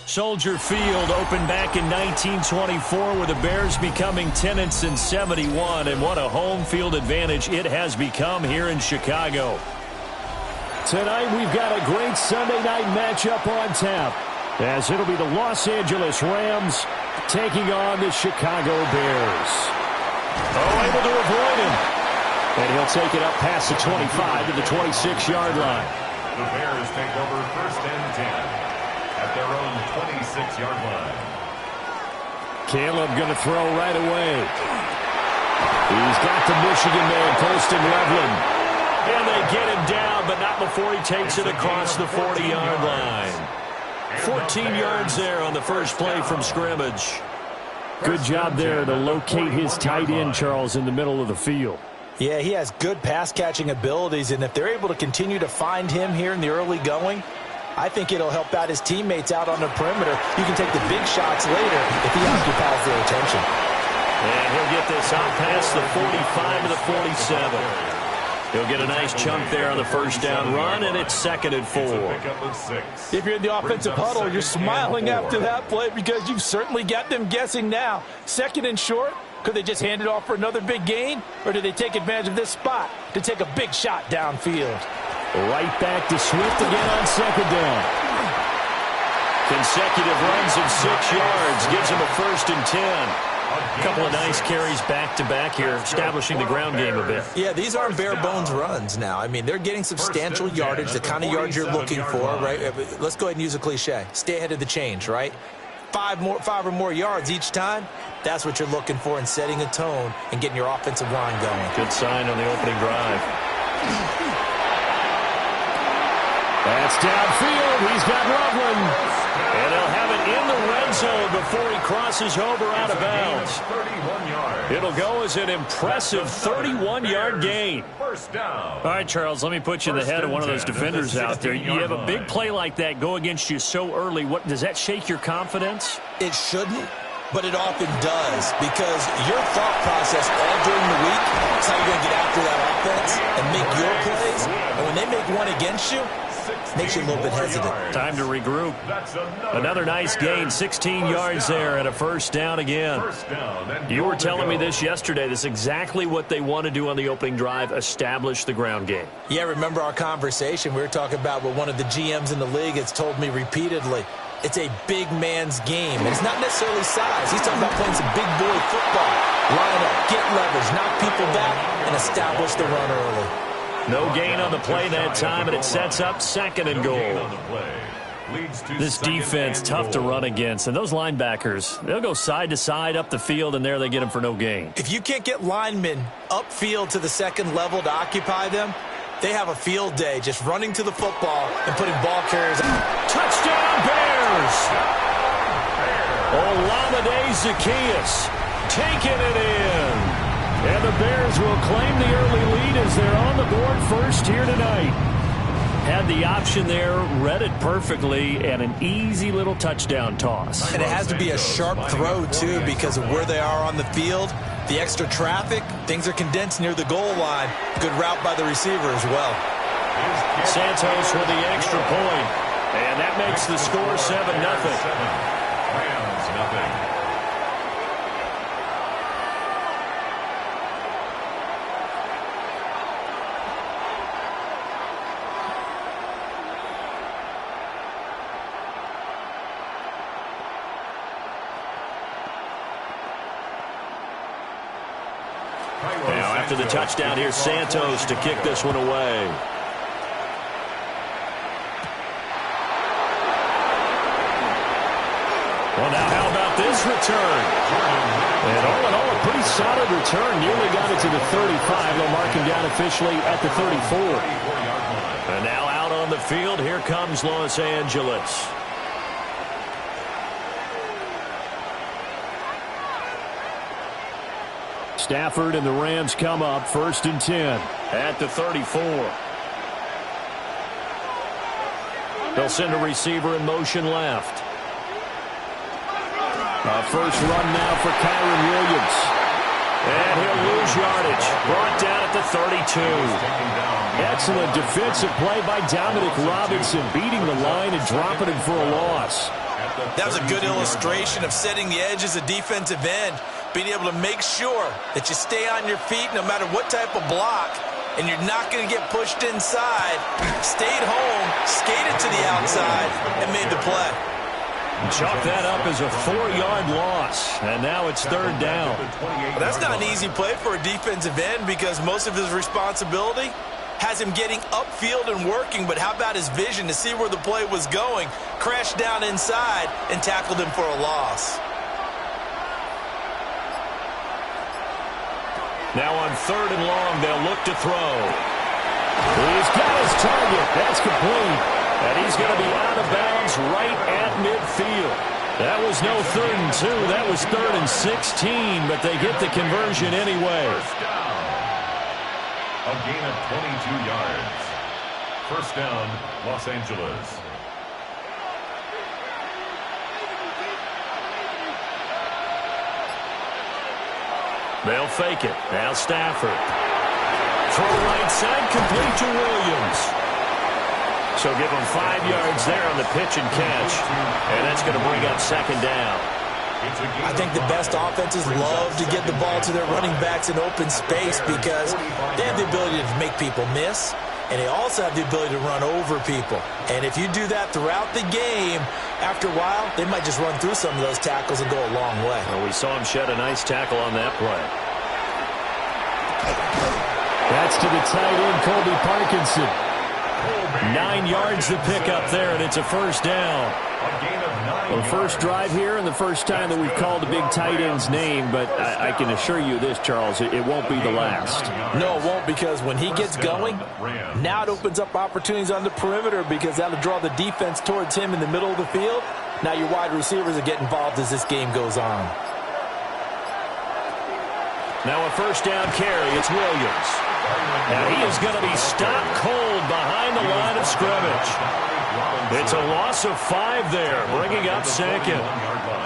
Soldier Field opened back in 1924 with the Bears becoming tenants in 71, and what a home field advantage it has become here in Chicago. Tonight we've got a great Sunday night matchup on tap, as it'll be the Los Angeles Rams taking on the Chicago Bears. Oh, able to avoid him. And he'll take it up past the 25 to the 26-yard line. The Bears take over first and 10. At their own 26-yard line. Caleb going to throw right away. He's got the Michigan man, Colston Loveland. And they get him down, but not before he takes it across the 40-yard line. 14 yards there on the first play from scrimmage. Good job there to locate his tight end, Charles, in the middle of the field. Yeah, he has good pass-catching abilities, and if they're able to continue to find him here in the early going, I think it'll help out his teammates out on the perimeter. You can take the big shots later if he occupies their attention. And he'll get this out past the 45 to the 47. He'll get a nice chunk there on the first down run, and it's 2nd and 4. If you're in the offensive huddle, you're smiling after that play because you've certainly got them guessing now. 2nd and short, could they just hand it off for another big gain, or do they take advantage of this spot to take a big shot downfield? Right back to Swift again on 2nd down. Consecutive runs of 6 yards gives him a 1st and 10. A couple of nice carries back-to-back here, establishing the ground game a bit. Yeah, these aren't bare-bones runs now. I mean, they're getting substantial yardage, the kind of yards you're looking for, right? Let's go ahead and use a cliche. Stay ahead of the change, right? 5 or more yards each time, that's what you're looking for in setting a tone and getting your offensive line going. Good sign on the opening drive. That's downfield. He's got Loveland. And they'll have it in the red zone before he crosses over out of bounds. It'll go as an impressive 31-yard gain. All right, Charles, let me put you in the head of one of those defenders out there. You have a big play like that go against you so early. What does that shake your confidence? It shouldn't, but it often does, because your thought process all during the week is how you're going to get after that offense and make your plays. And when they make one against you, makes you a little bit hesitant. Time to regroup. Another nice gain, 16 yards there, and a 1st down again. You were telling me this yesterday. This is exactly what they want to do on the opening drive, establish the ground game. Yeah, remember our conversation? We were talking about what one of the GMs in the league has told me repeatedly. It's a big man's game, and it's not necessarily size. He's talking about playing some big boy football. Line up, get leverage, knock people back, and establish the run early. No gain on the play that time, and it sets up 2nd and goal. This defense, tough to run against. And those linebackers, they'll go side to side up the field, and there they get them for no gain. If you can't get linemen upfield to the 2nd level to occupy them, they have a field day just running to the football and putting ball carriers out. Touchdown, Bears! Olamide Zaccheaus taking it in. And the Bears will claim the early lead as they're on the board first here tonight. Had the option there, read it perfectly, and an easy little touchdown toss. And it has to be a sharp throw, too, because of where they are on the field. The extra traffic, things are condensed near the goal line. Good route by the receiver as well. Santos with the extra point. And that makes the score 7-0. Rams nothing. Now, after the touchdown, here's Santos to kick this one away. Well, now how about this return? And all in all, a pretty solid return. Nearly got it to the 35. They'll mark him down officially at the 34. And now out on the field, here comes Los Angeles. Stafford and the Rams come up 1st and 10. At the 34. They'll send a receiver in motion left. A first run now for Kyron Williams. And he'll lose yardage. Brought down at the 32. Excellent defensive play by Dominic Robinson, beating the line and dropping him for a loss. That was a good illustration of setting the edge as a defensive end, being able to make sure that you stay on your feet no matter what type of block, and you're not going to get pushed inside. Stayed home, skated to the outside, and made the play. Chalk that up as a 4-yard loss, and now it's third down. Well, that's not an easy play for a defensive end because most of his responsibility has him getting upfield and working, but how about his vision to see where the play was going, crashed down inside, and tackled him for a loss. Now on third and long, they'll look to throw. He's got his target. That's complete. And he's going to be out of bounds right at midfield. That was no 3rd and 2. That was 3rd and 16, but they get the conversion anyway. A gain of 22 yards. First down, Los Angeles. They'll fake it. Now Stafford. Throw right side, complete to Williams. So give them 5 yards there on the pitch and catch. And that's going to bring up second down. I think the best offenses love to get the ball to their running backs in open space because they have the ability to make people miss, and they also have the ability to run over people. And if you do that throughout the game, after a while, they might just run through some of those tackles and go a long way. Well, we saw him shed a nice tackle on that play. That's to the tight end, Colby Parkinson. 9 yards to pick up there, and it's a first down. Well, first drive here and the first time that we've called a big tight end's name, but I can assure you this, Charles, it won't be the last. No, it won't, because when he gets going, now it opens up opportunities on the perimeter because that'll draw the defense towards him in the middle of the field. Now your wide receivers will get involved as this game goes on. Now a first down carry. It's Williams. And he is going to be stopped cold behind the line of scrimmage. It's a loss of 5 there, bringing up second.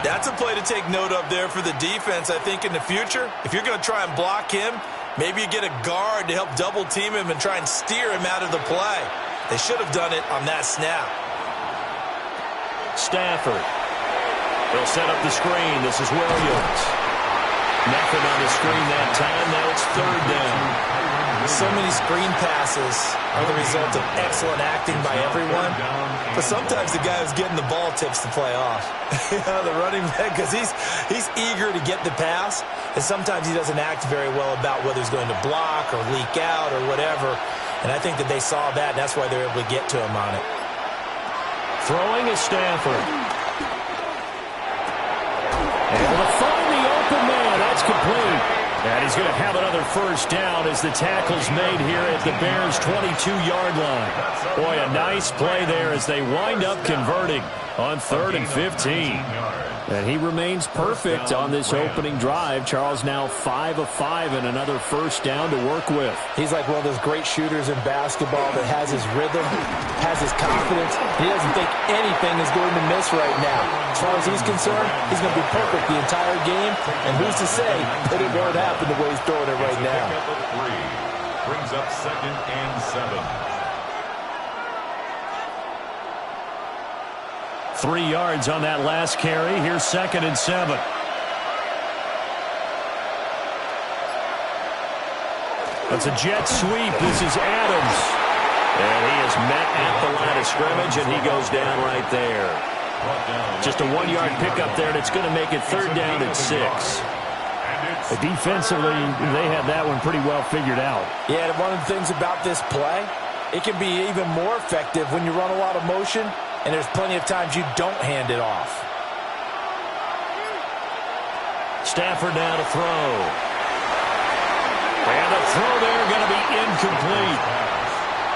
That's a play to take note of there for the defense, I think, in the future. If you're going to try and block him, maybe you get a guard to help double team him and try and steer him out of the play. They should have done it on that snap. Stafford. They'll set up the screen. This is Williams. Nothing on the screen that time. Now it's third down. So many screen passes are the result of excellent acting by everyone. But sometimes the guy who's getting the ball tips the play off. The running back, because he's eager to get the pass. And sometimes he doesn't act very well about whether he's going to block or leak out or whatever. And I think that they saw that, and that's why they were able to get to him on it. Throwing is Stafford. Able to find the open man. That's complete. And he's going to have another first down as the tackle's made here at the Bears' 22-yard line. Boy, a nice play there as they wind up converting on 3rd and 15. And he remains perfect on this opening drive. Charles now 5 of 5 and another first down to work with. He's like one of those great shooters in basketball that has his rhythm, has his confidence. He doesn't think anything is going to miss right now. As far as he's concerned, he's going to be perfect the entire game. And who's to say that it won't happen the way he's throwing it right now. Brings up 2nd and 7. 3 yards on that last carry. Here's 2nd and 7. That's a jet sweep. This is Adams. And he is met at the line of scrimmage, and he goes down right there. Just a 1-yard pickup there, and it's going to make it third down at 6. Defensively, they have that one pretty well figured out. Yeah, and one of the things about this play, it can be even more effective when you run a lot of motion, and there's plenty of times you don't hand it off. Stafford now to throw. And the throw there going to be incomplete.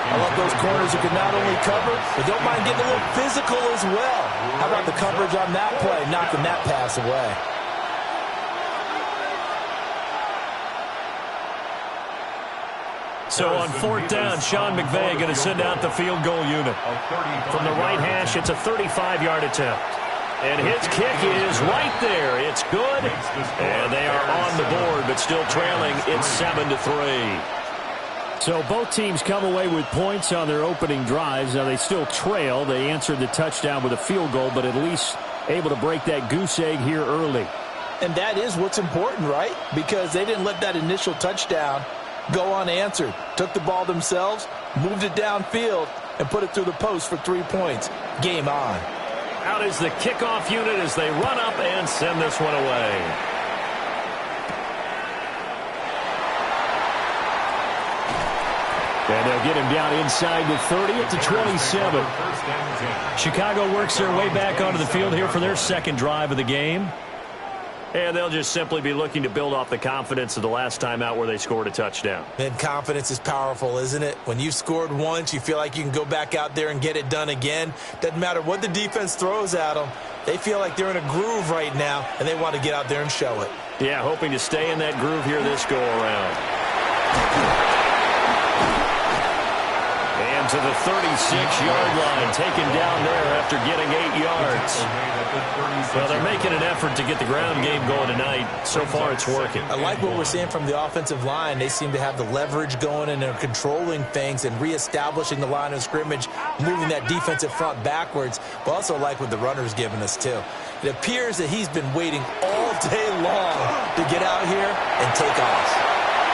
I love those corners who can not only cover, but don't mind getting a little physical as well. How about the coverage on that play, knocking that pass away? So on 4th down, Sean McVay going to send out the field goal unit. From the right hash, it's a 35-yard attempt. And his kick is right there. It's good. And they are on the board, but still trailing. It's 7-3. So both teams come away with points on their opening drives. Now they still trail. They answered the touchdown with a field goal, but at least able to break that goose egg here early. And that is what's important, right? Because they didn't let that initial touchdown go unanswered. Took the ball themselves, moved it downfield, and put it through the post for 3 points. Game on. Out is the kickoff unit as they run up and send this one away. And they'll get him down inside the 30 at the 27. Chicago works their way back onto the field here for their second drive of the game. And they'll just simply be looking to build off the confidence of the last time out where they scored a touchdown. And confidence is powerful, isn't it? When you've scored once, you feel like you can go back out there and get it done again. Doesn't matter what the defense throws at them. They feel like they're in a groove right now, and they want to get out there and show it. Yeah, hoping to stay in that groove here this go-around. And to the 36-yard line, taken down there after getting 8 yards. Well, they're making an effort to get the ground game going tonight. So far, it's working. I like what we're seeing from the offensive line. They seem to have the leverage going and are controlling things and reestablishing the line of scrimmage, moving that defensive front backwards. But also like what the runner's giving us, too. It appears that he's been waiting all day long to get out here and take off.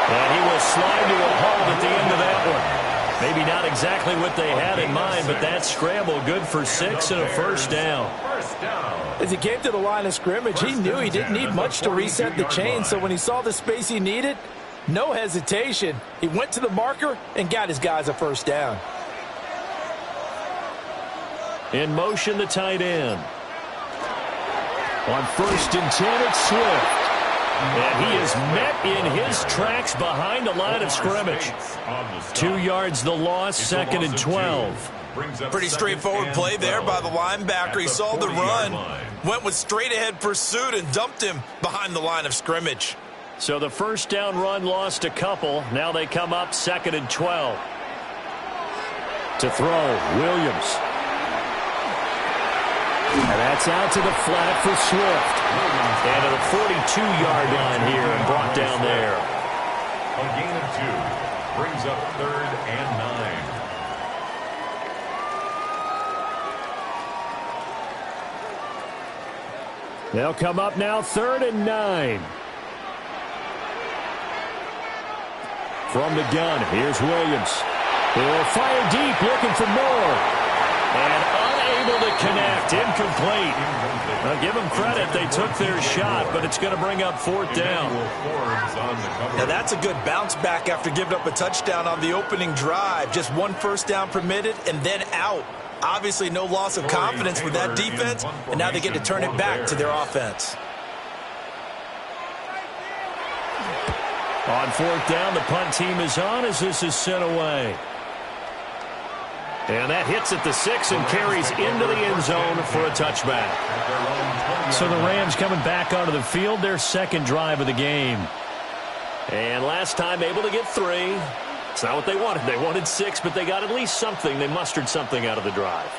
And he will slide to a halt at the end of that one. Maybe not exactly what they had in mind, but that scramble good for 6 and a first down. As he came to the line of scrimmage, he knew he didn't need much to reset the chain, so when he saw the space he needed, no hesitation. He went to the marker and got his guys a first down. In motion, the tight end. On 1st and 10, it's Swift. And he is met in his tracks behind the line of scrimmage. 2 yards the loss, 2nd and 12. Pretty straightforward play there by the linebacker. He saw the run, went with straight-ahead pursuit, and dumped him behind the line of scrimmage. So the first down run lost a couple. Now they come up 2nd and 12. To throw, Williams. And that's out to the flat for Swift. And to the 42-yard line here and brought down there. A gain of 2 brings up 3rd and 9. They'll come up now 3rd and 9. From the gun, here's Williams. He'll fire deep, looking for more. And unable to connect, incomplete. Now, give them credit, they took their shot, but it's going to bring up 4th down. Now, that's a good bounce back after giving up a touchdown on the opening drive. Just 1 first down permitted and then out. Obviously, no loss of confidence with that defense, and now they get to turn it back to their offense. On 4th down, the punt team is on as this is sent away. And that hits at the 6 and carries into the end zone for a touchback. So the Rams coming back onto the field, their second drive of the game. And last time able to get 3. It's not what they wanted. They wanted 6, but they got at least something. They mustered something out of the drive.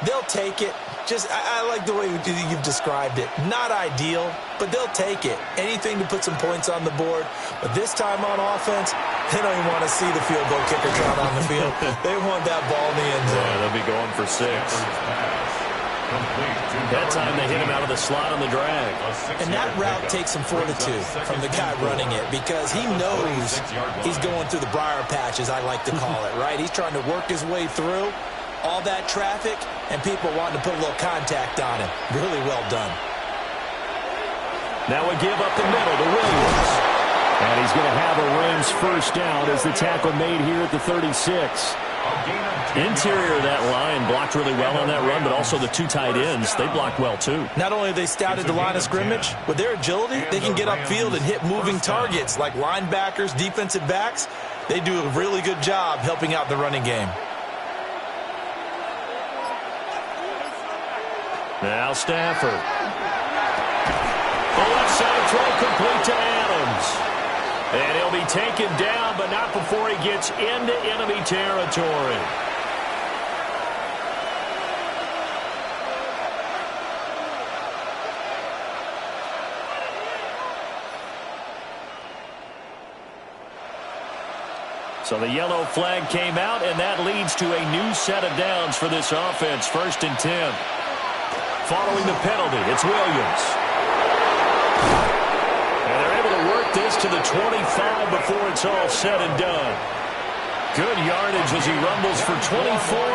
They'll take it. I like the way you've described it. Not ideal, but they'll take it. Anything to put some points on the board. But this time on offense, they don't even want to see the field goal kicker trot on the field. They want that ball in the end zone. Yeah, they'll be going for 6. That time they hit him out of the slot on the drag. And that route takes some fortitude from the guy running it because he knows he's going through the briar patch, as I like to call it, right? He's trying to work his way through all that traffic and people wanting to put a little contact on him. Really well done. Now we give up the middle to Williams. And he's going to have a Rams first down as the tackle made here at the 36. Interior of that line blocked really well on that run, but also the 2 tight ends, they blocked well too. Not only have they scouted the line of scrimmage, with their agility, they can get upfield and hit moving targets like linebackers, defensive backs. They do a really good job helping out the running game. Now Stafford. The left side throw complete to Adams. And he'll be taken down, but not before he gets into enemy territory. So the yellow flag came out, and that leads to a new set of downs for this offense. 1st and 10. following the penalty. It's Williams. And they're able to work this to the 25 before it's all said and done. Good yardage as he rumbles for 24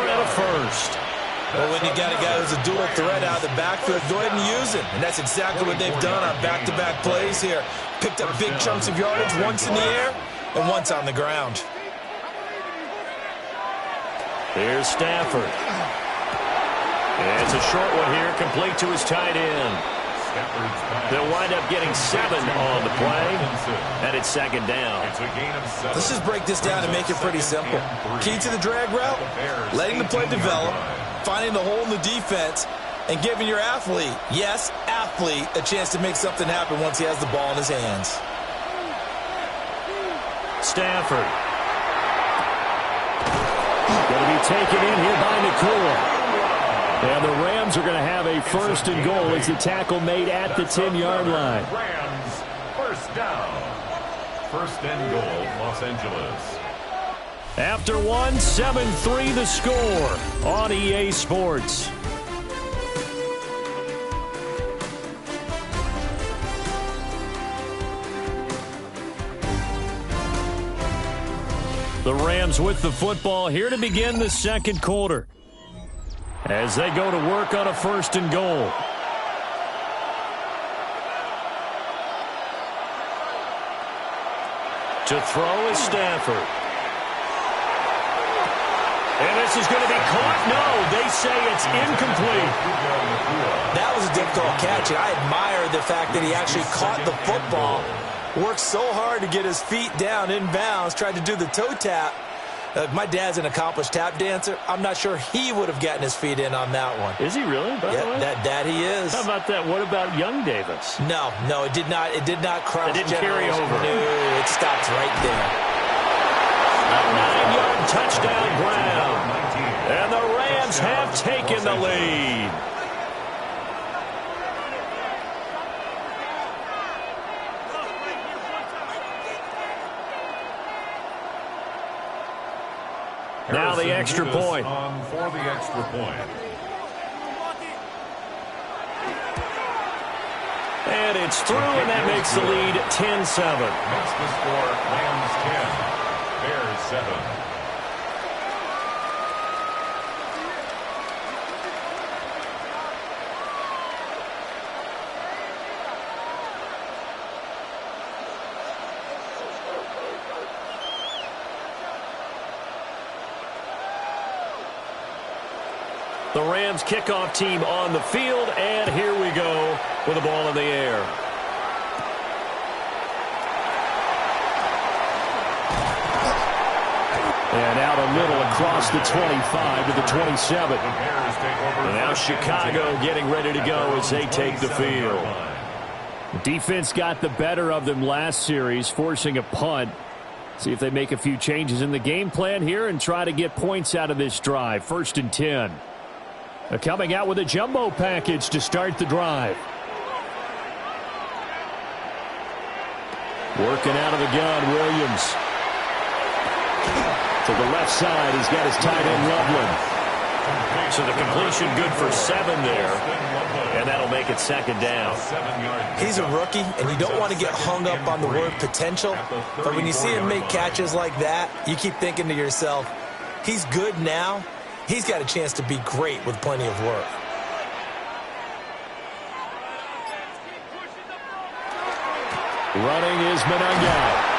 and a first. Well, when you got a guy who's a dual threat out of the backfield, go ahead and use him. And that's exactly what they've done on back-to-back plays here. Picked up big chunks of yardage, once in the air and once on the ground. Here's Stafford. It's a short one here, complete to his tight end. They'll wind up getting 7 on the play, and it's second down. Let's just break this down and make it pretty simple. Key to the drag route, letting the play develop, finding the hole in the defense, and giving your athlete, yes, athlete, a chance to make something happen once he has the ball in his hands. Stafford. Going to be taken in here by McCoy. And the Rams are going to have a first and goal as the tackle made at the 10-yard line. Rams, first down. First and goal, Los Angeles. After one, 7-3 the score on EA Sports. The Rams with the football here to begin the second quarter, as they go to work on a first and goal. To throw is Stafford. And this is going to be caught. No, they say it's incomplete. That was a difficult catch, and I admire the fact that he actually caught the football. Worked so hard to get his feet down inbounds, tried to do the toe tap. My dad's an accomplished tap dancer. I'm not sure he would have gotten his feet in on that one. Is he really? By the way? That he is. How about that? What about young Davis? No, it did not. It did not cross. It didn't carry over. No, it stops right there. A 9-yard touchdown ground, and the Rams have taken the lead. Now the extra point. For the extra point. And it's through, and that makes the lead 10-7. Makes the score Rams 10, Bears 7. The Rams kickoff team on the field, and here we go with the ball in the air. And out a little across the 25 to the 27. And now Chicago getting ready to go as they take the field. The defense got the better of them last series, forcing a punt. See if they make a few changes in the game plan here and try to get points out of this drive. First and 10. They're coming out with a jumbo package to start the drive. Working out of the gun, Williams. To the left side, he's got his tight end, Loveland. So the completion good for 7 there, and that'll make it second down. He's a rookie, and you don't want to get hung up on the word potential, but when you see him make catches like that, you keep thinking to yourself, he's good now. He's got a chance to be great with plenty of work. Running is Monangai.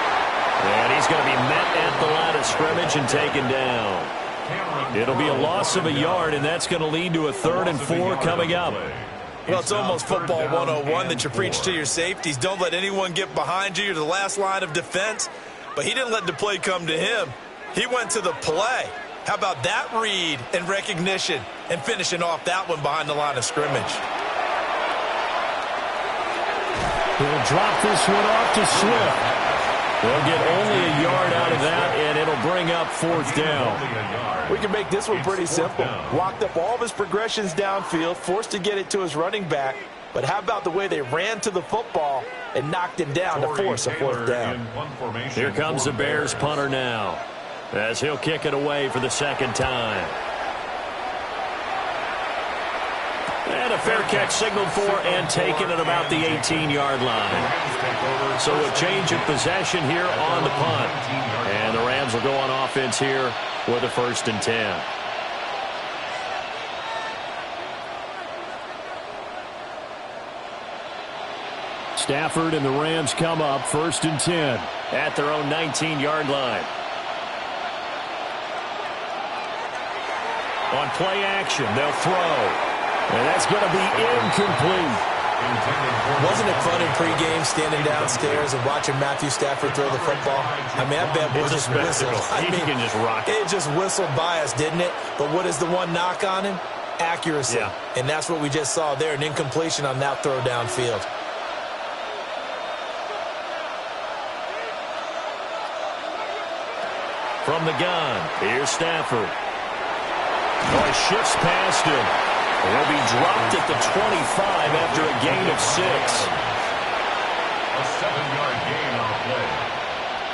And he's going to be met at the line of scrimmage and taken down. It'll be a loss of a yard, and that's going to lead to a 3rd and 4 coming up. Well, it's almost football 101 that you preach to your safeties. Don't let anyone get behind you. You're the last line of defense. But he didn't let the play come to him. He went to the play. How about that read and recognition and finishing off that one behind the line of scrimmage? He'll drop this one off to Swift. They'll get only a yard out of that, and it'll bring up 4th down. We can make this one pretty simple. Locked up all of his progressions downfield, forced to get it to his running back. But how about the way they ran to the football and knocked him down to force a 4th down? Here comes the Bears punter now, as he'll kick it away for the second time. And a fair catch signaled for and taken at about the 18-yard line. So a change of possession here on the punt. And the Rams will go on offense here with a 1st and 10. Stafford and the Rams come up 1st and 10. At their own 19-yard line. On play action, they'll throw. And that's going to be incomplete. Wasn't it fun in pregame standing downstairs and watching Matthew Stafford throw the football? I mean, I bet was just whistled. He can just rock it. It just whistled by us, didn't it? But what is the one knock on him? Accuracy. Yeah. And that's what we just saw there, an incompletion on that throw downfield. From the gun, here's Stafford. Oh, he shifts past him. He'll be dropped at the 25 after a gain of 6. A 7-yard gain on the play.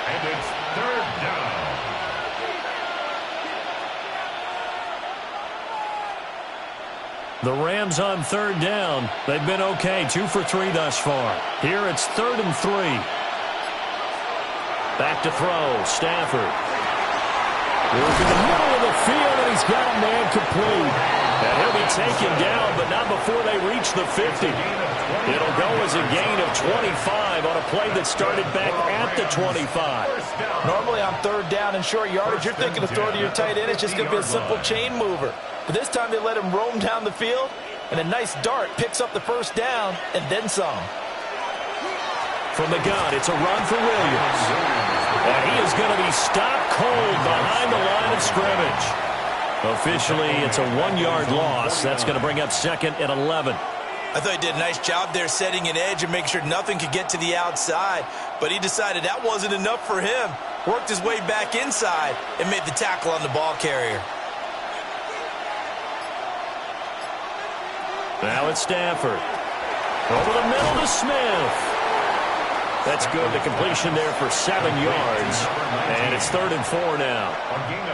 And it's 3rd down. The Rams on 3rd down. They've been okay, 2 for 3 thus far. Here it's 3rd and 3. Back to throw, Stafford. Goes to the middle of the field, and he's got a man complete. And he'll be taken down, but not before they reach the 50. It'll go as a gain of 25 on a play that started back at the 25. Normally on 3rd down and short yardage, you're thinking to throw to your tight end. It's just going to be a simple chain mover. But this time they let him roam down the field, and a nice dart picks up the 1st down and then some. From the gun, it's a run for Williams. And he is going to be stopped cold behind the line of scrimmage. Officially, it's a 1-yard loss. That's going to bring up 2nd and 11. I thought he did a nice job there setting an edge and making sure nothing could get to the outside. But he decided that wasn't enough for him. Worked his way back inside and made the tackle on the ball carrier. Now it's Stafford. Over the middle to Smith. That's good. The completion there for 7 yards. And it's 3rd and 4 now.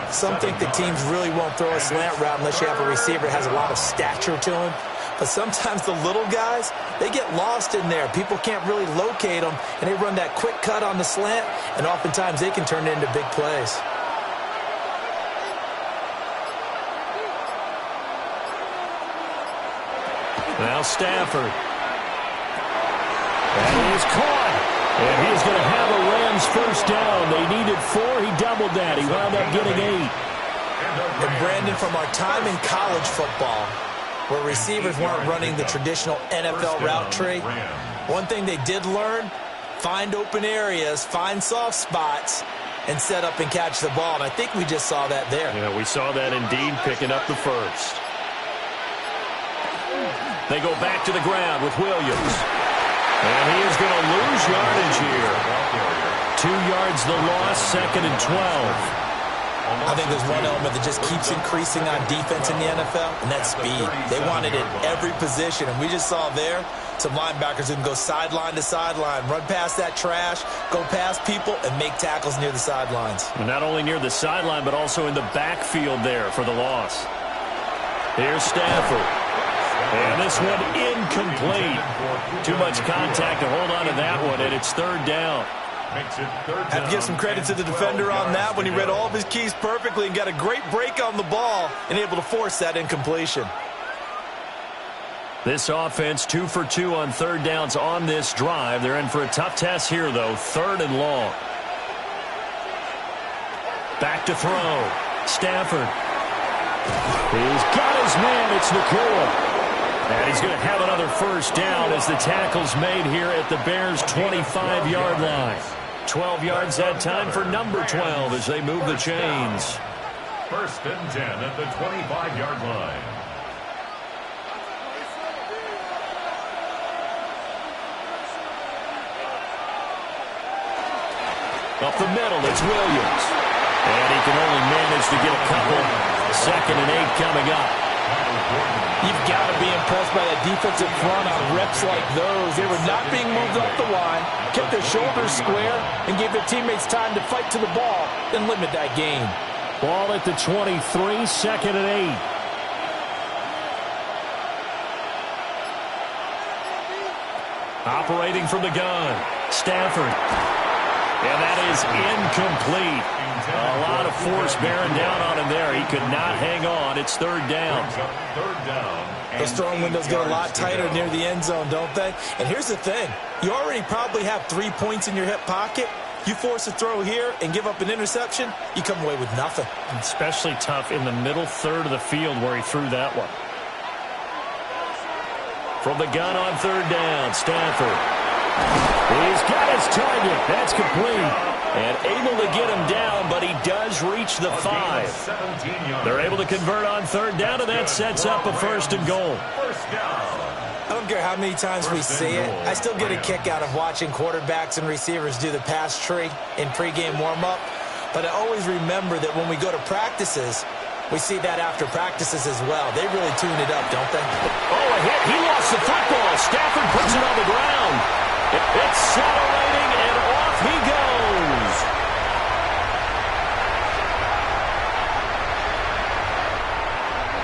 Some think the teams really won't throw a slant route unless you have a receiver that has a lot of stature to him. But sometimes the little guys, they get lost in there. People can't really locate them, and they run that quick cut on the slant, and oftentimes they can turn it into big plays. Now Stafford. And he is caught. And he's going to have a Rams 1st down. They needed 4. He doubled that. He wound up getting 8. And Brandon, from our time in college football, where receivers weren't running the traditional NFL route tree, one thing they did learn, find open areas, find soft spots, and set up and catch the ball. And I think we just saw that there. Yeah, we saw that indeed, picking up the 1st. They go back to the ground with Williams. And he is going to lose yardage here. 2 yards the loss, 2nd and 12. I think there's one element that just keeps increasing on defense in the NFL, and that's speed. They want it in every position, and we just saw there some linebackers who can go sideline to sideline, run past that trash, go past people, and make tackles near the sidelines. And not only near the sideline, but also in the backfield there for the loss. Here's Stafford. And this one incomplete. Too much contact to hold on to that one, and it's 3rd down. Have to give some credit to the defender on that when he read all of his keys perfectly and got a great break on the ball and able to force that incompletion. This offense 2 for 2 on 3rd downs on this drive. They're in for a tough test here, though. 3rd and long. Back to throw. Stafford. He's got his man. It's Nakua. And he's going to have another 1st down as the tackle's made here at the Bears' 25-yard line. 12 yards that time for number 12 as they move the chains. 1st and 10 at the 25-yard line. Up the middle, it's Williams. And he can only manage to get a couple. 2nd and 8 coming up. You've got to be impressed by that defensive front on reps like those. They were not being moved up the line, kept their shoulders square, and gave their teammates time to fight to the ball and limit that gain. Ball at the 23, 2nd and 8. Operating from the gun, Stafford. And that is incomplete. A lot of force bearing down on him there. He could not hang on. It's third down. Those throwing windows get a lot tighter near the end zone, don't they? And here's the thing. You already probably have 3 points in your hip pocket. You force a throw here and give up an interception, you come away with nothing. Especially tough in the middle third of the field where he threw that one. From the gun on third down, Stafford. He's got his target. That's complete. And able to get him down, but he does reach the 5. They're able to convert on third down, and that sets up a 1st and goal. I don't care how many times we see it. I still get a kick out of watching quarterbacks and receivers do the pass tree in pregame warm-up. But I always remember that when we go to practices, we see that after practices as well. They really tune it up, don't they? Oh, a hit. He lost the football. Stafford puts it on the ground. It's accelerating, and off he goes.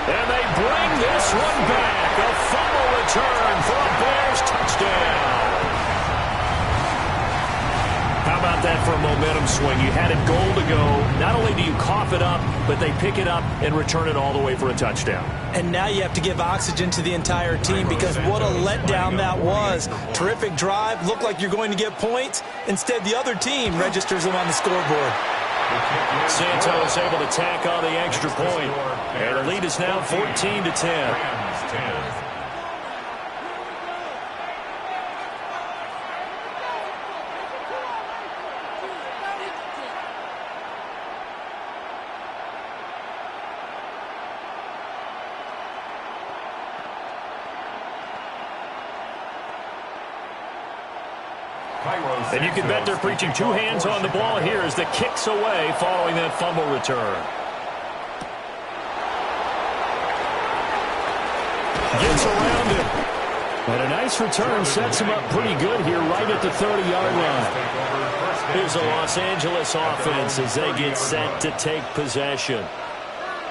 And they bring this one back. A fumble return for a Bears touchdown. How about that for a momentum swing? You had it goal to go. Not only do you cough it up, but they pick it up and return it all the way for a touchdown. And now you have to give oxygen to the entire team because what a letdown that was. Terrific drive. Looked like you're going to get points. Instead, the other team registers them on the scoreboard. Santos able to tack on the extra point. And the lead is now 14-10. And you can bet they're preaching 2 hands on the ball here as the kick's away following that fumble return. Gets around him. And a nice return sets him up pretty good here right at the 30-yard line. Here's the Los Angeles offense as they get set to take possession.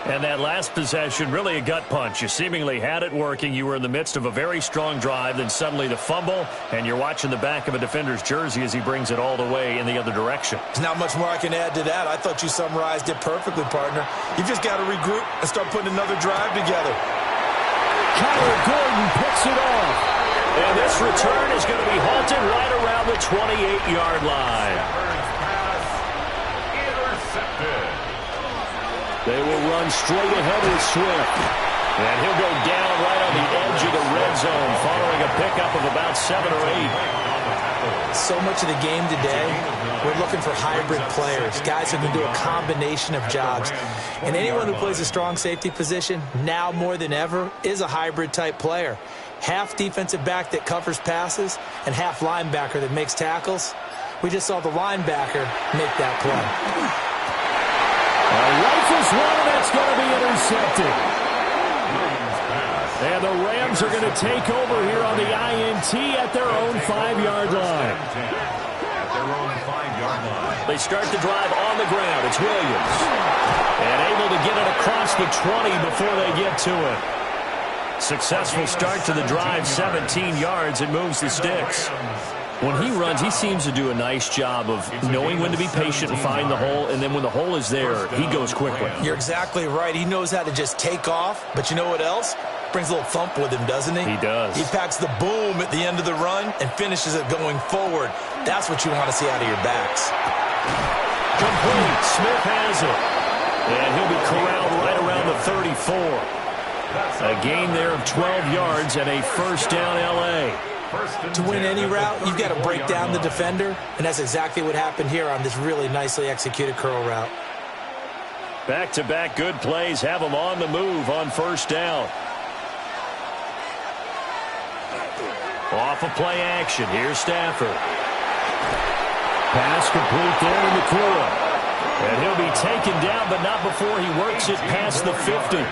And that last possession, really a gut punch. You seemingly had it working. You were in the midst of a very strong drive, then suddenly the fumble, and you're watching the back of a defender's jersey as he brings it all the way in the other direction. There's not much more I can add to that. I thought you summarized it perfectly, partner. You've just got to regroup and start putting another drive together. Kyler Gordon picks it off. And this return is going to be halted right around the 28-yard line. They will run straight ahead with Swift. And he'll go down right on the edge of the red zone following a pickup of about 7 or 8. So much of the game today, we're looking for hybrid players, guys who can do a combination of jobs. And anyone who plays a strong safety position, now more than ever, is a hybrid-type player. Half defensive back that covers passes and half linebacker that makes tackles. We just saw the linebacker make that play. Rifles one, that's going to be intercepted. And the Rams are going to take over here on the INT at their own 5-yard line. They start the drive on the ground. It's Williams. And able to get it across the 20 before they get to it. Successful start to the drive, 17 yards. It moves the sticks. When he runs, he seems to do a nice job of knowing when to be patient and find the hole, and then when the hole is there, he goes quickly. You're exactly right. He knows how to just take off, but you know what else? Brings a little thump with him, doesn't he? He does. He packs the boom at the end of the run and finishes it going forward. That's what you want to see out of your backs. Complete. Smith has it. And he'll be corralled right around the 34. A gain there of 12 yards and a first down L.A. To win any route, you've got to break down the defender, and that's exactly what happened here on this really nicely executed curl route. Back-to-back good plays have them on the move on first down. Off of play action. Here's Stafford. Pass complete there in the corner. And he'll be taken down, but not before he works it past the 50.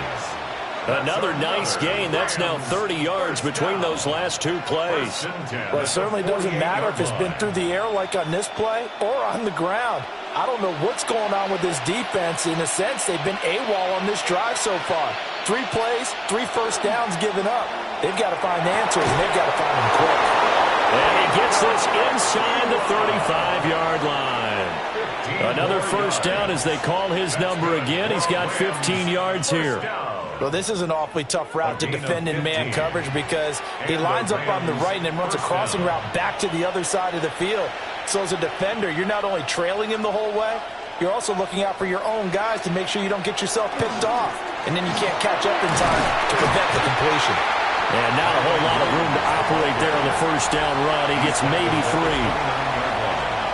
Another nice gain. That's now 30 yards between those last 2 plays. Well, it certainly doesn't matter if it's been through the air like on this play or on the ground. I don't know what's going on with this defense. In a sense, they've been AWOL on this drive so far. 3 plays, 3 first downs given up. They've got to find answers, and they've got to find them quick. And he gets this inside the 35-yard line. Another first down as they call his number again. He's got 15 yards here. Well, this is an awfully tough route to defend in man coverage because he lines up on the right and then runs a crossing route back to the other side of the field. So as a defender, you're not only trailing him the whole way, you're also looking out for your own guys to make sure you don't get yourself picked off. And then you can't catch up in time to prevent the completion. And not a whole lot of room to operate there on the first down run. He gets maybe 3.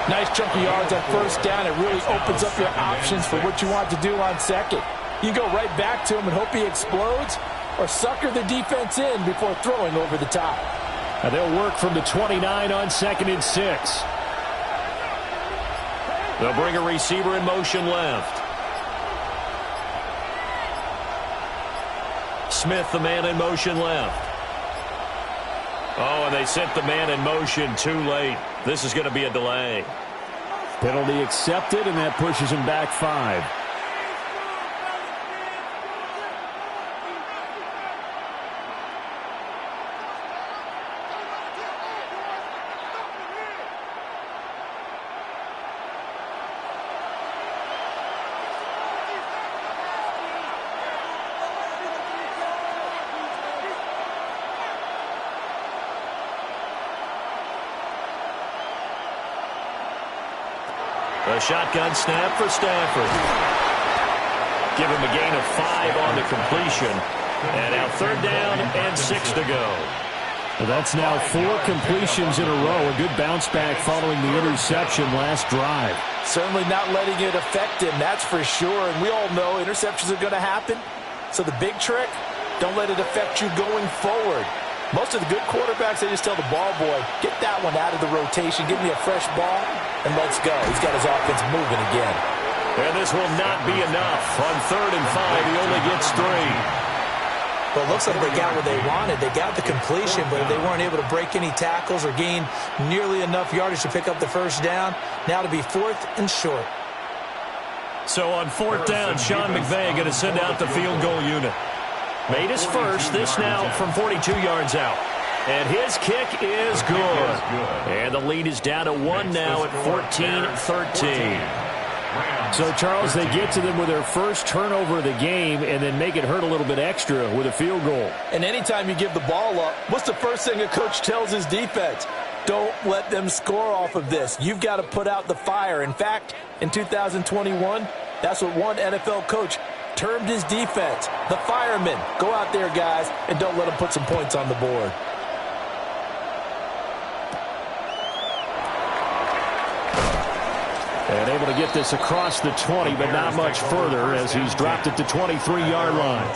Nice chunk of yards on first down. It really opens up your options for what you want to do on second. You can go right back to him and hope he explodes or sucker the defense in before throwing over the top. Now they'll work from the 29 on 2nd and 6. They'll bring a receiver in motion left. Smith, the man in motion left. Oh, and they sent the man in motion too late. This is going to be a delay. Penalty accepted, and that pushes him back 5. A shotgun snap for Stafford. Give him a gain of 5 on the completion. And now 3rd down and 6 to go. Well, that's now 4 completions in a row. A good bounce back following the interception last drive. Certainly not letting it affect him, that's for sure. And we all know interceptions are going to happen. So the big trick, don't let it affect you going forward. Most of the good quarterbacks, they just tell the ball boy, get that one out of the rotation, give me a fresh ball, and let's go. He's got his offense moving again. And this will not be enough. On 3rd and 5, he only gets 3. Well, it looks like they got what they wanted. They got the completion, but they weren't able to break any tackles or gain nearly enough yardage to pick up the first down. Now to be 4th and short. So on 4th down, Sean McVay going to send out the field goal unit. Made his first, this now from 42 yards out. And his kick is good. And the lead is down to 1 now at 14-13. So, Charles, they get to them with their first turnover of the game and then make it hurt a little bit extra with a field goal. And anytime you give the ball up, what's the first thing a coach tells his defense? Don't let them score off of this. You've got to put out the fire. In fact, in 2021, that's what one NFL coach termed his defense, the firemen. Go out there, guys, and don't let them put some points on the board. And able to get this across the 20, but not much further as he's dropped it to 23-yard line.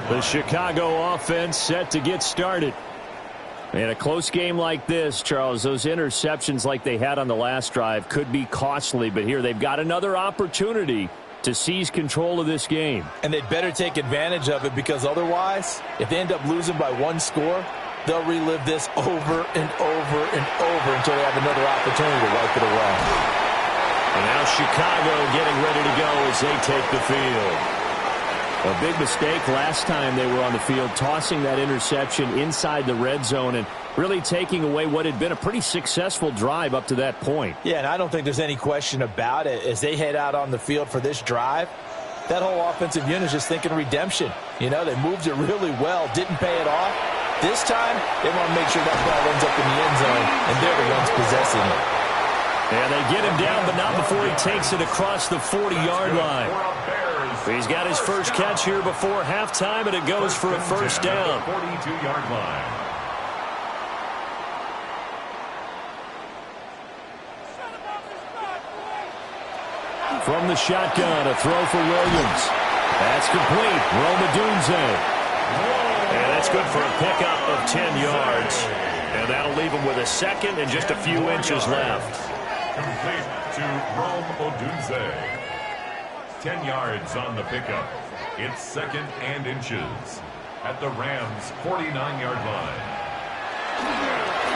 The Chicago offense set to get started. In a close game like this, Charles, those interceptions like they had on the last drive could be costly, but here they've got another opportunity to seize control of this game. And they'd better take advantage of it because otherwise, if they end up losing by 1 score, they'll relive this over and over and over until they have another opportunity to wipe it away. And now Chicago getting ready to go as they take the field. A big mistake last time they were on the field, tossing that interception inside the red zone and really taking away what had been a pretty successful drive up to that point. Yeah, and I don't think there's any question about it. As they head out on the field for this drive, that whole offensive unit is just thinking redemption. You know, they moved it really well, didn't pay it off. This time, they want to make sure that ball ends up in the end zone, and they're the ones possessing it. And they get him down, but not before he takes it across the 40-yard line. He's got his first catch here before halftime, and it goes for a first down. 42-yard line. From the shotgun, a throw for Williams. That's complete. Rome Odunze. And that's good for a pickup of 10 yards. And that'll leave him with a second and just a few inches left. Complete to Rome Odunze. 10 yards on the pickup. It's 2nd and inches at the Rams' 49-yard line.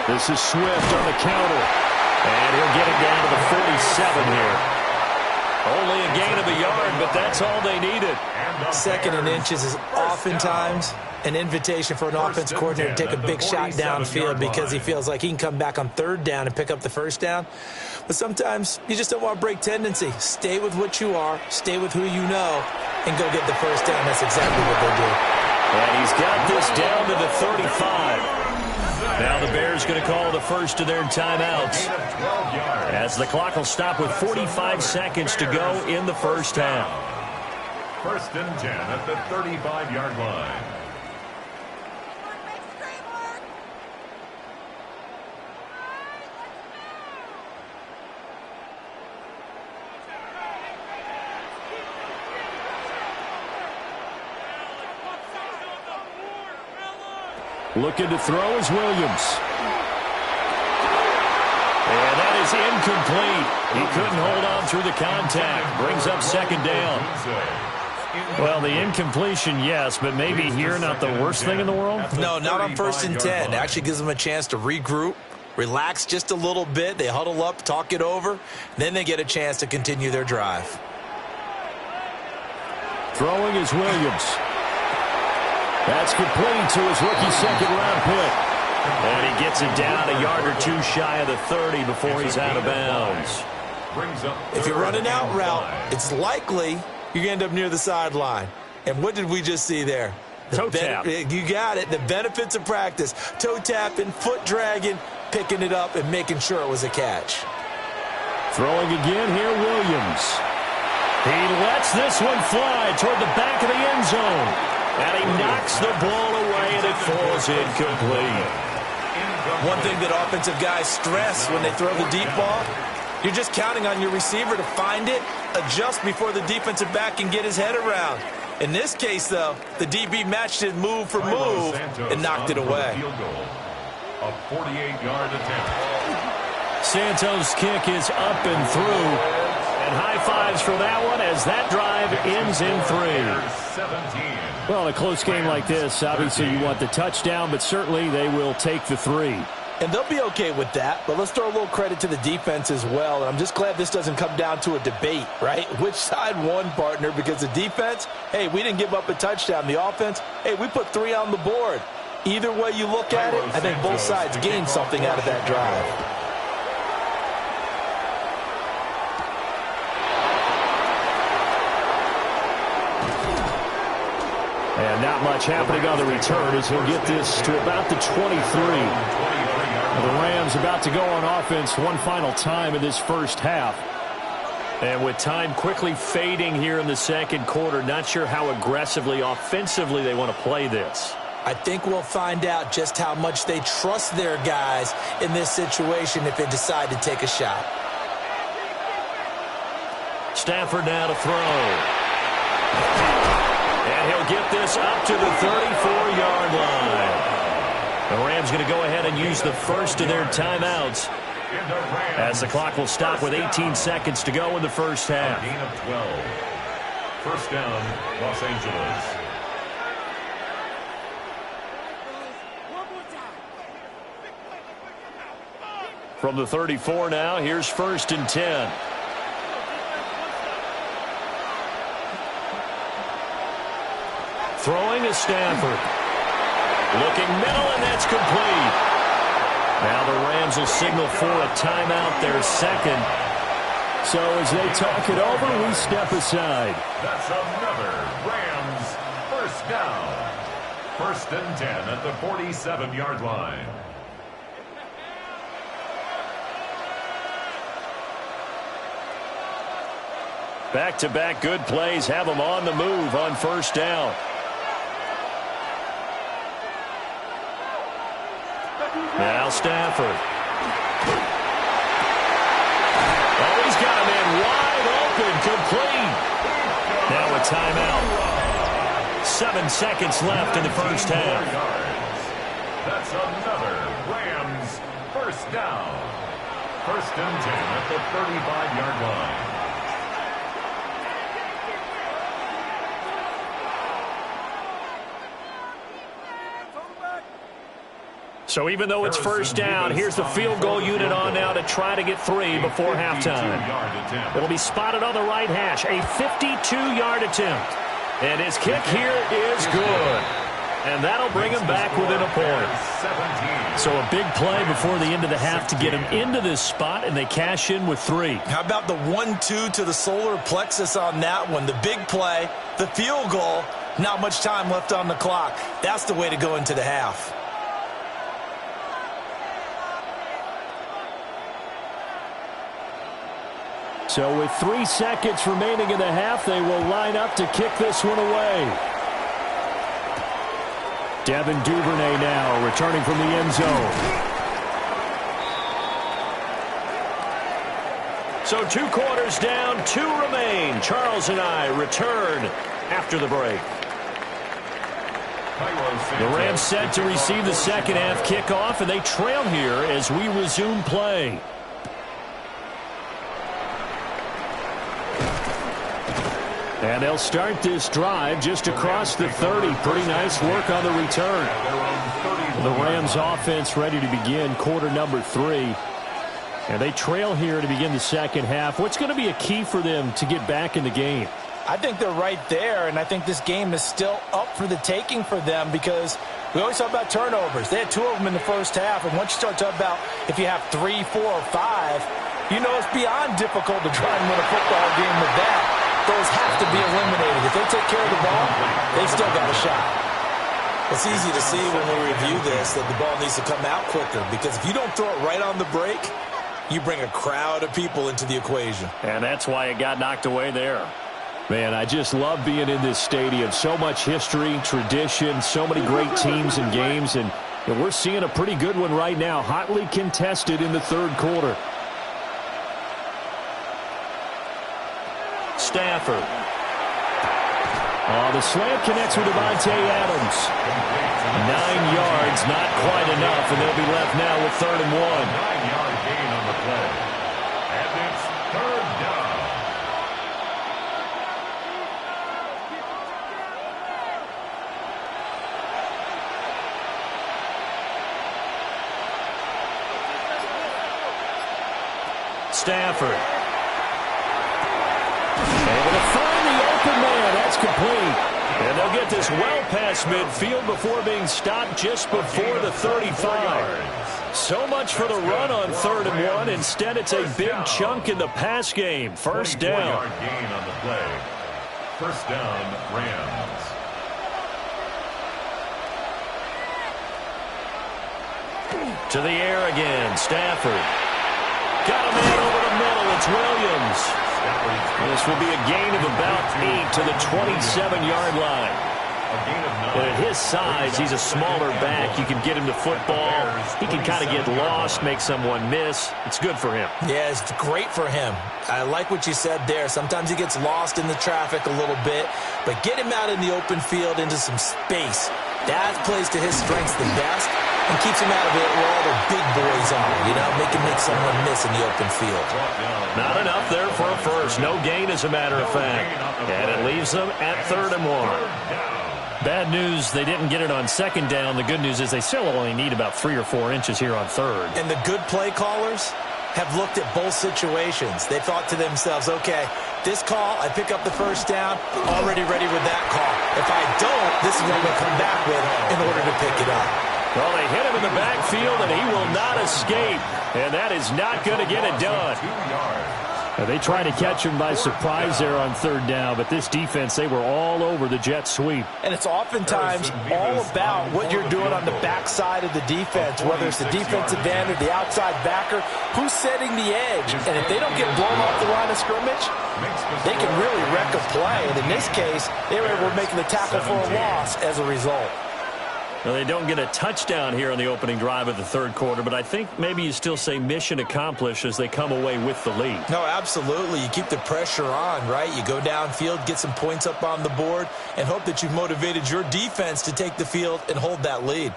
This is Swift on the counter. And he'll get it down to the 47 here. Only a gain of a yard, but that's all they needed. 2nd and inches is oftentimes an invitation for an offense coordinator to take a big shot downfield because he feels like he can come back on third down and pick up the first down. But sometimes you just don't want to break tendency. Stay with what you are, stay with who you know, and go get the first down. That's exactly what they do. And he's got this down to the 35. Now the Bears going to call the first of their timeouts, as the clock will stop with 45 seconds to go in the first half. 1st and 10 at the 35-yard line. Looking to throw is Williams. And that is incomplete. He couldn't hold on through the contact. Brings up second down. Well, the incompletion, yes, but maybe here not the worst thing in the world? No, not on 1st and 10. Actually gives them a chance to regroup, relax just a little bit. They huddle up, talk it over. Then they get a chance to continue their drive. Throwing is Williams. That's complete to his rookie second-round pick. And he gets it down a yard or two shy of the 30 before he's out of bounds. If you're running out route, it's likely you're going to end up near the sideline. And what did we just see there? Toe tap. You got it. The benefits of practice. Toe tapping, foot dragging, picking it up, and making sure it was a catch. Throwing again here, Williams. He lets this one fly toward the back of the end zone. And he knocks the ball away, and it falls incomplete. One thing that offensive guys stress when they throw the deep ball, you're just counting on your receiver to find it, adjust before the defensive back can get his head around. In this case, though, the DB matched it move for move and knocked it away. A 48-yard attempt. Santos' kick is up and through. And high fives for that one as that drive ends in 3. Well, in a close game like this, obviously you want the touchdown, but certainly they will take the 3. And they'll be okay with that, but let's throw a little credit to the defense as well. And I'm just glad this doesn't come down to a debate, right? Which side won, partner? Because the defense, hey, we didn't give up a touchdown. The offense, hey, we put 3 on the board. Either way you look at it, I think both sides gained something out of that drive. And not much happening on the return as he'll get this to about the 23. The Rams about to go on offense one final time in this first half. And with time quickly fading here in the second quarter, not sure how aggressively, offensively they want to play this. I think we'll find out just how much they trust their guys in this situation if they decide to take a shot. Stafford now to throw. And he'll get this up to the 34-yard line. The Rams going to go ahead and use the first of their timeouts as the clock will stop with 18 seconds to go in the first half. Gain of 12. First down, Los Angeles. From the 34 now, here's 1st and 10. Throwing is Stafford. Looking middle, and that's complete. Now the Rams will signal for a timeout, their second. So as they talk it over, we step aside. That's another Rams first down. 1st and 10 at the 47-yard line. Back-to-back good plays have them on the move on first down. Now Stafford. Oh, he's got a man wide open, complete. Now a timeout. 7 seconds left in the first half. That's another Rams first down. 1st and 10 at the 35-yard line. So even though it's first down, here's the field goal unit on now to try to get 3 before halftime. It'll be spotted on the right hash, a 52-yard attempt. And his kick here is good. And that'll bring him back within a point. So a big play before the end of the half to get him into this spot, and they cash in with 3. How about the 1-2 to the solar plexus on that one? The big play, the field goal, not much time left on the clock. That's the way to go into the half. So with 3 seconds remaining in the half, they will line up to kick this one away. Devin Duvernay now returning from the end zone. So 2 quarters down, 2 remain. Charles and I return after the break. The Rams set to receive the second half kickoff, and they trail here as we resume play. And they'll start this drive just across the 30. Pretty nice work on the return. The Rams offense ready to begin quarter number 3. And they trail here to begin the second half. What's going to be a key for them to get back in the game? I think they're right there, and I think this game is still up for the taking for them because we always talk about turnovers. They had 2 of them in the first half, and once you start talking about if you have 3, 4, or 5, you know it's beyond difficult to try and win a football game with that. Those have to be eliminated. If they take care of the ball, they've still got a shot. It's easy to see when we review this that the ball needs to come out quicker because if you don't throw it right on the break, you bring a crowd of people into the equation. And that's why it got knocked away there. Man, I just love being in this stadium. So much history, tradition, so many great teams and games, and we're seeing a pretty good one right now, hotly contested in the third quarter. Stafford. The slant connects with Devontae Adams. 9 yards, not quite enough, and they'll be left now with 3rd and 1. 9-yard gain on the play. And it's 3rd down. Stafford. Able to find the open man. That's complete. And they'll get this well past midfield before being stopped just before the 35. So much for the run on 3rd and 1. Instead, it's a big chunk in the pass game. First down. 24-yard gain on the play. First down, Rams. To the air again. Stafford. Got a man over the middle. It's Williams. This will be a gain of about 8 to the 27-yard line. And at his size, he's a smaller back. You can get him to football. He can kind of get lost, make someone miss. It's good for him. Yeah, it's great for him. I like what you said there. Sometimes he gets lost in the traffic a little bit, but get him out in the open field into some space. That plays to his strengths the best and keeps him out of it where all the big boys are, make someone miss in the open field. Not enough there for a first. No gain, as a matter of fact. And it leaves them at 3rd and 1. Bad news, they didn't get it on 2nd down. The good news is they still only need about 3 or 4 inches here on 3rd. And the good play callers have looked at both situations. They thought to themselves, okay, this call, I pick up the first down, already ready with that call. If I don't, this is what I'm going to come back with in order to pick it up. Well, they hit him in the backfield, and he will not escape. And that is not going to get it done. They tried to catch him by surprise there on 3rd down, but this defense, they were all over the jet sweep. And it's oftentimes all about what you're doing on the backside of the defense, whether it's the defensive end or the outside backer, who's setting the edge. And if they don't get blown off the line of scrimmage, they can really wreck a play. And in this case, they were able to make the tackle for a loss as a result. Well, they don't get a touchdown here on the opening drive of the 3rd quarter, but I think maybe you still say mission accomplished as they come away with the lead. No, absolutely. You keep the pressure on, right? You go downfield, get some points up on the board, and hope that you've motivated your defense to take the field and hold that lead.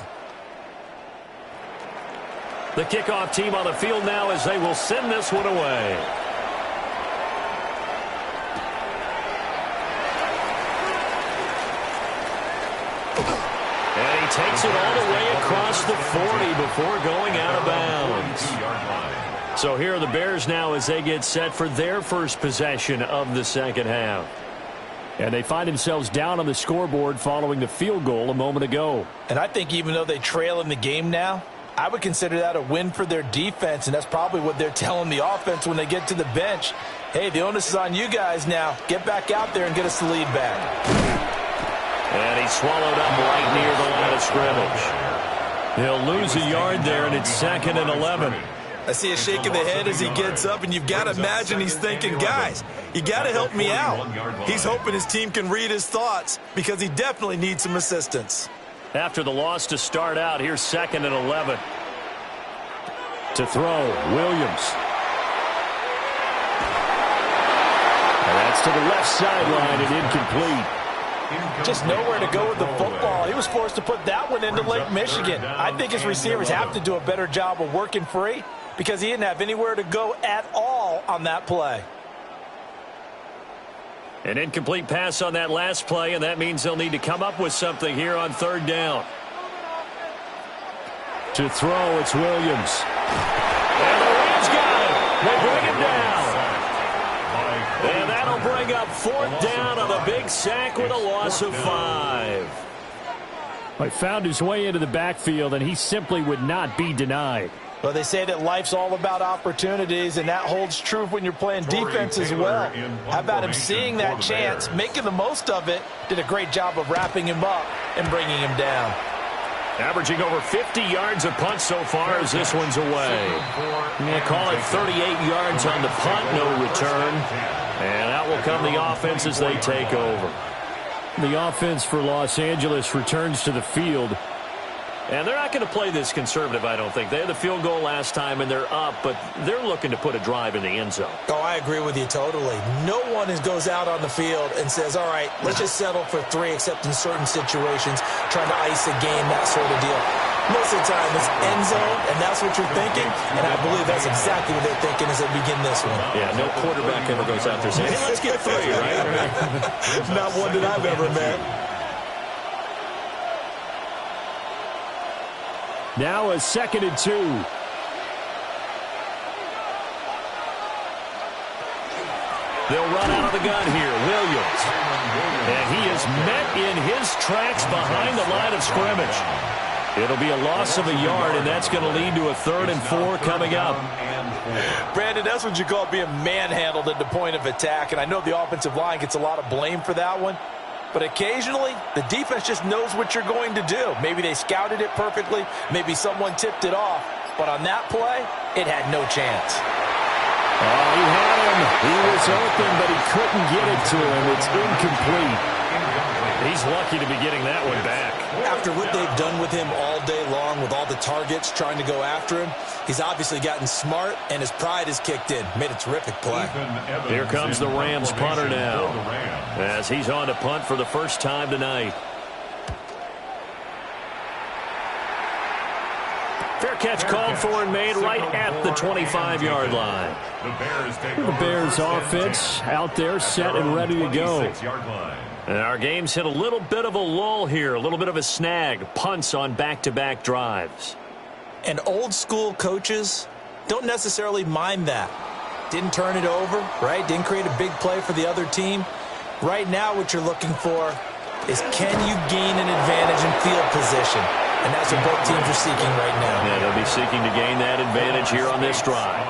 The kickoff team on the field now as they will send this one away. And he takes it all the way across the 40 before going out of bounds. So here are the Bears now as they get set for their first possession of the second half. And they find themselves down on the scoreboard following the field goal a moment ago. And I think even though they trail in the game now, I would consider that a win for their defense, and that's probably what they're telling the offense when they get to the bench. Hey, the onus is on you guys now. Get back out there and get us the lead back. And he's swallowed up right near the line of scrimmage. He'll lose a yard there, and it's 2nd and 11. I see a shake of the head as he gets up, and you've got to imagine he's thinking, guys, you got to help me out. He's hoping his team can read his thoughts because he definitely needs some assistance. After the loss to start out, here's 2nd and 11. To throw, Williams. And that's to the left sideline and incomplete. Just nowhere to go with the football. He was forced to put that one into Lake Michigan. I think his receivers have to do a better job of working free because he didn't have anywhere to go at all on that play. An incomplete pass on that last play, and that means they'll need to come up with something here on 3rd down. To throw, it's Williams. And the Rams got him. They bring him down. And that'll bring up 4th down on a big sack with a loss of 5. He found his way into the backfield, and he simply would not be denied. Well, they say that life's all about opportunities, and that holds true when you're playing defense as well. How about him seeing that chance, making the most of it, did a great job of wrapping him up and bringing him down. Averaging over 50 yards a punt so far as this one's away. They call it 38 yards on the punt, no return. And out will come the offense as they take over. The offense for Los Angeles returns to the field. And they're not going to play this conservative, I don't think. They had the field goal last time, and they're up, but they're looking to put a drive in the end zone. Oh, I agree with you totally. No one goes out on the field and says, all right, let's just settle for 3, except in certain situations, trying to ice a game, that sort of deal. Most of the time, it's end zone, and that's what you're thinking, and I believe that's exactly what they're thinking as they begin this one. Yeah, no quarterback ever goes out there saying, hey, let's get 3, right? Not one that I've ever met. Now a 2nd and 2. They'll run out of the gun here. Williams. And he is met in his tracks behind the line of scrimmage. It'll be a loss of a yard, and that's going to lead to a 3rd and 4 coming up. Brandon, that's what you call being manhandled at the point of attack, and I know the offensive line gets a lot of blame for that one. But occasionally, the defense just knows what you're going to do. Maybe they scouted it perfectly. Maybe someone tipped it off. But on that play, it had no chance. Oh, he had him. He was open, but he couldn't get it to him. It's incomplete. He's lucky to be getting that one back. After what they've done with him all day long, with all the targets trying to go after him, he's obviously gotten smart, and his pride has kicked in. Made a terrific play. Here comes the Rams punter now, as he's on to punt for the first time tonight. Fair catch called for and made right at the 25-yard line. The Bears offense out there set and ready to go. And our game's hit a little bit of a lull here, a little bit of a snag. Punts on back-to-back drives. And old school coaches don't necessarily mind that. Didn't turn it over, right? Didn't create a big play for the other team. Right now what you're looking for is, can you gain an advantage in field position? And that's what both teams are seeking right now. Yeah, they'll be seeking to gain that advantage here on this drive.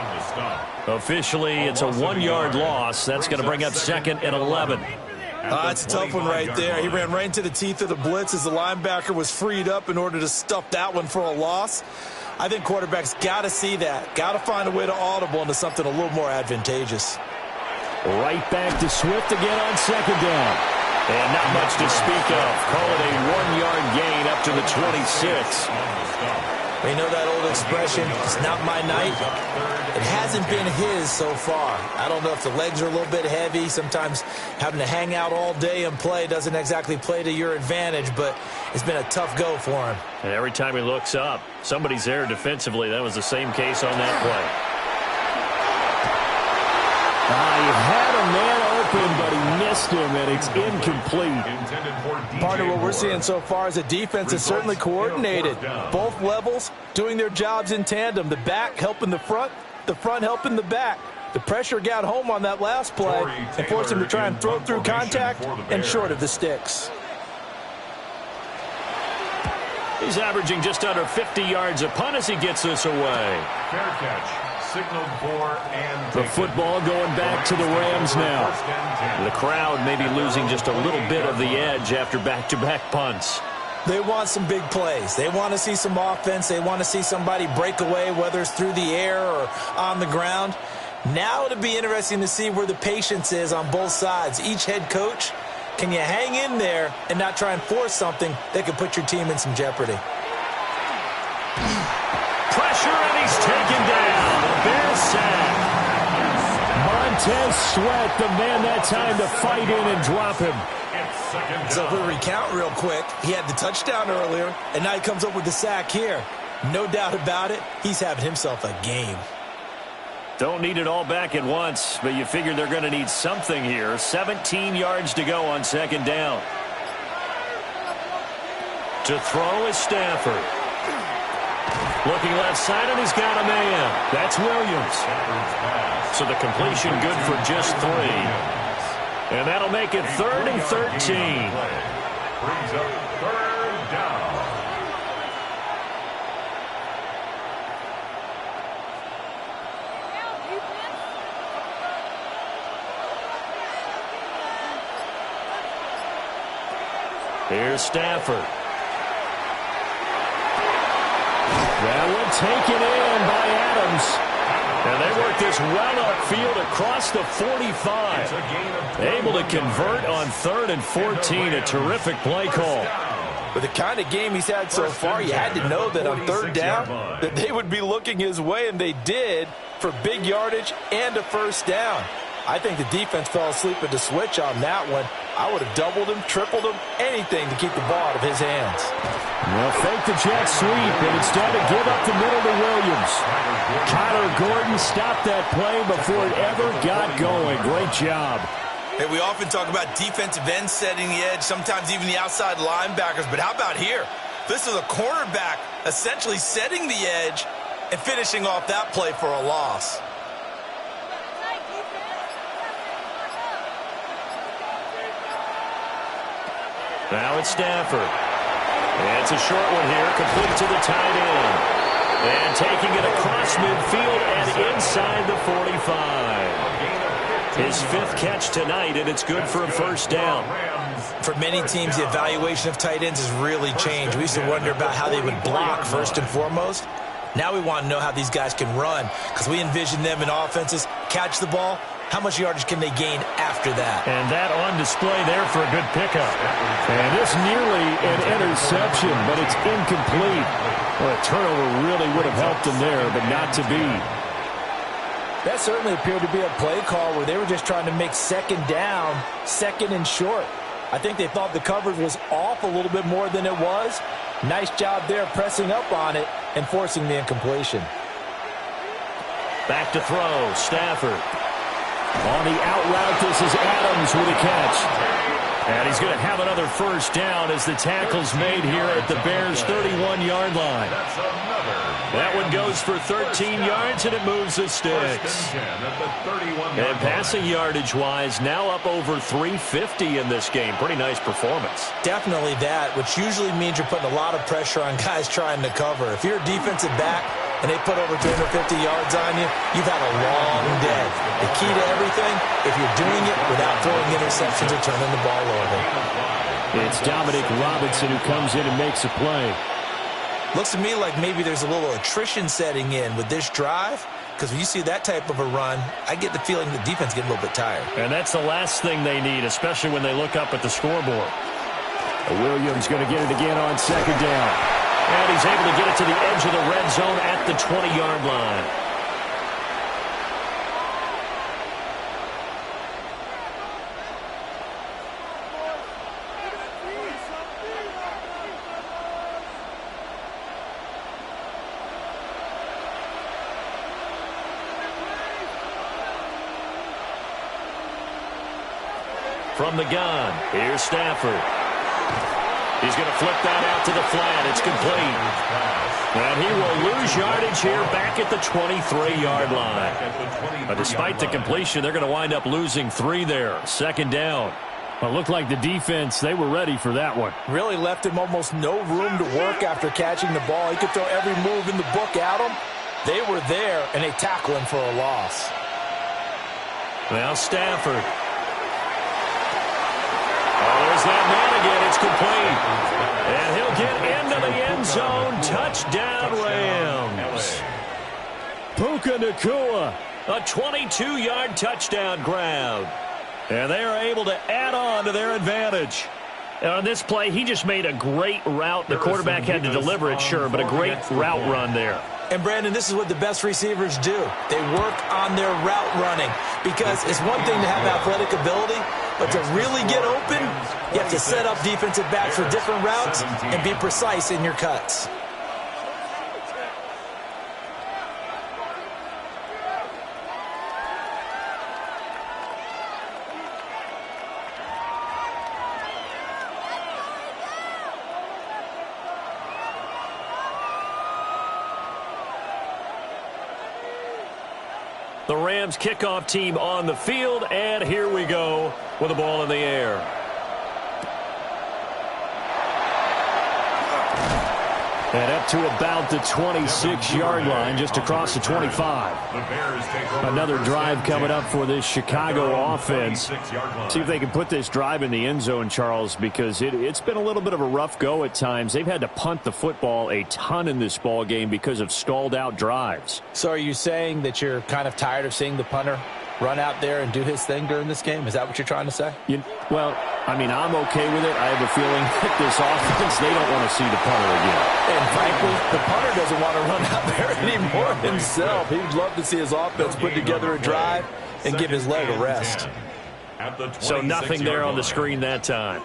Officially, it's a 1-yard loss. That's going to bring up 2nd and 11. That's a tough one right there. He ran right into the teeth of the blitz as the linebacker was freed up in order to stuff that one for a loss. I think quarterbacks got to see that. Got to find a way to audible into something a little more advantageous. Right back to Swift again on 2nd down. And not much to speak of. Call it a 1-yard gain up to the 26. You know that old expression, it's not my night? It hasn't been his so far. I don't know if the legs are a little bit heavy. Sometimes having to hang out all day and play doesn't exactly play to your advantage, but it's been a tough go for him. And every time he looks up, somebody's there defensively. That was the same case on that play. He had a man open, but he missed him, and it's incomplete. Part of what we're seeing so far is the defense is certainly coordinated. Both levels doing their jobs in tandem. The back helping the front helping the back. The pressure got home on that last play and forced him to try and throw through contact and short of the sticks. He's averaging just under 50 yards a punt as he gets this away. Fair catch. Signaled for and the football going back to the Rams now. The crowd may be losing just a little bit of the edge after back-to-back punts. They want some big plays. They want to see some offense. They want to see somebody break away, whether it's through the air or on the ground. Now it'll be interesting to see where the patience is on both sides. Each head coach, can you hang in there and not try and force something that could put your team in some jeopardy? Pressure, and he's taken down. The Bears sack. Montez Sweat, the man that time to fight in and drop him. So if we recount real quick, he had the touchdown earlier, and now he comes up with the sack here. No doubt about it, he's having himself a game. Don't need it all back at once, but you figure they're going to need something here. 17 yards to go on second down. To throw is Stafford. Looking left side, and he's got a man. That's Williams. So the completion good for just 3. And that'll make it 3rd and 13. Brings up 3rd down. Here's Stafford. That one taken in by Adams. And they work this well upfield across the 45. Able to convert on 3rd and 14. A terrific play call. With the kind of game he's had so far, you had to know that on 3rd down that they would be looking his way, and they did, for big yardage and a 1st down. I think the defense fell asleep at the switch on that one. I would have doubled him, tripled him, anything to keep the ball out of his hands. They'll fake the jet sweep, and instead to give up the middle to Williams. Kyler Gordon stopped that play before it ever got going. Great job. Hey, we often talk about defensive ends setting the edge, sometimes even the outside linebackers. But how about here? This is a cornerback essentially setting the edge and finishing off that play for a loss. Now it's Stafford. And it's a short one here, complete to the tight end. And taking it across midfield and inside the 45. His 5th catch tonight, and it's good for a 1st down. For many teams, the evaluation of tight ends has really changed. We used to wonder about how they would block first and foremost. Now we want to know how these guys can run, because we envision them in offenses, catch the ball. How much yardage can they gain after that? And that on display there for a good pickup. And it's nearly an interception, but it's incomplete. Well, a turnover really would have helped them there, but not to be. That certainly appeared to be a play call where they were just trying to make 2nd down, 2nd and short. I think they thought the coverage was off a little bit more than it was. Nice job there pressing up on it and forcing the incompletion. Back to throw, Stafford. On the out route, this is Adams with a catch. And he's going to have another 1st down as the tackle's made here at the Bears' 31-yard line. That one goes for 13 yards, and it moves the sticks. And passing yardage-wise, now up over 350 in this game. Pretty nice performance. Definitely that, which usually means you're putting a lot of pressure on guys trying to cover. If you're a defensive back and they put over 350 yards on you, you've had a long day. The key to everything, if you're doing it without throwing interceptions or turning the ball over. It's Dominic Robinson who comes in and makes a play. Looks to me like maybe there's a little attrition setting in with this drive, because when you see that type of a run, I get the feeling the defense gets a little bit tired. And that's the last thing they need, especially when they look up at the scoreboard. Williams going to get it again on 2nd down. And he's able to get it to the edge of the red zone at the 20-yard line. From the gun, here's Stafford. He's going to flip that out to the flat. It's complete. And he will lose yardage here back at the 23-yard line. But despite the completion, they're going to wind up losing 3 there. Second down. Well, it looked like the defense, they were ready for that one. Really left him almost no room to work after catching the ball. He could throw every move in the book at him. They were there, and they tackle him for a loss. Now Stafford. Oh, there's that man again. It's complete. And he'll get into the end zone. Touchdown, Rams. Puka Nacua. A 22-yard touchdown grab. And they are able to add on to their advantage. And on this play, he just made a great route. The quarterback had to deliver it, sure, but a great route run there. And, Brandon, this is what the best receivers do. They work on their route running because it's one thing to have athletic ability, but to really get open, you have to set up defensive backs for different routes and be precise in your cuts. The Rams kickoff team on the field, and here we go with the ball in the air. And up to about the 26-yard line, just across the 25. Another drive coming up for this Chicago offense. See if they can put this drive in the end zone, Charles, because it's been a little bit of a rough go at times. They've had to punt the football a ton in this ball game because of stalled-out drives. So are you saying that you're kind of tired of seeing the punter run out there and do his thing during this game? Is that what you're trying to say? Well, I mean, I'm okay with it. I have a feeling that this offense, they don't want to see the punter again. And frankly, the punter doesn't want to run out there anymore himself. He'd love to see his offense put together a drive and give his leg a rest. So nothing there on the screen that time.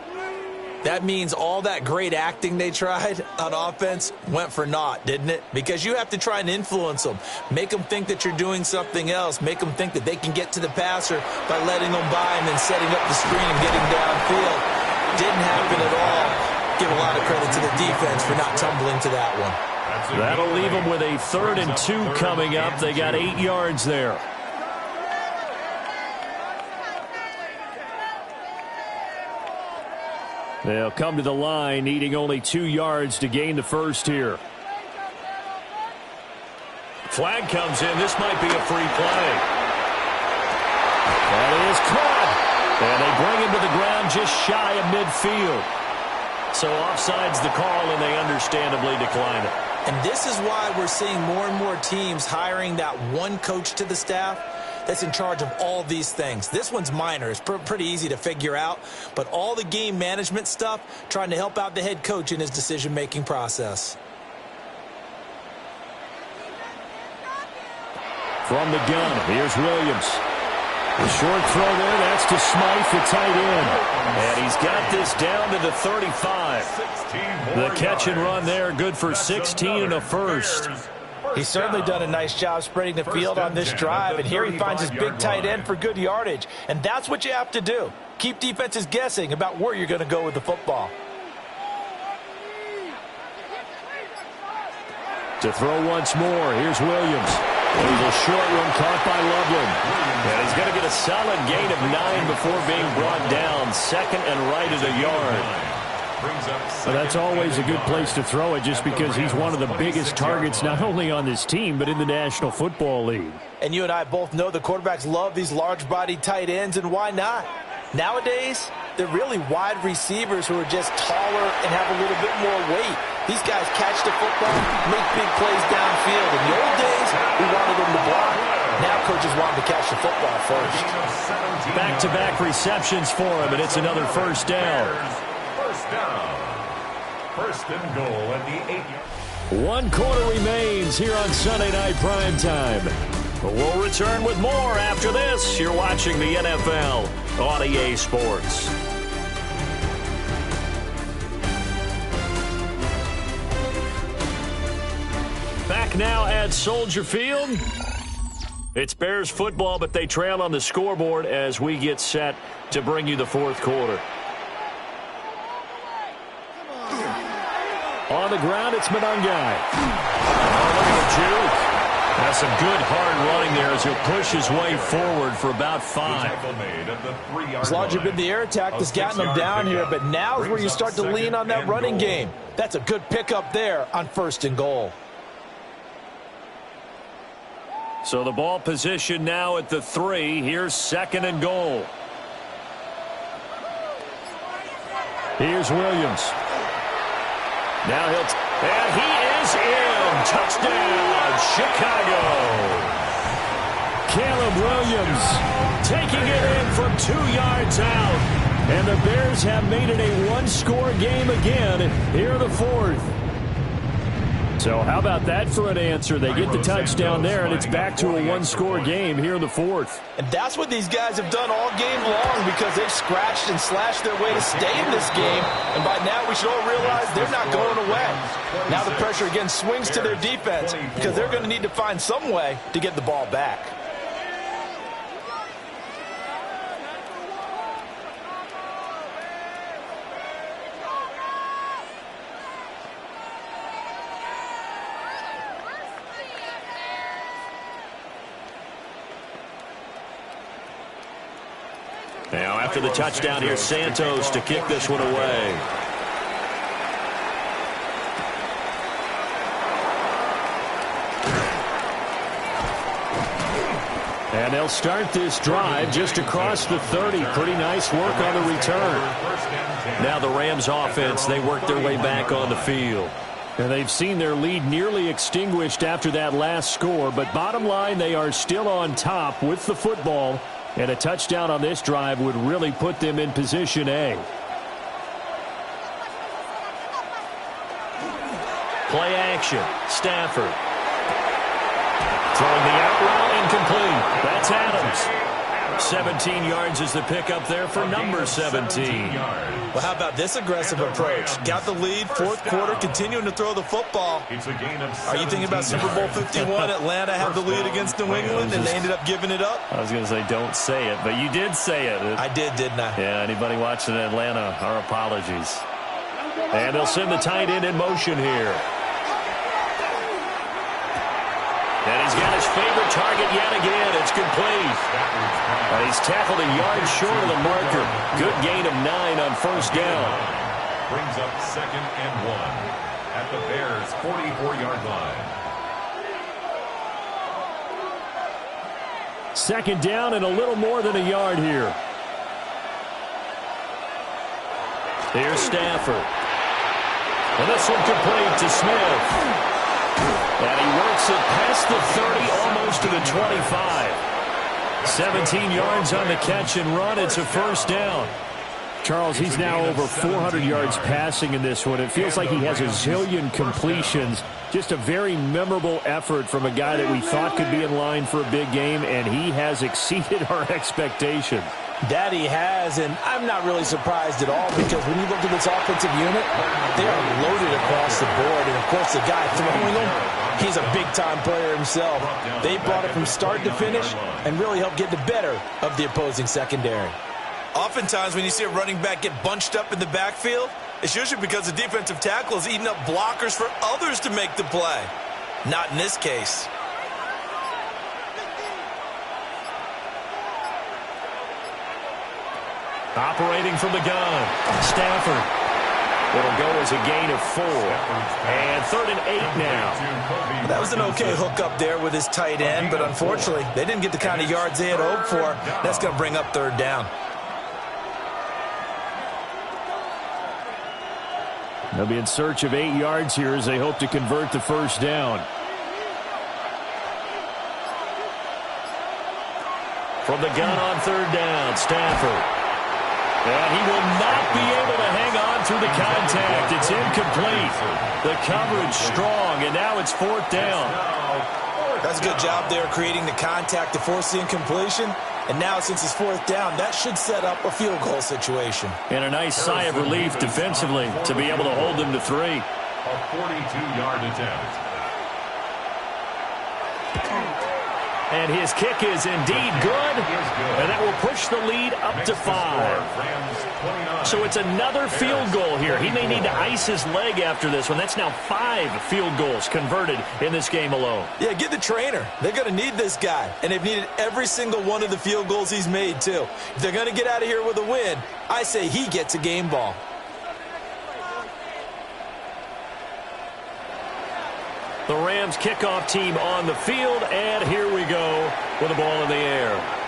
That means all that great acting they tried on offense went for naught, didn't it? Because you have to try and influence them. Make them think that you're doing something else. Make them think that they can get to the passer by letting them by and then setting up the screen and getting downfield. Didn't happen at all. Give a lot of credit to the defense for not tumbling to that one. That'll leave them with a 3rd and 2 coming up. They got 8 yards there. They'll come to the line, needing only 2 yards to gain the first here. Flag comes in. This might be a free play. That is caught. And they bring him to the ground just shy of midfield. So offside's the call, and they understandably decline it. And this is why we're seeing more and more teams hiring that one coach to the staff that's in charge of all these things. This one's minor. It's pretty easy to figure out. But all the game management stuff, trying to help out the head coach in his decision-making process. From the gun, here's Williams. The short throw there, that's to Smythe, the tight end. And he's got this down to the 35. The catch and run there, good for 16 and a first. He's certainly done a nice job spreading the field on this drive, and here he finds his big tight end for good yardage. And that's what you have to do. Keep defenses guessing about where you're going to go with the football. To throw once more, here's Williams. There's a short one caught by Loveland. And he's going to get a solid gain of 9 before being brought down. 2nd and right at a yard. Well, that's always a good place to throw it just because he's one of the biggest targets not only on this team but in the National Football League. And you and I both know the quarterbacks love these large-bodied tight ends, and why not? Nowadays, they're really wide receivers who are just taller and have a little bit more weight. These guys catch the football, make big plays downfield. In the old days, we wanted them to block. Now coaches want them to catch the football first. Back-to-back receptions for him, and it's another first down. First and goal at the 8-yard. 1 quarter remains here on Sunday Night Primetime. We'll return with more after this. You're watching the NFL on EA Sports. Back now at Soldier Field. It's Bears football, but they trail on the scoreboard as we get set to bring you the 4th quarter. On the ground, it's Madden. Oh, look at the juke. That's some good hard running there as he'll push his way forward for about 5. As long as you've been the air attack that's gotten them down here, but now is where you start to lean on that running game. That's a good pickup there on 1st and goal. So the ball position now at the 3. Here's 2nd and goal. Here's Williams. Now and he is in. Touchdown, Chicago. Caleb Williams taking it in from 2 yards out. And the Bears have made it a one-score game again here in the 4th. So how about that for an answer? They get the touchdown there, and it's back to a one-score game here in the 4th. And that's what these guys have done all game long because they've scratched and slashed their way to stay in this game. And by now we should all realize they're not going away. Now the pressure again swings to their defense because they're going to need to find some way to get the ball back. Now, after the touchdown, here's Santos to kick this one away. And they'll start this drive just across the 30. Pretty nice work on the return. Now the Rams offense, they work their way back on the field. And they've seen their lead nearly extinguished after that last score. But bottom line, they are still on top with the football. And a touchdown on this drive would really put them in position A. Play action. Stafford. Throwing the out route, incomplete. That's Adams. 17 yards is the pickup there for number 17. Well, how about this aggressive approach? Got the lead, 4th quarter, continuing to throw the football. Are you thinking about Super Bowl 51? Atlanta had the lead against New England, and they ended up giving it up? I was going to say don't say it, but you did say it. I did, didn't I? Yeah, anybody watching Atlanta, our apologies. And they'll send the tight end in motion here. And he's got his favorite target yet again. It's complete. And he's tackled a yard short of the marker. Good gain of 9 on 1st down. Brings up 2nd and 1 at the Bears' 44-yard line. 2nd down and a little more than a yard here. Here's Stafford. And this one complete to Smith. And he works it past the 30, almost to the 25. 17 yards on the catch and run. It's a 1st down. Charles, he's now over 400 yards passing in this one. It feels like he has a zillion completions. Just a very memorable effort from a guy that we thought could be in line for a big game, and he has exceeded our expectations. That he has, and I'm not really surprised at all because when you look at this offensive unit, they are loaded across the board. And, of course, the guy throwing them, he's a big-time player himself. They brought it from start to finish and really helped get the better of the opposing secondary. Oftentimes when you see a running back get bunched up in the backfield, it's usually because the defensive tackle is eating up blockers for others to make the play. Not in this case. Operating from the gun. Stafford. It'll go as a gain of 4. And 3rd and 8 now. That was an okay hookup there with his tight end, but unfortunately, they didn't get the kind of yards they had hoped for. That's going to bring up 3rd down. They'll be in search of 8 yards here as they hope to convert the 1st down. From the gun on 3rd down, Stafford. And he will not be able to hang on through the contact. It's incomplete. The coverage strong, and now it's 4th down. That's a good job there creating the contact to force the incompletion. And now since it's 4th down, that should set up a field goal situation. And a nice sigh of relief defensively to be able to hold them to 3. A 42-yard attempt. And his kick is indeed good, and that will push the lead up to 5. So it's another field goal here. He may need to ice his leg after this one. That's now 5 field goals converted in this game alone. Yeah, get the trainer. They're going to need this guy, and they've needed every single one of the field goals he's made, too. If they're going to get out of here with a win, I say he gets a game ball. The Rams kickoff team on the field, and here we go with the ball in the air.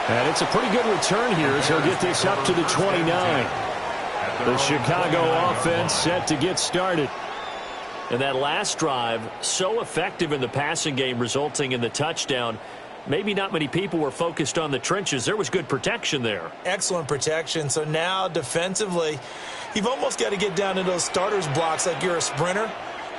And it's a pretty good return here as he'll get this up to the 29. The Chicago offense set to get started. And that last drive, so effective in the passing game, resulting in the touchdown. Maybe not many people were focused on the trenches. There was good protection there. Excellent protection. So now defensively, you've almost got to get down to those starters blocks like you're a sprinter.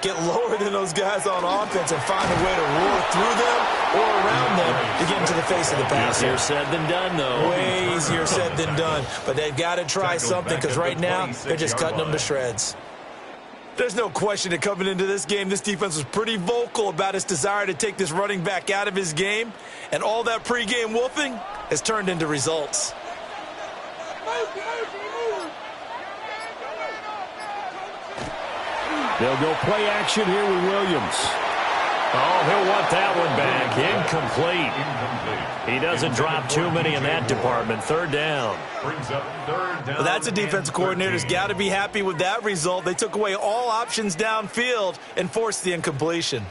Get lower than those guys on offense and find a way to roar through them or around them to get into the face of the passer. Easier said than done, though. Way easier said than done. But they've got to try something because right now they're just cutting them to shreds. There's no question that coming into this game, this defense was pretty vocal about its desire to take this running back out of his game. And all that pregame wolfing has turned into results. They'll go play action here with Williams. Oh, he'll want that one back. Incomplete. He doesn't drop too many in that department. Third down. Well, that's a defensive coordinator's got to be happy with that result. They took away all options downfield and forced the incompletion.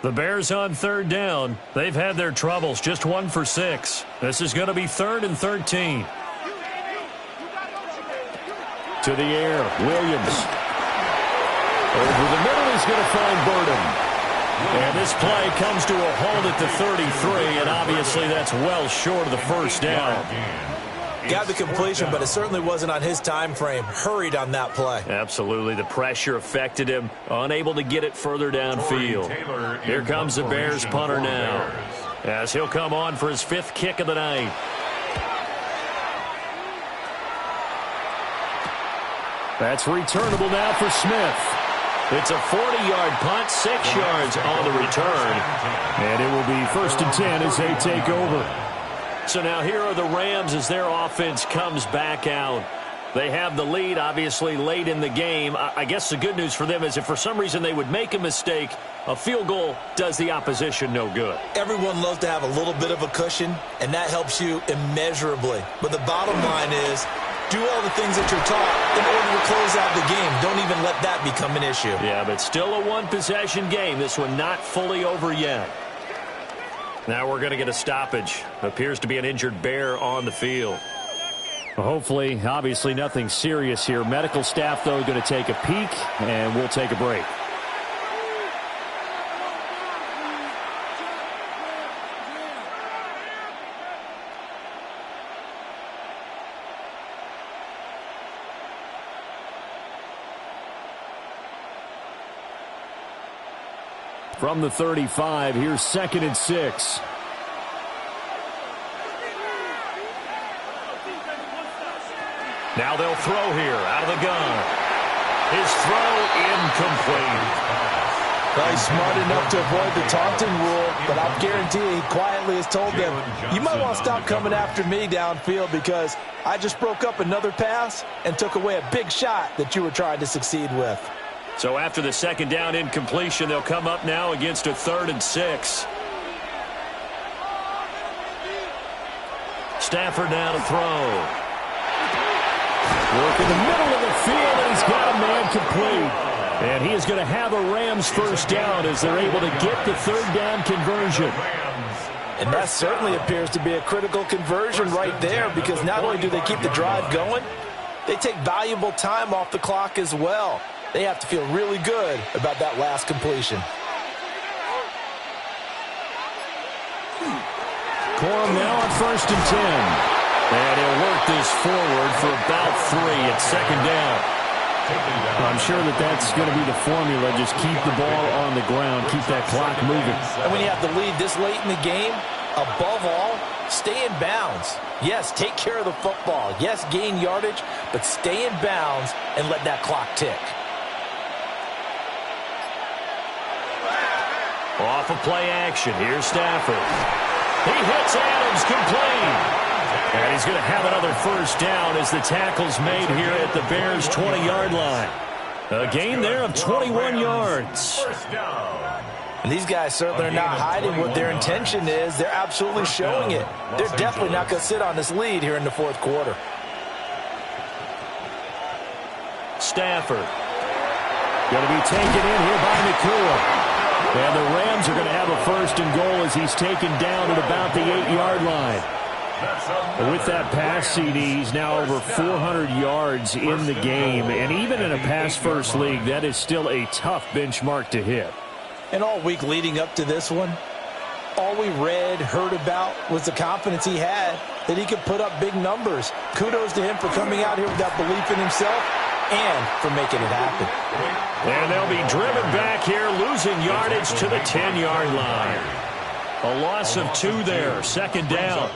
The Bears on third down. They've had their troubles. Just 1 for 6. This is going to be 3rd and 13. To the air, Williams. Over the middle, he's going to find Burton. And this play comes to a halt at the 33, and obviously that's well short of the first down. Got the completion, but it certainly wasn't on his time frame. Hurried on that play. Absolutely. The pressure affected him. Unable to get it further downfield. Here comes the Bears punter now, as he'll come on for his 5th kick of the night. That's returnable now for Smith. It's a 40-yard punt, 6 yards on the return. And it will be 1st and 10 as they take over. So now here are the Rams as their offense comes back out. They have the lead, obviously, late in the game. I guess the good news for them is if for some reason they would make a mistake, a field goal does the opposition no good. Everyone loves to have a little bit of a cushion, and that helps you immeasurably. But the bottom line is, do all the things that you're taught in order to close out the game. Don't even let that become an issue. Yeah, but still a one-possession game. This one not fully over yet. Now we're going to get a stoppage. Appears to be an injured Bear on the field. Well, hopefully, obviously nothing serious here. Medical staff, though, going to take a peek, and we'll take a break. From the 35, here's 2nd and 6. Now they'll throw here out of the gun. His throw incomplete. Well, he's smart enough to avoid the taunting rule, but I'll guarantee he quietly has told them, you might want to stop coming after me downfield because I just broke up another pass and took away a big shot that you were trying to succeed with. So after the 2nd down incompletion, they'll come up now against a 3rd and 6. Stafford now to throw. Work in the middle of the field, and he's got a man complete. And he is going to have a Rams 1st down as they're able to get the 3rd down conversion. And that certainly appears to be a critical conversion right there because not only do they keep the drive going, they take valuable time off the clock as well. They have to feel really good about that last completion. Corum now on 1st and 10. And he'll work this forward for about 3 at 2nd down. I'm sure that's going to be the formula. Just keep the ball on the ground. Keep that clock moving. And when you have the lead this late in the game, above all, stay in bounds. Yes, take care of the football. Yes, gain yardage, but stay in bounds and let that clock tick. off of play action. Here's Stafford. He hits Adams complete. And he's going to have another first down as the tackle's made here at the Bears' 20-yard line. A gain there of 21 yards. And these guys certainly are not hiding what their intention is. They're absolutely showing it. They're definitely not going to sit on this lead here in the fourth quarter. Stafford. Going to be taken in here by Nakua. And the Rams are going to have a first and goal as he's taken down at about the 8-yard line. With that pass CD, he's now over 400 yards in the game. And even in a pass-first league, that is still a tough benchmark to hit. And all week leading up to this one, all we read, heard about was the confidence he had that he could put up big numbers. Kudos to him for coming out here with that belief in himself and for making it happen. And they'll be driven back here, losing yardage to the 10-yard line. A loss of 2 there, second down.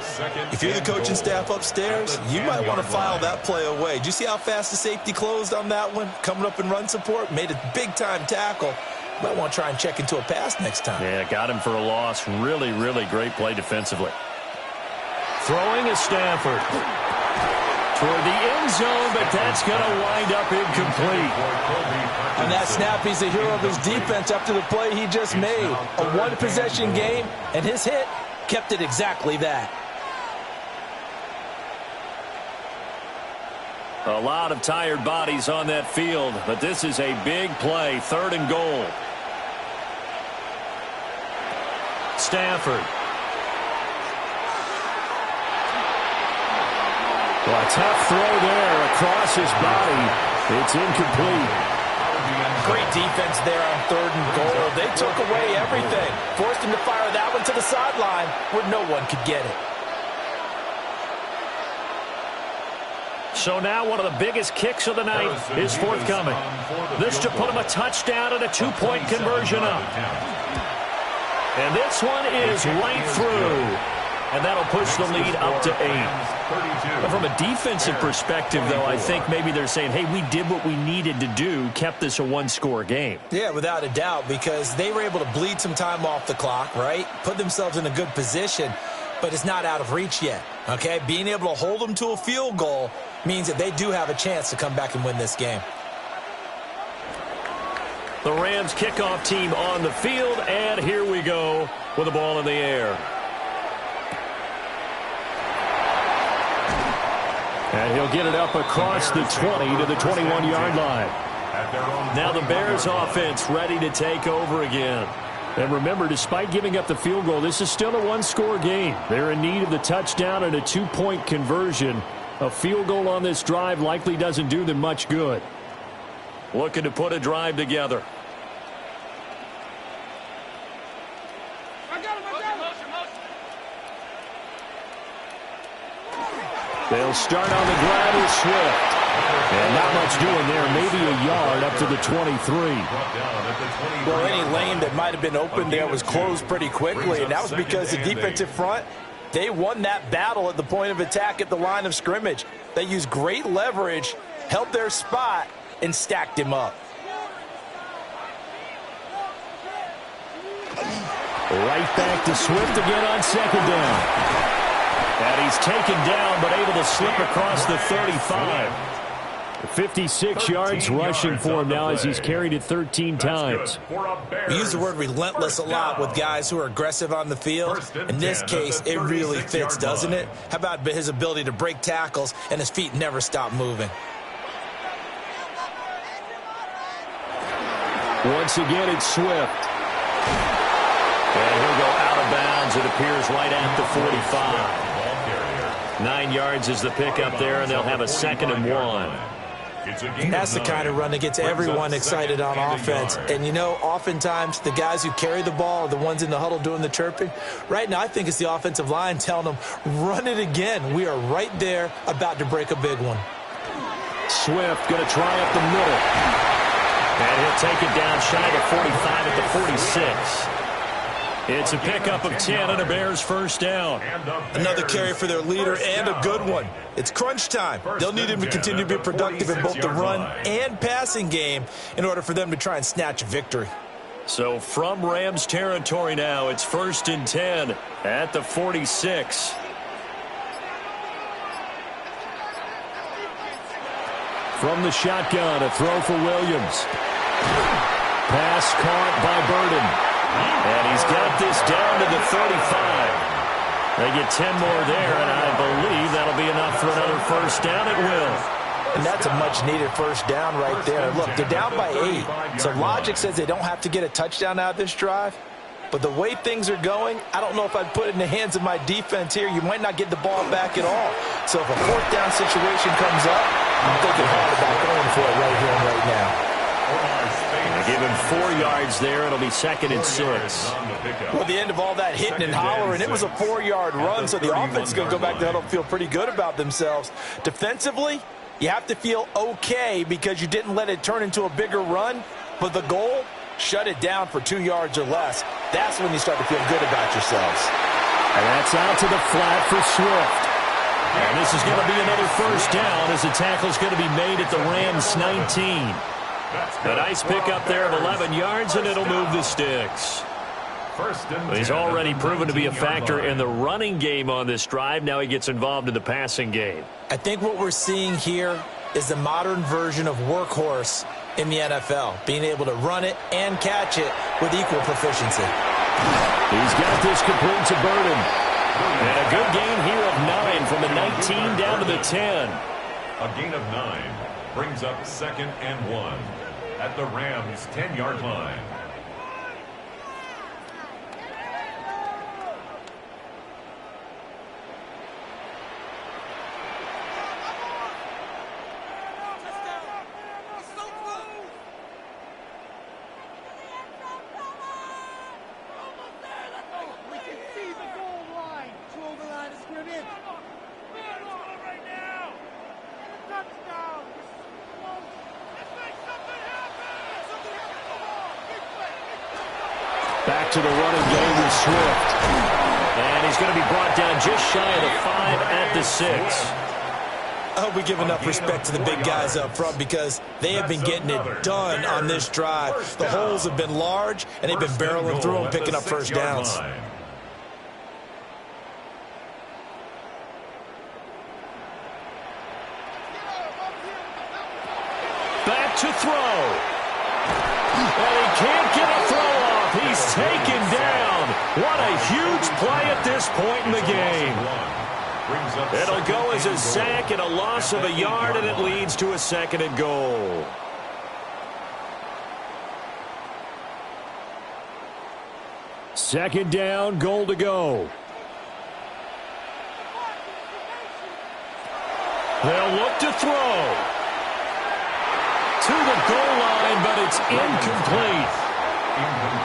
If you're the coaching staff upstairs, you might want to file that play away. Did you see how fast the safety closed on that one? Coming up in run support, made a big-time tackle. Might want to try and check into a pass next time. Yeah, got him for a loss. Really, really great play defensively. Throwing is Stafford. Toward the end zone, but that's going to wind up incomplete. On that snap, he's the hero of his defense after the play he just made. A one-possession game, and his hit kept it exactly that. A lot of tired bodies on that field, but this is a big play, third and goal. Stafford. Well, a tough throw there across his body. It's incomplete. Great defense there on third and goal. They took away everything. Forced him to fire that one to the sideline where no one could get it. So now one of the biggest kicks of the night is forthcoming. This to put him a touchdown and a 2-point conversion up. And this one is right through. And that'll push the lead up to 8. But from a defensive perspective, though, I think maybe they're saying, hey, we did what we needed to do, kept this a one-score game. Yeah, without a doubt, because they were able to bleed some time off the clock, right? Put themselves in a good position, but it's not out of reach yet, okay? Being able to hold them to a field goal means that they do have a chance to come back and win this game. The Rams kickoff team on the field, and here we go with the ball in the air. And he'll get it up across the 20 to the 21-yard line. Now the Bears offense ready to take over again. And remember, despite giving up the field goal, this is still a one-score game. They're in need of the touchdown and a 2-point conversion. A field goal on this drive likely doesn't do them much good. Looking to put a drive together. They'll start on the ground with Swift. And not much doing there. Maybe a yard up to the 23. Well, any lane that might have been open there was closed pretty quickly, and that was because the defensive front, they won that battle at the point of attack at the line of scrimmage. They used great leverage, held their spot, and stacked him up. Right back to Swift again on second down. And he's taken down, but able to slip across the 35. 56 yards rushing for him now as he's carried it 13 times. We use the word relentless a lot with guys who are aggressive on the field. In this case, it really fits, doesn't it? How about his ability to break tackles and his feet never stop moving? Once again, it's Swift. And he'll go out of bounds, it appears, right at the 45. 9 yards is the pickup there, and they'll have a 2nd and 1. And that's the kind of run that gets everyone excited on offense. And, you know, oftentimes the guys who carry the ball are the ones in the huddle doing the chirping. Right now, I think it's the offensive line telling them, run it again. We are right there about to break a big one. Swift going to try up the middle. And he'll take it down shy of 45 at the 46. It's a pickup of 10 and a Bears first down. Another carry for their leader and a good one. It's crunch time. They'll need him to continue to be productive in both the run and passing game in order for them to try and snatch a victory. So from Rams territory now, it's 1st and 10 at the 46. From the shotgun, a throw for Williams. Pass caught by Burden. And he's got this down to the 35. They get 10 more there, and I believe that'll be enough for another first down. It will. And that's a much-needed first down right there. Look, they're down by 8, so logic says they don't have to get a touchdown out of this drive. But the way things are going, I don't know if I'd put it in the hands of my defense here. You might not get the ball back at all. So if a fourth down situation comes up, I'm thinking hard about going for it right here and right now. They give him 4 yards there. It'll be 2nd and 6. Well, the end of all that hitting and hollering, it was a 4-yard run, so the offense is going to go back to the huddle and feel pretty good about themselves. Defensively, you have to feel okay because you didn't let it turn into a bigger run. But the goal, shut it down for 2 yards or less. That's when you start to feel good about yourselves. And that's out to the flat for Swift. And this is going to be another first down as the tackle is going to be made at the Rams 19. A nice pickup there of 11 yards, and it'll move the sticks. He's already proven to be a factor in the running game on this drive. Now he gets involved in the passing game. I think what we're seeing here is the modern version of workhorse in the NFL, being able to run it and catch it with equal proficiency. He's got this complete to Burden. And a good gain here of 9 from the 19 down to the 10. A gain of 9 brings up 2nd and 1 at the Rams' 10-yard line. Back to the running game with Swift. And he's going to be brought down just shy of the 5 at the 6. I hope we give enough respect to the big guys up front because they have been getting it done on this drive. The holes have been large, and they've been barreling through them, picking up first downs. Back to throw. And he can't get a throw off. He's taken down. What a huge play at this point in the game. It'll go as a sack and a loss of a yard, and it leads to a 2nd and goal. Second down, goal to go. They'll look to throw. To the goal line, but it's incomplete.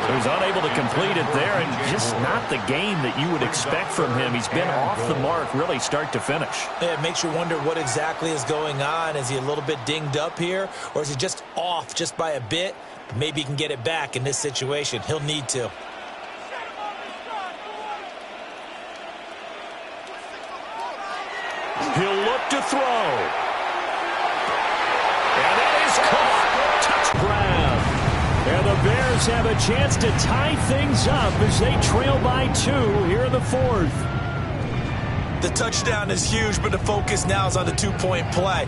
So he's unable to complete it there, and just not the game that you would expect from him. He's been off the mark, really, start to finish. Yeah, it makes you wonder what exactly is going on. Is he a little bit dinged up here, or is he just off just by a bit? Maybe he can get it back in this situation. He'll need to. He'll look to throw. And that is caught. Touchdown. And the Bears have a chance to tie things up as they trail by 2 here in the 4th. The touchdown is huge, but the focus now is on the 2-point play.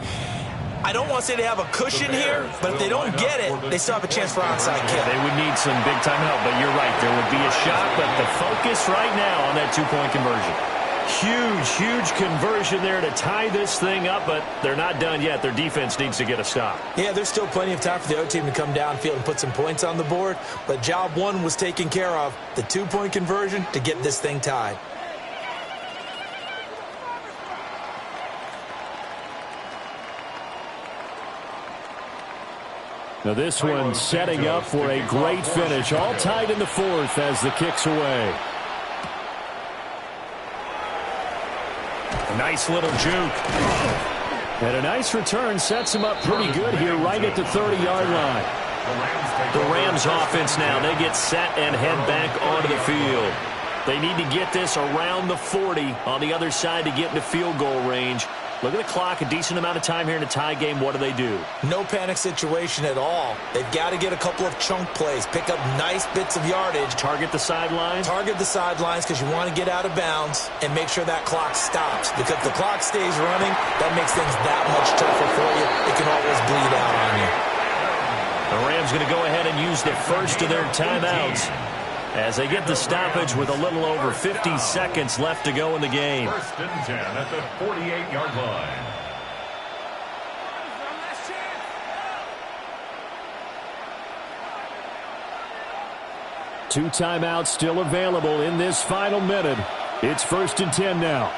I don't want to say they have a cushion here, but if they don't get it, they still have a chance for onside kick. They would need some big-time help, but you're right. There would be a shot, but the focus right now on that 2-point conversion. Huge, huge conversion there to tie this thing up, but they're not done yet. Their defense needs to get a stop. Yeah, there's still plenty of time for the other team to come downfield and put some points on the board, but job 1 was taken care of. The 2-point conversion to get this thing tied. Now this one's setting up for a great finish. All tied in the 4th as the kick's away. A nice little juke. And a nice return sets him up pretty good here right at the 30-yard line. The Rams offense now, they get set and head back onto the field. They need to get this around the 40 on the other side to get into field goal range. Look at the clock, a decent amount of time here in a tie game. What do? No panic situation at all. They've got to get a couple of chunk plays, pick up nice bits of yardage. Target the sidelines? Target the sidelines because you want to get out of bounds and make sure that clock stops. Because if the clock stays running, that makes things that much tougher for you. It can always bleed out on you. The Rams going to go ahead and use the first of their timeouts as they get the stoppage with a little over 50 seconds left to go in the game. First and 10 at the 48-yard line. Two timeouts still available in this final minute. It's 1st and 10 now.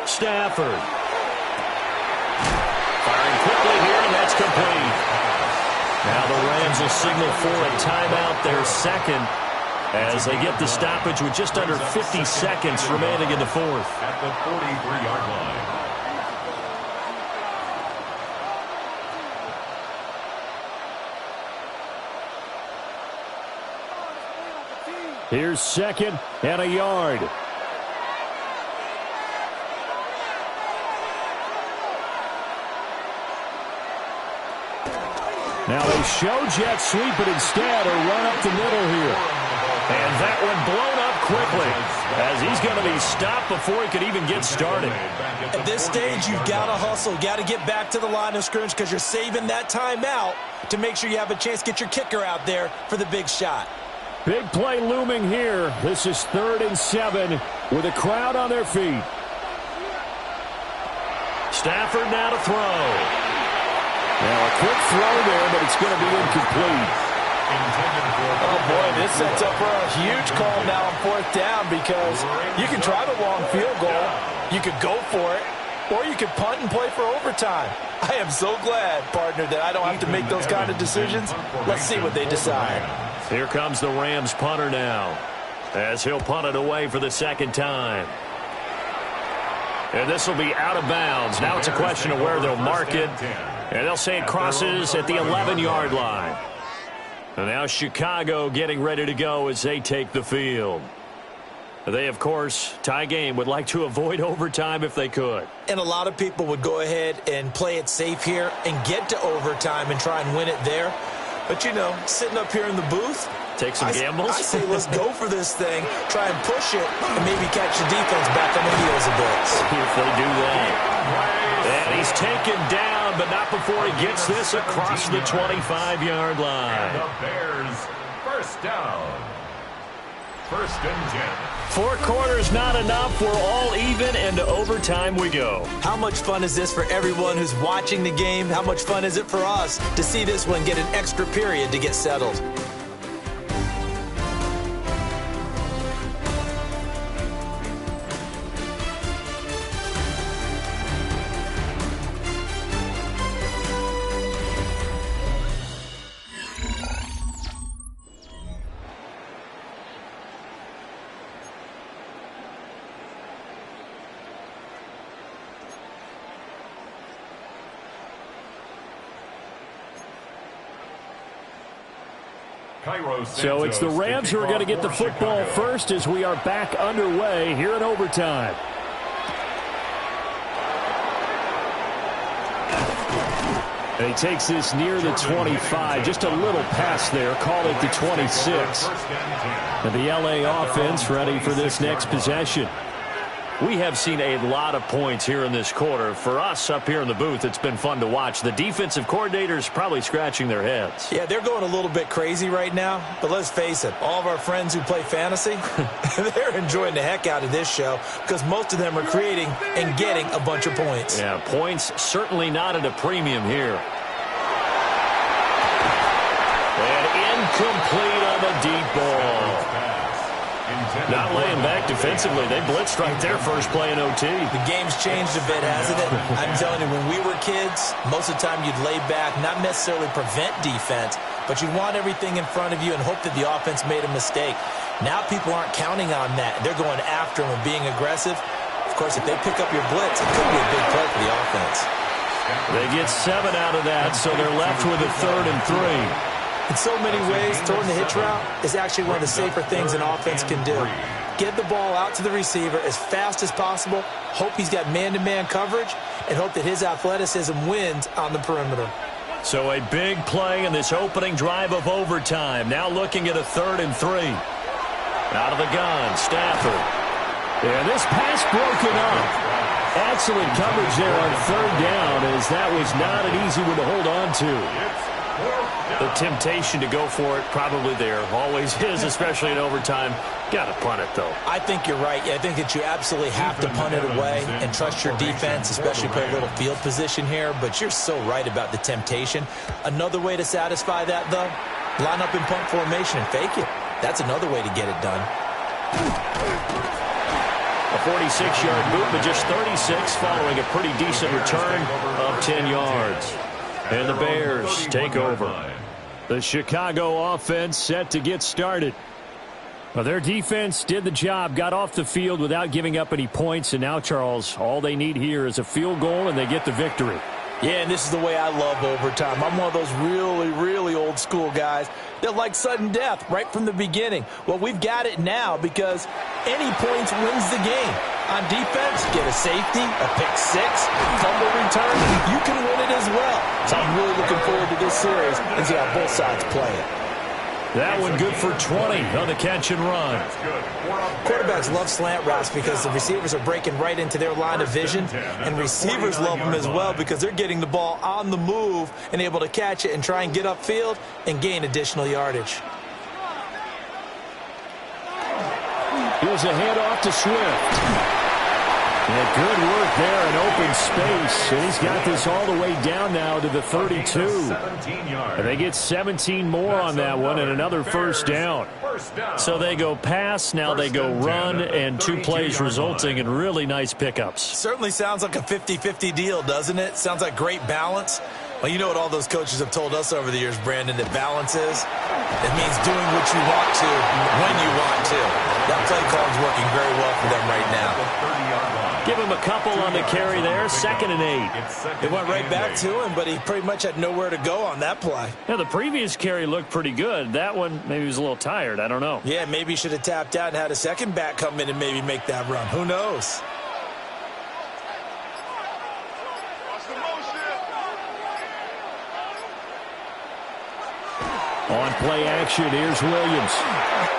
Stafford. Firing quickly here, and that's complete. Now the Rams will signal for a timeout, their second, as they get the stoppage with just under 50 seconds remaining in the fourth. At the 43-yard line. Here's 2nd and a yard. Now they show jet sweep, but instead a run up the middle here. And that one blown up quickly as he's going to be stopped before he could even get started. At this stage, you've got to hustle. Got to get back to the line of scrimmage because you're saving that timeout to make sure you have a chance to get your kicker out there for the big shot. Big play looming here. This is 3rd and 7 with a crowd on their feet. Stafford now to throw. Now a quick throw there, but it's going to be incomplete. Oh, boy, this sets up for a huge call now on 4th down because you can try the long field goal, you could go for it, or you could punt and play for overtime. I am so glad, partner, that I don't have to make those kind of decisions. Let's see what they decide. Here comes the Rams punter now as he'll punt it away for the second time. And this will be out of bounds. Now it's a question of where they'll mark it. And they'll say it crosses at the 11-yard line. And now Chicago getting ready to go as they take the field. They, of course, tie game, would like to avoid overtime if they could. And a lot of people would go ahead and play it safe here and get to overtime and try and win it there. But, you know, sitting up here in the booth, take some gambles. I say let's go for this thing, try and push it, and maybe catch the defense back on the heels a bit. See if they do that. And he's taken down, but not before he gets this across the 25-yard line. And the Bears, first down. 1st and 10. 4 quarters not enough. We're all even, and to overtime we go. How much fun is this for everyone who's watching the game? How much fun is it for us to see this one get an extra period to get settled? So it's the Rams who are going to get the football first as we are back underway here in overtime. And he takes this near the 25, just a little pass there, call it the 26. And the LA offense ready for this next possession. We have seen a lot of points here in this quarter. For us up here in the booth, it's been fun to watch. The defensive coordinators probably scratching their heads. Yeah, they're going a little bit crazy right now. But let's face it, all of our friends who play fantasy, they're enjoying the heck out of this show because most of them are creating and getting a bunch of points. Yeah, points certainly not at a premium here. And incomplete on the deep ball. Not laying back defensively. They blitzed right there first play in OT. The game's changed a bit, hasn't it? I'm telling you, when we were kids, most of the time you'd lay back, not necessarily prevent defense, but you'd want everything in front of you and hope that the offense made a mistake. Now people aren't counting on that. They're going after them and being aggressive. Of course, if they pick up your blitz, it could be a big play for the offense. They get 7 out of that, so they're left with a 3rd and 3. In so many ways, throwing the hitch route is actually one of the safer things an offense can do. get the ball out to the receiver as fast as possible, hope he's got man-to-man coverage, and hope that his athleticism wins on the perimeter. So a big play in this opening drive of overtime. Now looking at a 3rd and 3. Out of the gun, Stafford. Yeah, this pass broken up. Excellent coverage there on 3rd down, as that was not an easy one to hold on to. The temptation to go for it probably there. Always is, especially in overtime. Got to punt it, though. I think you're right. I think that you absolutely have to punt it away and trust your defense, especially play a little field position here. But you're so right about the temptation. Another way to satisfy that, though, line up in punt formation and fake it. That's another way to get it done. A 46-yard boot, but just 36 following a pretty decent return of 10 yards. And the Bears take over. The Chicago offense set to get started. Well, their defense did the job, got off the field without giving up any points. And now, Charles, all they need here is a field goal, and they get the victory. Yeah, and this is the way I love overtime. I'm one of those really, really old school guys that like sudden death right from the beginning. Well, we've got it now because any points wins the game. On defense, get a safety, a pick six, fumble return, you can win it as well. So I'm really looking forward to this series and see how both sides play it. That one good for 20 on the catch and run. Quarterbacks love slant routes because the receivers are breaking right into their line of vision, and receivers love them as well because they're getting the ball on the move and able to catch it and try and get upfield and gain additional yardage. Here's a handoff to Swift. Yeah, good work there in open space. And he's got this all the way down now to the 32. And they get 17 more on that one and another first down. So they go pass, now they go run, and 2 plays resulting in really nice pickups. Certainly sounds like a 50-50 deal, doesn't it? Sounds like great balance. Well, you know what all those coaches have told us over the years, Brandon, that balance is? It means doing what you want to when you want to. That play call is working very well for them right now. Give him a couple on the carry there, 2nd and 8. It went right back to him, but he pretty much had nowhere to go on that play. Yeah, the previous carry looked pretty good. That one, maybe he was a little tired. I don't know. Yeah, maybe he should have tapped out and had a second back come in and maybe make that run. Who knows? On play action, here's Williams.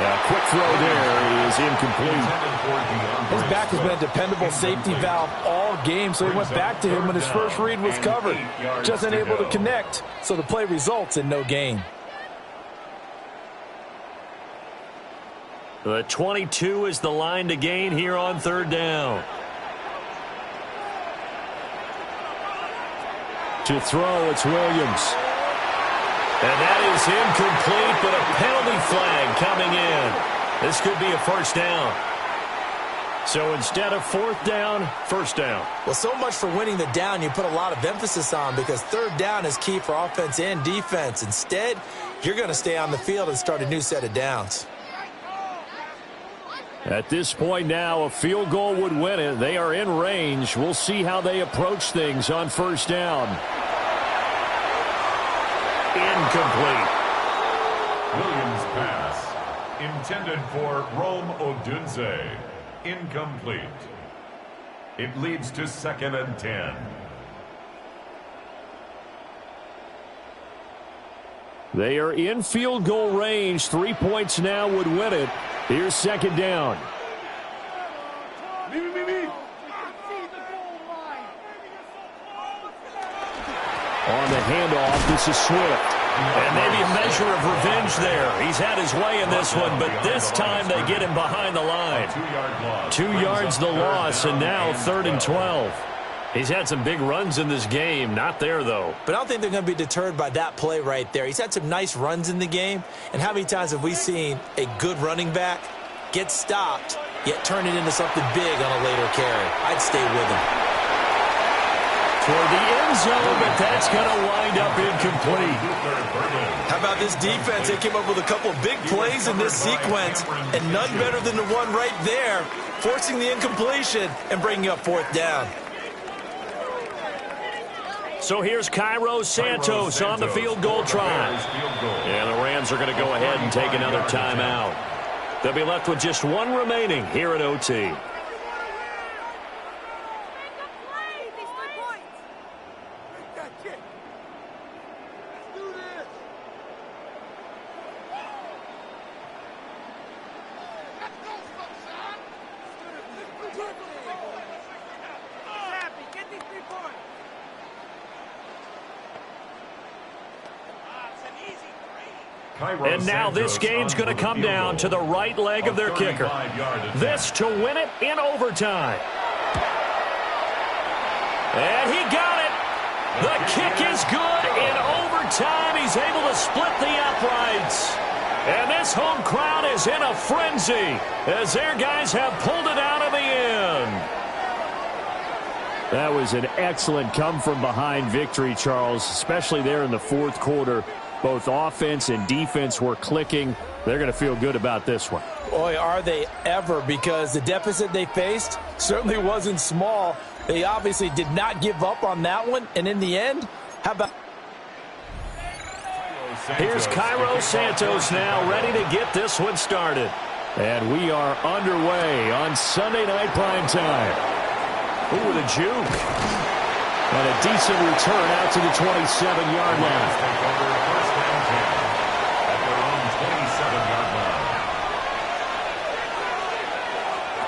A quick throw there is incomplete. His back has been a dependable safety valve all game, so he went back to him when his first read was covered. Just unable to connect, so the play results in no gain. The 22 is the line to gain here on 3rd down. To throw, it's Williams. And that is incomplete, but a penalty flag coming in. This could be a first down. So instead of 4th down, first down. Well, so much for winning the down you put a lot of emphasis on because 3rd down is key for offense and defense. Instead, you're going to stay on the field and start a new set of downs. At this point now, a field goal would win it. They are in range. We'll see how they approach things on 1st down. Incomplete. Williams pass intended for Rome Odunze. Incomplete. It leads to 2nd and 10. They are in field goal range. 3 points now would win it. Here's 2nd down. On the handoff, this is Swift. And maybe a measure of revenge there. He's had his way in this one, but this time they get him behind the line. 2 yards the loss, and now 3rd and 12. He's had some big runs in this game. Not there, though. But I don't think they're going to be deterred by that play right there. He's had some nice runs in the game. And how many times have we seen a good running back get stopped, yet turn it into something big on a later carry? I'd stay with him. Toward the end zone, but that's going to wind up incomplete. How about this defense? They came up with a couple big plays in this sequence, and none better than the one right there, forcing the incompletion and bringing up 4th down. So here's Cairo Santos on the field goal try. And the Rams are going to go ahead and take another timeout. They'll be left with just one remaining here in OT. And now this game's going to come down to the right leg of their kicker. This to win it in overtime. And he got it. The kick is good in overtime. He's able to split the uprights. And this home crowd is in a frenzy as their guys have pulled it out in the end. That was an excellent come-from-behind victory, Charles, especially there in the fourth quarter. Both offense and defense were clicking. They're going to feel good about this one. Boy, are they ever, because the deficit they faced certainly wasn't small. They obviously did not give up on that one, and in the end, how about... Here's Cairo Santos now ready to get this one started. And we are underway on Sunday Night Primetime. Ooh, with a juke. And a decent return out to the 27-yard line.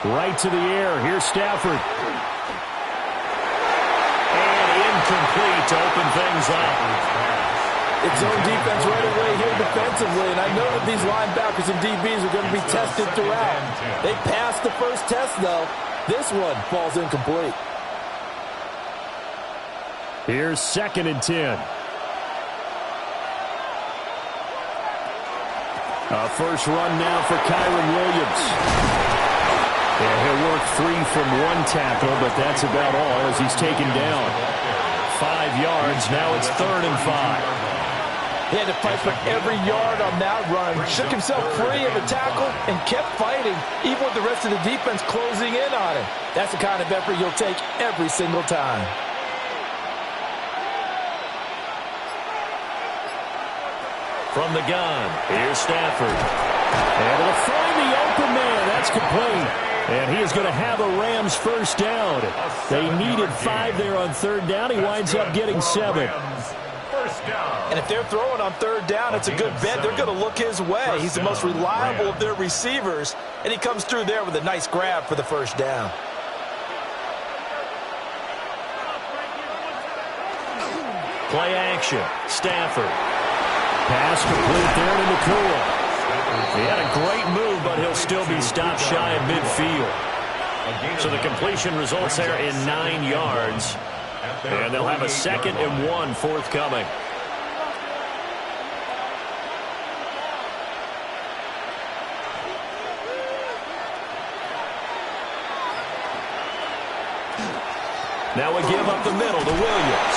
Right to the air. Here's Stafford. And incomplete to open things up. It's zone defense right away here defensively, and I know that these linebackers and DBs are going to be tested throughout. They passed the first test, though. This one falls incomplete. Here's 2nd and 10. A first run now for Kyron Williams. And he'll work 3 from 1 tackle, but that's about all as he's taken down. 5 yards. Now it's 3rd and 5. He had to fight for every yard on that run. Shook himself free of a tackle and kept fighting, even with the rest of the defense closing in on him. That's the kind of effort you'll take every single time. From the gun, here's Stafford. Able to find the open man. That's complete. And he is going to have a Rams first down. They needed 5 there on 3rd down. He winds up getting 7. And if they're throwing on 3rd down, it's a good bet. They're going to look his way. He's the most reliable of their receivers, and he comes through there with a nice grab for the first down. Play action. Stafford. Pass complete there to McCool. He had a great move, but he'll still be stopped shy of midfield. So the completion results there in 9 yards. And they'll have a 2nd and 1 forthcoming. Now a give up the middle to Williams.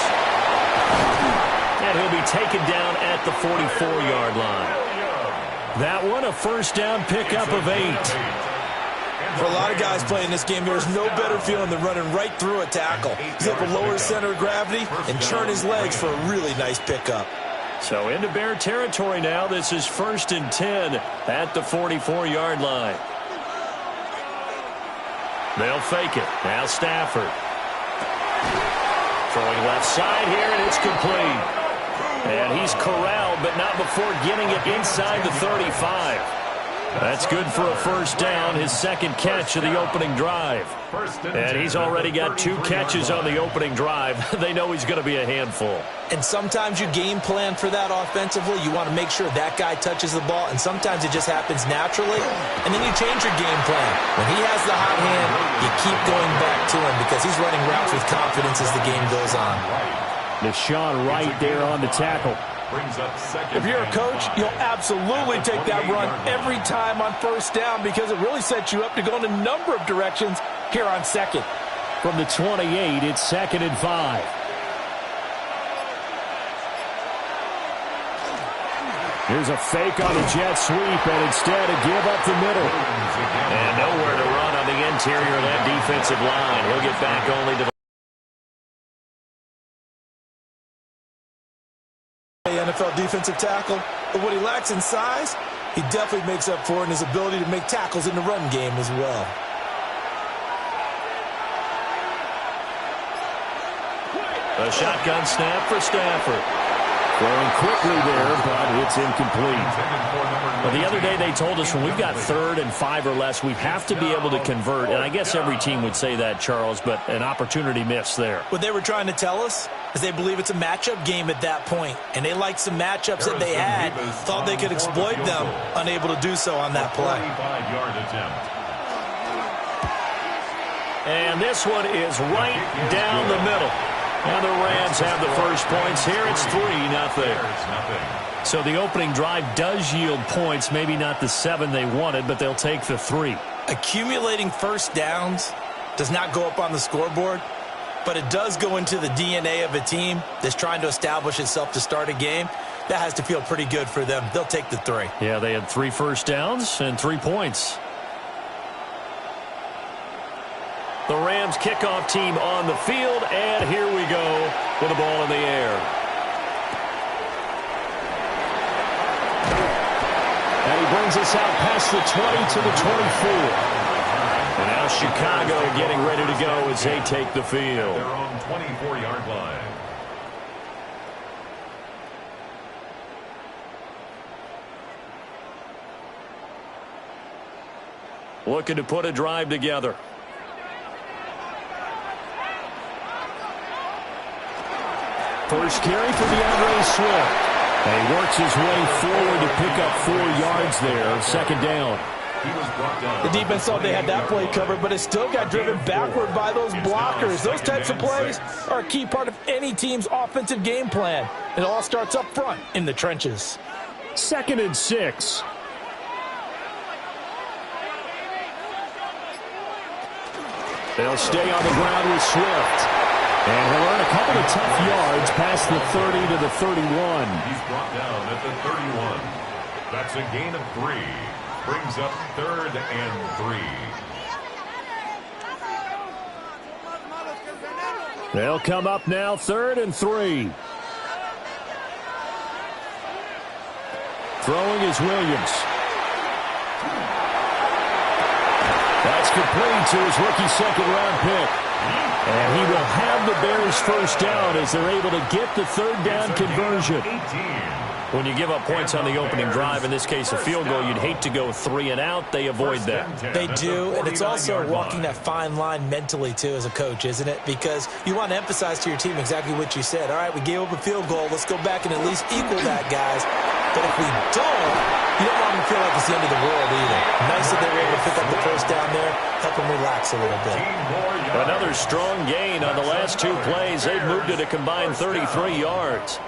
And he'll be taken down at the 44-yard line. That one, a first down pickup of 8. For a lot of guys playing this game, there's no better feeling than running right through a tackle. He's able to lower his center of gravity and turn his legs for a really nice pickup. So into Bear territory now. This is 1st and 10 at the 44-yard line. They'll fake it. Now Stafford. Throwing left side here, and it's complete. And he's corralled, but not before getting it inside the 35. That's good for a first down, his 2nd catch of the opening drive. And he's already got 2 catches on the opening drive. They know he's going to be a handful. And sometimes you game plan for that offensively. You want to make sure that guy touches the ball, and sometimes it just happens naturally. And then you change your game plan. When he has the hot hand, you keep going back to him because he's running routes with confidence as the game goes on. Deshaun Wright there on the tackle. If you're a coach, you'll absolutely take that run every time on first down because it really sets you up to go in a number of directions here on 2nd. From the 28, it's 2nd and 5. Here's a fake on the jet sweep, and instead a give up the middle. And nowhere to run on the interior of that defensive line. He'll get back only to the NFL defensive tackle, but what he lacks in size, He definitely makes up for it in his ability to make tackles in the run game as well. A shotgun snap for Stafford. Throwing quickly there, but it's incomplete. Well, the other day they told us when we've got 3rd and 5 or less, we have to be able to convert. And I guess every team would say that, Charles, but an opportunity missed there. What they were trying to tell us is they believe it's a matchup game at that point. And they liked some matchups that they had, thought they could exploit them, unable to do so on that play. And this one is right down the middle. And the Rams have the first points here. It's 3-0. So the opening drive does yield points, maybe not the 7 they wanted, but they'll take the 3. Accumulating first downs does not go up on the scoreboard, but it does go into the DNA of a team that's trying to establish itself to start a game. That has to feel pretty good for them. They'll take the 3. Yeah, they had 3 first downs and 3 points. The Rams kickoff team on the field, and here we go with the ball in the air. And he brings us out past the 20 to the 24. And now Chicago getting ready to go as they take the field. Their own 24-yard line. Looking to put a drive together. First carry for DeAndre Swift. And he works his way forward to pick up 4 yards there. Second down. The defense thought they had that play covered, but it still got driven backward by those blockers. Those types of plays are a key part of any team's offensive game plan. It all starts up front in the trenches. 2nd and 6. They'll stay on the ground with Swift. And he'll earn a couple of tough yards past the 30 to the 31. He's brought down at the 31. That's a gain of 3. Brings up 3rd and 3. They'll come up now 3rd and 3. Throwing is Williams. That's complete to his rookie 2nd-round pick. And he will have the Bears first down as they're able to get the 3rd down conversion. When you give up points on the opening drive, in this case a field goal, you'd hate to go 3 and out. They avoid that. They do, and it's also walking that fine line mentally, too, as a coach, isn't it? Because you want to emphasize to your team exactly what you said. All right, we gave up a field goal. Let's go back and at least equal that, guys. But if we don't, you don't want them to feel like it's the end of the world either. Nice that they were able to pick up the first down there, help them relax a little bit. Another strong gain on the last 2 plays. They've moved it a combined 33 yards.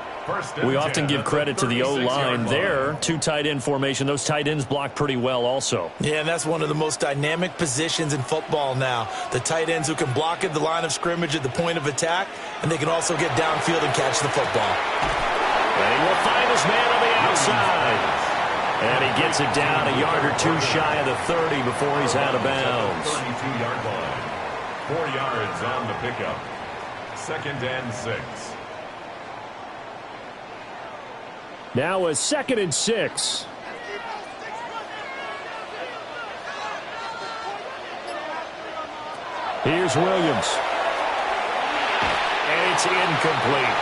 We often give credit to the O-line there. 2 tight end formation. Those tight ends block pretty well also. Yeah, and that's one of the most dynamic positions in football now. The tight ends who can block at the line of scrimmage at the point of attack, and they can also get downfield and catch the football. And he will find his man on the outside. And he gets it down a yard or 2 shy of the 30 before he's out of bounds. 32-yard line. 4 yards on the pickup. 2nd and 6. Now a 2nd and 6. Here's Williams. And it's incomplete.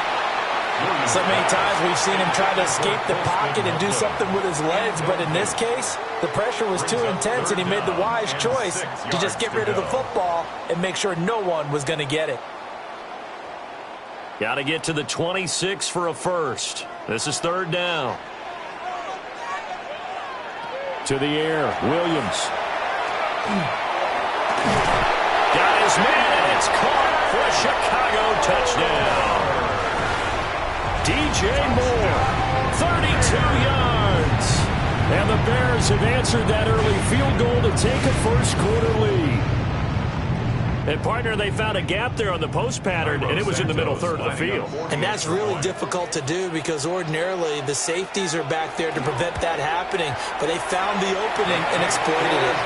So many times we've seen him try to escape the pocket and do something with his legs, but in this case, the pressure was too intense and he made the wise choice to just get rid of the football and make sure no one was going to get it. Got to get to the 26 for a first. This is 3rd down. To the air, Williams. Got his man, and it's caught for a Chicago touchdown. DJ Moore, 32 yards. And the Bears have answered that early field goal to take a first-quarter lead. And, partner, they found a gap there on the post pattern, and it was in the middle third of the field. And that's really difficult to do because ordinarily the safeties are back there to prevent that happening. But they found the opening and exploited it.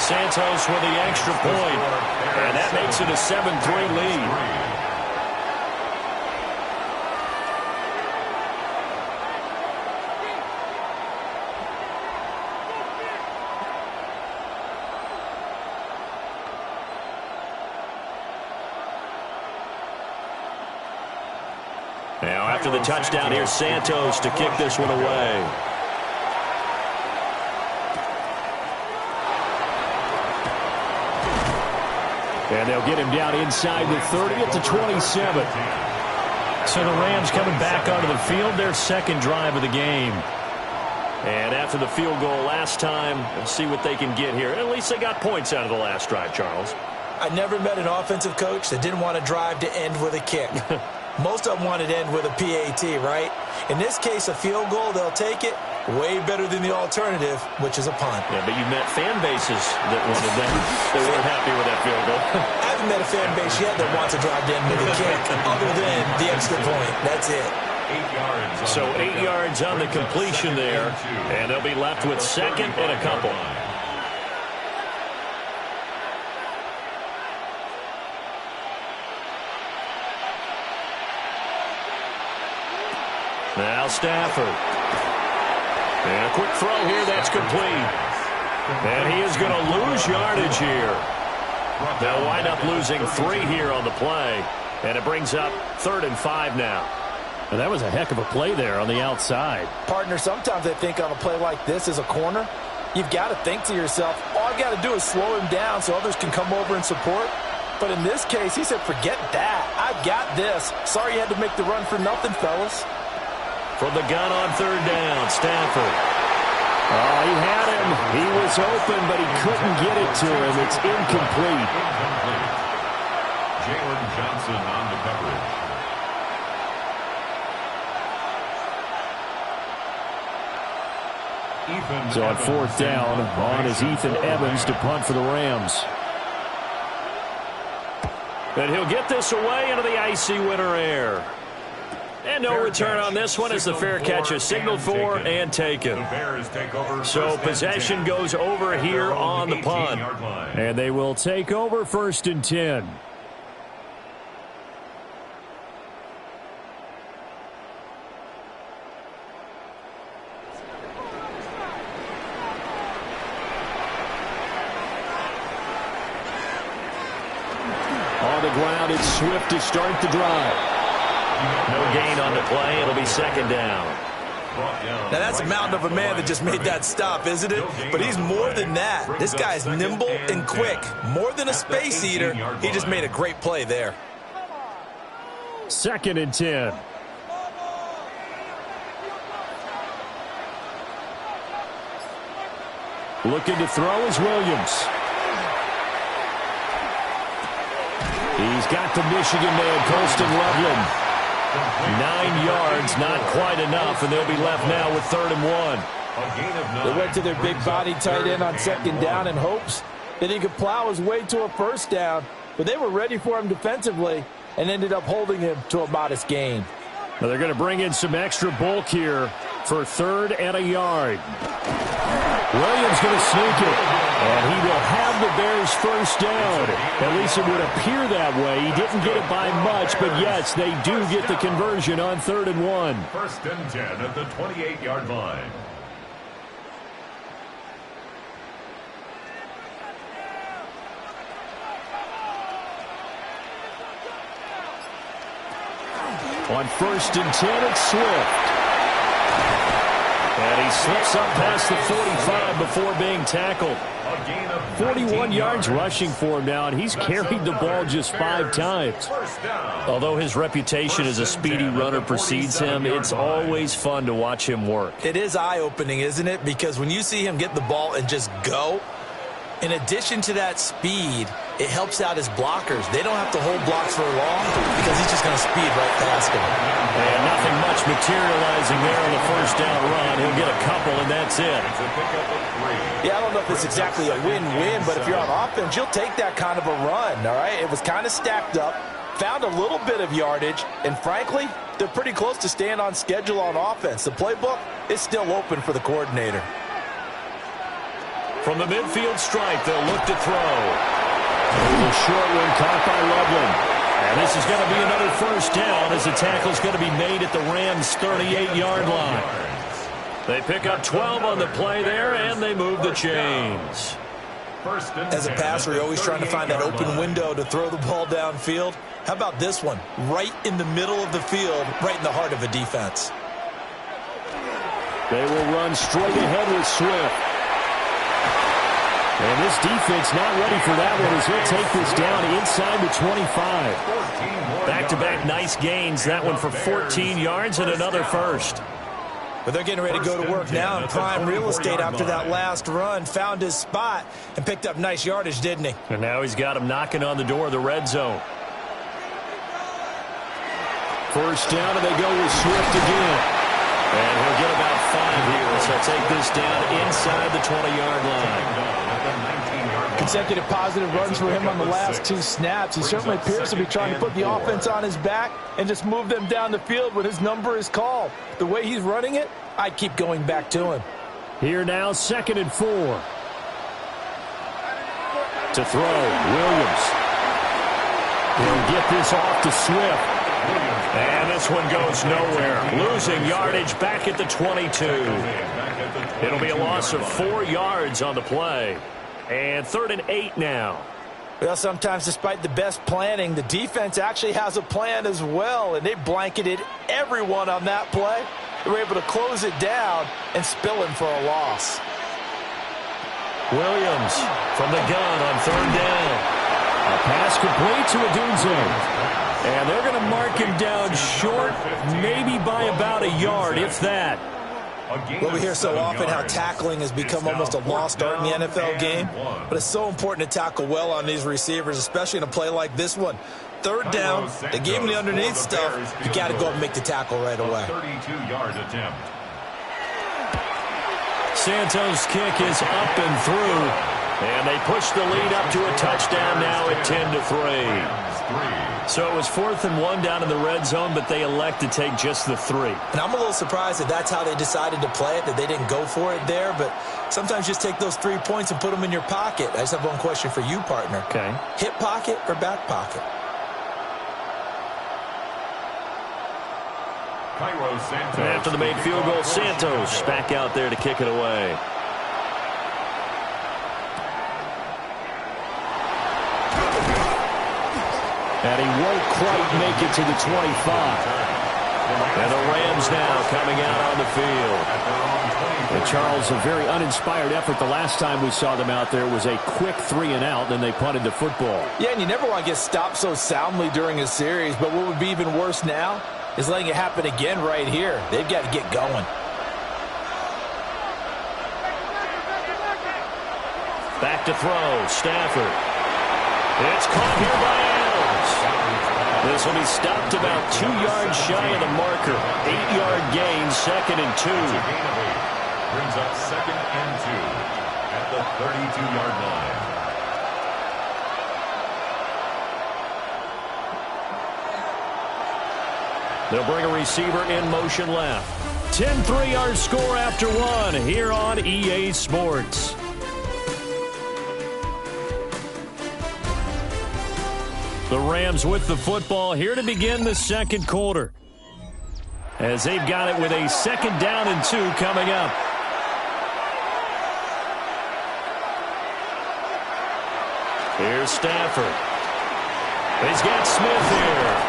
Santos with the extra point. And that makes it a 7-3 lead. Now after the touchdown, here's Santos to kick this one away. And they'll get him down inside the 30 at the 27. So the Rams coming back onto the field, their second drive of the game. And after the field goal last time, we'll see what they can get here. At least they got points out of the last drive, Charles. I never met an offensive coach that didn't want to drive to end with a kick. Most of them wanted to end with a PAT, right? In this case, a field goal, they'll take it. Way better than the alternative, which is a punt. Yeah, but you met fan bases that wanted that. They weren't happy with that field goal. I haven't met a fan base yet that wants to drive to end with a kick, other than the extra point. That's it. 8 yards. So 8 yards on the completion there, and they'll be left with second and a couple. Now Stafford. And a quick throw here, that's complete. And he is going to lose yardage here. They'll wind up losing 3 here on the play. And it brings up 3rd and 5 now. And that was a heck of a play there on the outside. Partner, sometimes I think on a play like this as a corner, you've got to think to yourself, all I got to do is slow him down so others can come over and support. But in this case, he said, forget that. I've got this. Sorry you had to make the run for nothing, fellas. From the gun on 3rd down, Stafford. Oh, he had him. He was open, but he couldn't get it to him. It's incomplete. Jalen Johnson on the coverage. So on 4th down, on is Ethan Evans to punt for the Rams. And he'll get this away into the icy winter air. And no return on this one as the fair catch is signaled for and taken. So possession goes over here on the punt. And they will take over 1st and 10. On the ground, it's Swift to start the drive. No gain on the play. It'll be 2nd down. Now, that's a mountain of a man that just made that stop, isn't it? But he's more than that. This guy's nimble and quick. More than a space eater. He just made a great play there. 2nd and 10. Looking to throw is Williams. He's got the Michigan man, Colston Loveland. 9 yards, not quite enough, and they'll be left now with 3rd and 1. They went to their big body tight end on 2nd down in hopes that he could plow his way to a 1st down, but they were ready for him defensively and ended up holding him to a modest gain. Now they're going to bring in some extra bulk here for 3rd and a yard. Williams going to sneak it, and he will have the Bears 1st down. At least it would appear that way. He didn't get it by much, but yes, they do get the conversion on 3rd and 1. 1st and 10 at the 28-yard line. On 1st and 10, it's Swift. And he slips up past the 45 before being tackled. 41 yards rushing for him now, and he's carried the ball just 5 times. Although his reputation as a speedy runner precedes him, it's always fun to watch him work. It is eye-opening, isn't it? Because when you see him get the ball and just go, in addition to that speed, it helps out his blockers. They don't have to hold blocks for long because he's just going to speed right past them. And nothing much materializing there on the 1st down run. He'll get a couple, and that's it. Yeah, I don't know if it's exactly a win-win, but if you're on offense, you'll take that kind of a run, all right? It was kind of stacked up, found a little bit of yardage, and frankly, they're pretty close to staying on schedule on offense. The playbook is still open for the coordinator. From the midfield stripe, they'll look to throw. There's a short one caught by Loveland. And this is going to be another 1st down as the tackle's going to be made at the Rams' 38-yard line. They pick up 12 on the play there, and they move the chains. As a passer, you're always trying to find that open window to throw the ball downfield. How about this one? Right in the middle of the field, right in the heart of a defense. They will run straight ahead with Swift. And this defense not ready for that one as he'll take this down inside the 25. Back-to-back nice gains. That one for 14 yards and another first. But they're getting ready to go to work now in prime real estate after that last run. Found his spot and picked up nice yardage, didn't he? And now he's got him knocking on the door of the red zone. First down, and they go with Swift again. And he'll get about 5 here. So take this down inside the 20-yard line. Consecutive positive runs for him on the last 2 snaps. He certainly appears to be trying to put the offense on his back and just move them down the field when his number is called. The way he's running it, I'd keep going back to him. Here now, 2nd and 4. To throw, Williams. He'll get this off to Swift. And this one goes nowhere. Losing yardage back at the 22. It'll be a loss of 4 yards on the play. And 3rd and 8 now. Well, sometimes despite the best planning, the defense actually has a plan as well, and they blanketed everyone on that play. They were able to close it down and spill him for a loss. Williams from the gun on 3rd down. A pass complete to Odunze. And they're going to mark him down short, maybe by about a yard, if that. Well, we hear so often how tackling has become almost a lost art in the NFL game, but it's so important to tackle well on these receivers, especially in a play like this one. 3rd down, they gave him the underneath stuff. You got to go up and make the tackle right away. 32-yard attempt. Santos' kick is up and through, and they push the lead up to a touchdown now at 10-3. So it was 4th and 1 down in the red zone, but they elect to take just the 3. And I'm a little surprised that that's how they decided to play it, that they didn't go for it there. But sometimes just take those 3 points and put them in your pocket. I just have one question for you, partner. Okay. Hip pocket or back pocket? And after the made field goal, Santos back out there to kick it away. And he won't quite make it to the 25. And the Rams now coming out on the field. And Charles, a very uninspired effort. The last time we saw them out there was a quick 3 and out, then they punted the football. Yeah, and you never want to get stopped so soundly during a series, but what would be even worse now is letting it happen again right here. They've got to get going. Back to throw, Stafford. It's caught here by Adams. This will be stopped about 2 yards shy of the marker. 8-yard gain, 2nd and 2. Brings up 2nd and 2 at the 32-yard line. They'll bring a receiver in motion left. 10-3 our score after 1 here on EA Sports. The Rams with the football here to begin the 2nd quarter, as they've got it with a 2nd down and 2 coming up. Here's Stafford. He's got Smith here.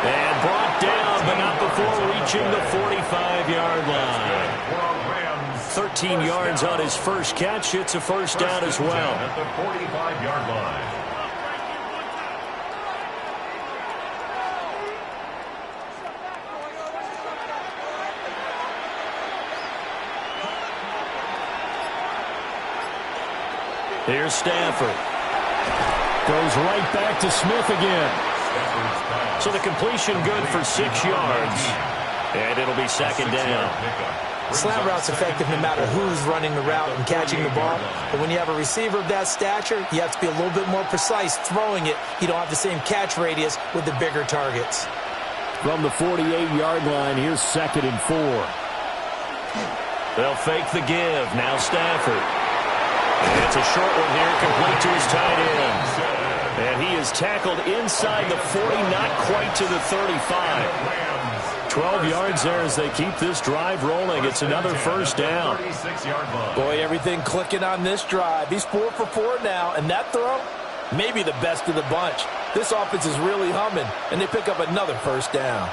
And brought down, but not before reaching the 45-yard line. 13 yards on his first catch. It's a 1st down as well. At the 45-yard line. Here's Stafford. Goes right back to Smith again. So the completion good for 6 yards. And it'll be 2nd down. Slant route's effective no matter who's running the route and catching the ball. But when you have a receiver of that stature, you have to be a little bit more precise throwing it. You don't have the same catch radius with the bigger targets. From the 48-yard line, here's 2nd and 4. They'll fake the give. Now Stafford. And it's a short one here, complete to his tight end. And he is tackled inside the 40, not quite to the 35. 12 yards there as they keep this drive rolling. It's another first down. Boy, everything clicking on this drive. He's 4 for 4 now, and that throw, maybe the best of the bunch. This offense is really humming, and they pick up another first down.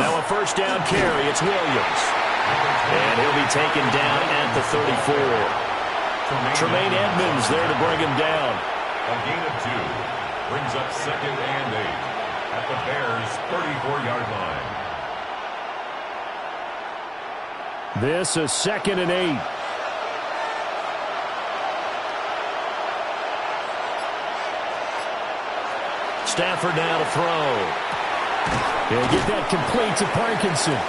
Now a first down carry. It's Williams. And he'll be taken down at the 34. Tremaine Edmonds there to bring him down. A gain of 2 brings up 2nd and 8 at the Bears' 34-yard line. This is 2nd and 8. Stafford now to throw. He'll get that complete to Parkinson.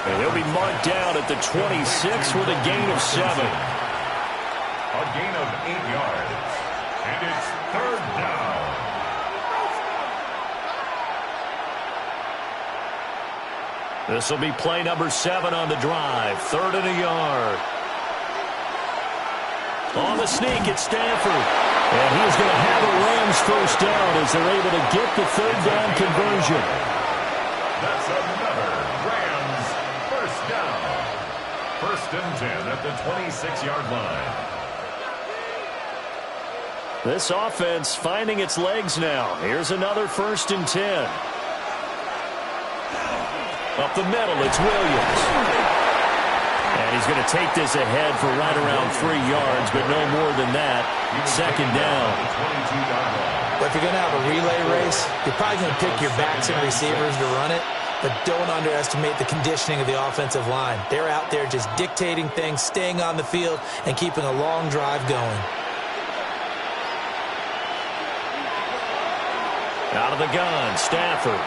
And he'll be marked down at the 26 with a gain of 7. A gain of 8 yards. And it's 3rd down. This will be play number 7 on the drive. 3rd and a yard. On the sneak, it's Stafford. And he's going to have a Rams first down as they're able to get the 3rd down conversion. That's another Rams first down. 1st and 10 at the 26-yard line. This offense finding its legs now. Here's another 1st and 10. Up the middle, it's Williams. And he's going to take this ahead for right around 3 yards, but no more than that. 2nd down. But if you're going to have a relay race, you're probably going to pick your backs and receivers to run it, but don't underestimate the conditioning of the offensive line. They're out there just dictating things, staying on the field, and keeping a long drive going. Out of the gun, Stafford.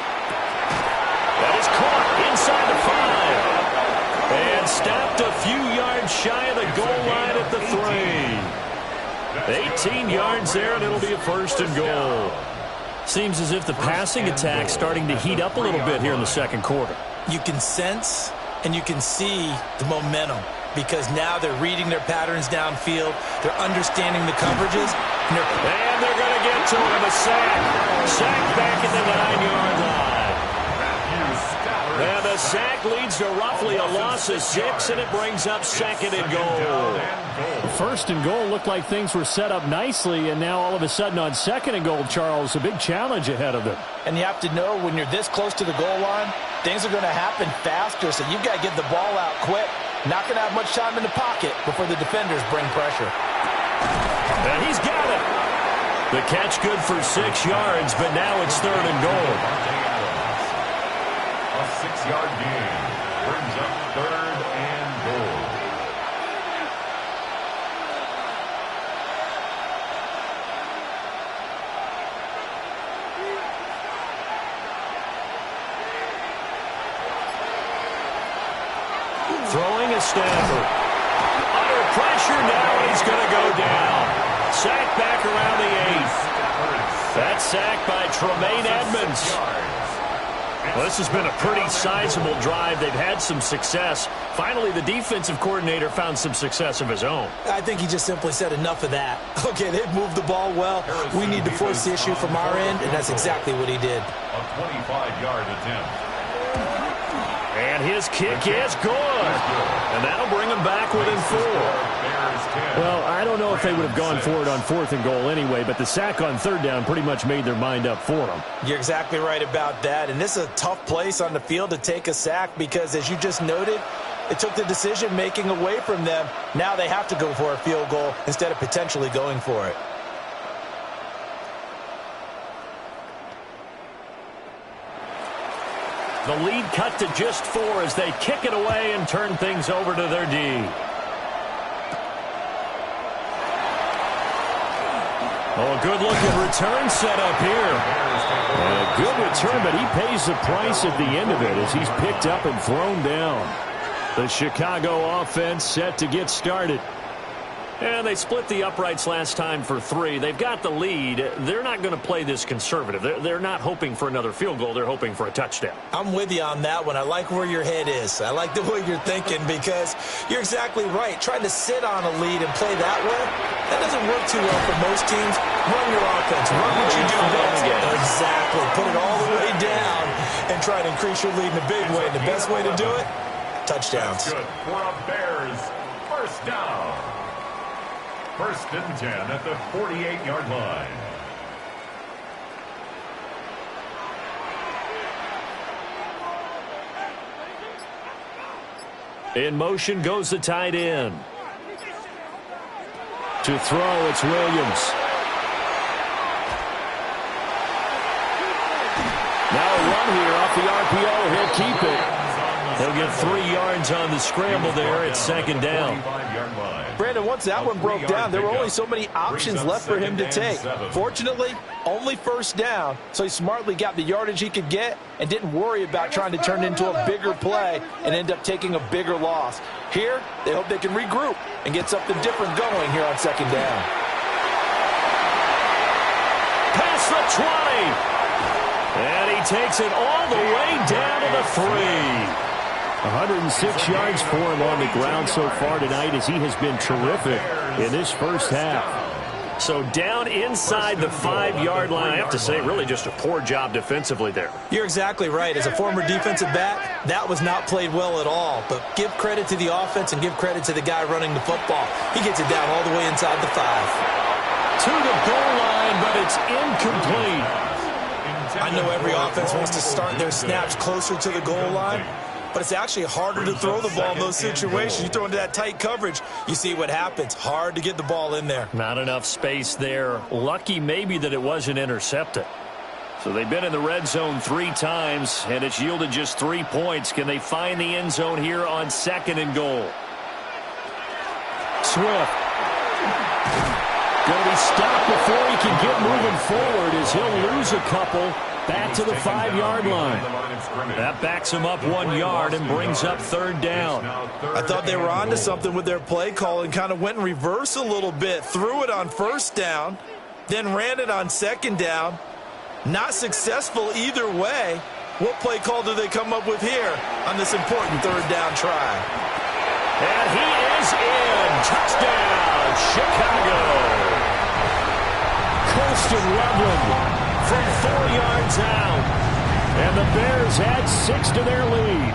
That is caught inside the 5. And stopped a few yards shy of the goal line at the 3. 18 yards there, and it'll be a 1st and goal. Seems as if the passing attack's starting to heat up a little bit here in the 2nd quarter. You can sense and you can see the momentum because now they're reading their patterns downfield. They're understanding the coverages. And they're going to get to him. A sack. Sack back at the 9-yard line. And the sack leads to roughly a loss of 6, and it brings up 2nd and goal. 1st and goal looked like things were set up nicely, and now all of a sudden on 2nd and goal, Charles, a big challenge ahead of them. And you have to know when you're this close to the goal line, things are going to happen faster, so you've got to get the ball out quick. Not going to have much time in the pocket before the defenders bring pressure. And he's got it. The catch good for 6 yards, but now it's 3rd and goal. A 6-yard gain brings up 3rd and goal. Throwing a Stafford. Under pressure now, he's going to go down. Sacked back around the 8th. That sack by Tremaine Edmonds. Well, this has been a pretty sizable drive. They've had some success. Finally, the defensive coordinator found some success of his own. I think he just simply said enough of that. Okay, they've moved the ball well. We need to force the issue from our end, and that's exactly what he did. A 25-yard attempt. And his kick is good. And that'll bring him back within 4. Well, I don't know if they would have gone for it on 4th and goal anyway, but the sack on 3rd down pretty much made their mind up for them. You're exactly right about that. And this is a tough place on the field to take a sack because, as you just noted, it took the decision-making away from them. Now they have to go for a field goal instead of potentially going for it. The lead cut to just 4 as they kick it away and turn things over to their D. Oh, a good-looking return set up here. And a good return, but he pays the price at the end of it as he's picked up and thrown down. The Chicago offense set to get started. And they split the uprights last time for 3. They've got the lead. They're not going to play this conservative. They're not hoping for another field goal. They're hoping for a touchdown. I'm with you on that one. I like where your head is. I like the way you're thinking because you're exactly right. Trying to sit on a lead and play that way, that doesn't work too well for most teams. Run your offense. Run what you do best. Exactly. Put it all the way down and try and increase your lead in a big way. And the best way to do it, touchdowns. That's good for a Bears first down. 1st and 10 at the 48-yard line. In motion goes the tight end. To throw, it's Williams. Now a run here off the RPO. He'll keep it. He'll get 3 yards on the scramble there. It's 2nd down. Brandon, once that one broke down, there were only so many options left for him to take. Fortunately, only 1st down, so he smartly got the yardage he could get and didn't worry about trying to turn it into a bigger play and end up taking a bigger loss. Here, they hope they can regroup and get something different going here on 2nd down. Past the 20. And he takes it all the way down to the 3. 106 yards for him on the ground so far tonight as he has been terrific in this first half. So down inside the 5-yard line. I have to say, really just a poor job defensively there. You're exactly right. As a former defensive back, that was not played well at all. But give credit to the offense and give credit to the guy running the football. He gets it down all the way inside the 5. To the goal line, but it's incomplete. I know every offense wants to start their snaps closer to the goal line, but it's actually harder to throw the ball in those situations. You throw into that tight coverage, you see what happens. Hard to get the ball in there. Not enough space there. Lucky maybe that it wasn't intercepted. So they've been in the red zone 3 times, and it's yielded just 3 points. Can they find the end zone here on 2nd and goal? Swift. Going to be stopped before he can get moving forward as he'll lose a couple. Back to the 5-yard line. That backs him up 1 yard and brings up 3rd down. I thought they were onto something with their play call and kind of went in reverse a little bit. Threw it on 1st down, then ran it on 2nd down. Not successful either way. What play call do they come up with here on this important 3rd down try? And he is in. Touchdown, Chicago. Colston Loveland from 4 yards out. And the Bears add 6 to their lead.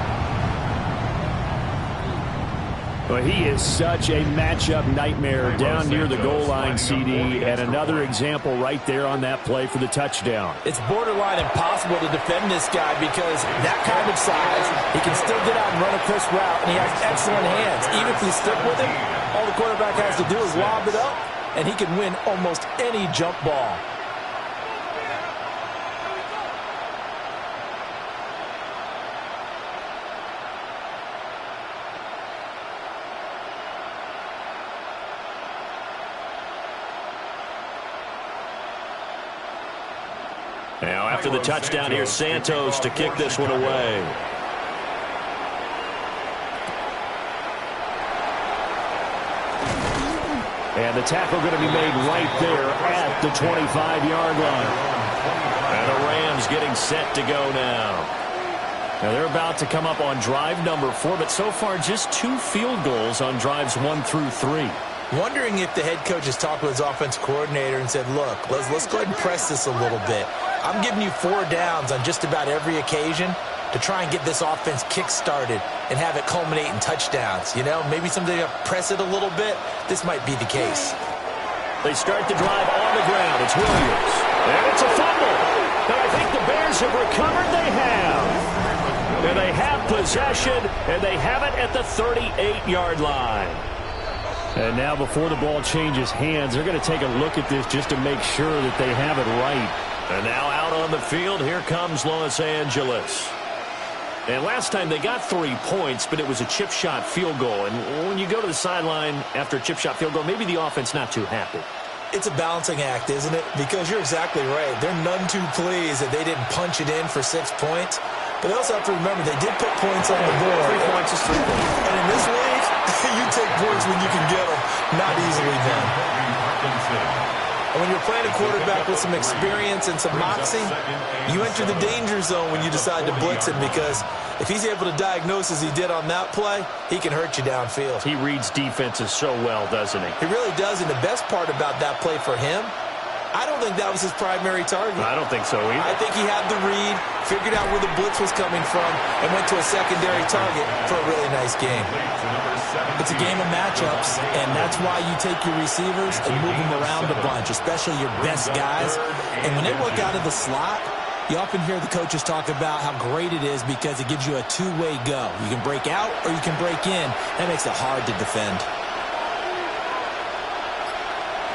Well, he is such a matchup nightmare down near the goal line, CD, and another example right there on that play for the touchdown. It's borderline impossible to defend this guy because that kind of size, he can still get out and run a crisp route, and he has excellent hands. Even if you stick with him, all the quarterback has to do is lob it up, and he can win almost any jump ball. Now, after the touchdown, here's Santos to kick this one away. And the tackle going to be made right there at the 25-yard line. And the Rams getting set to go now. Now, they're about to come up on drive number 4, but so far just 2 field goals on drives 1 through 3. Wondering if the head coach has talked with his offensive coordinator and said, look, let's go ahead and press this a little bit. I'm giving you 4 downs on just about every occasion to try and get this offense kick-started and have it culminate in touchdowns. You know, maybe someday to press it a little bit. This might be the case. They start the drive on the ground. It's Williams. And it's a fumble. And I think the Bears have recovered. They have. And they have possession, and they have it at the 38-yard line. And now before the ball changes hands, they're going to take a look at this just to make sure that they have it right. And now out on the field, here comes Los Angeles. And last time they got 3 points, but it was a chip shot field goal. And when you go to the sideline after a chip shot field goal, maybe the offense not too happy. It's a balancing act, isn't it? Because you're exactly right. They're none too pleased that they didn't punch it in for 6 points. But they also have to remember they did put points on the board. 3 points is 3 points. And in this league, you take points when you can get them, not easily then. And when you're playing a quarterback with some experience and some moxie, you enter the danger zone when you decide to blitz him, because if he's able to diagnose as he did on that play, he can hurt you downfield. He reads defenses so well, doesn't he? He really does, and the best part about that play for him I don't think that was his primary target. I don't think so either. I think he had the read, figured out where the blitz was coming from, and went to a secondary target for a really nice game. It's a game of matchups, and that's why you take your receivers and move them around a bunch, especially your best guys. And when they work out of the slot, you often hear the coaches talk about how great it is because it gives you a two-way go. You can break out or you can break in. That makes it hard to defend.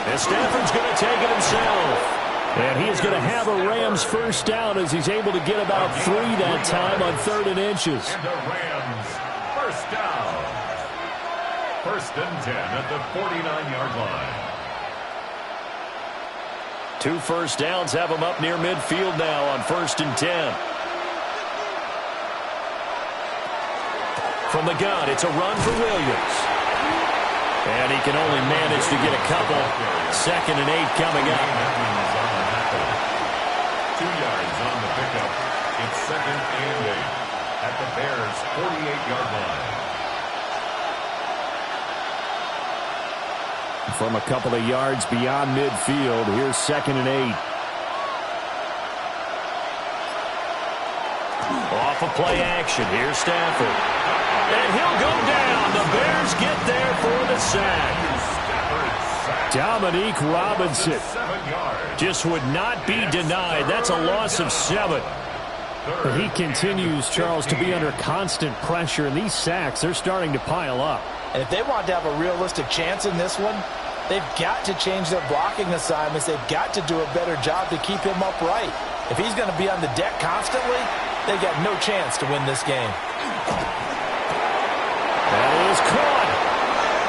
And Stafford's going to take it himself. And he is going to have a Rams first down as he's able to get about 3 that time on 3rd and inches. And the Rams first down. 1st and 10 at the 49-yard line. 2 first downs have him up near midfield now on 1st and 10. From the gun, it's a run for Williams. And he can only manage to get a couple. 2nd and 8 coming up. 2 yards on the pickup. It's 2nd and 8 at the Bears' 48-yard line. From a couple of yards beyond midfield, here's 2nd and 8. Off of play action, here's Stafford. And he'll go down. The Bears get there for the sack. Dominique Robinson just would not be denied. That's a loss of 7. But he continues, Charles, to be under constant pressure, and these sacks, they're starting to pile up. And if they want to have a realistic chance in this one, they've got to change their blocking assignments. They've got to do a better job to keep him upright. If he's going to be on the deck constantly, they got no chance to win this game. That is caught.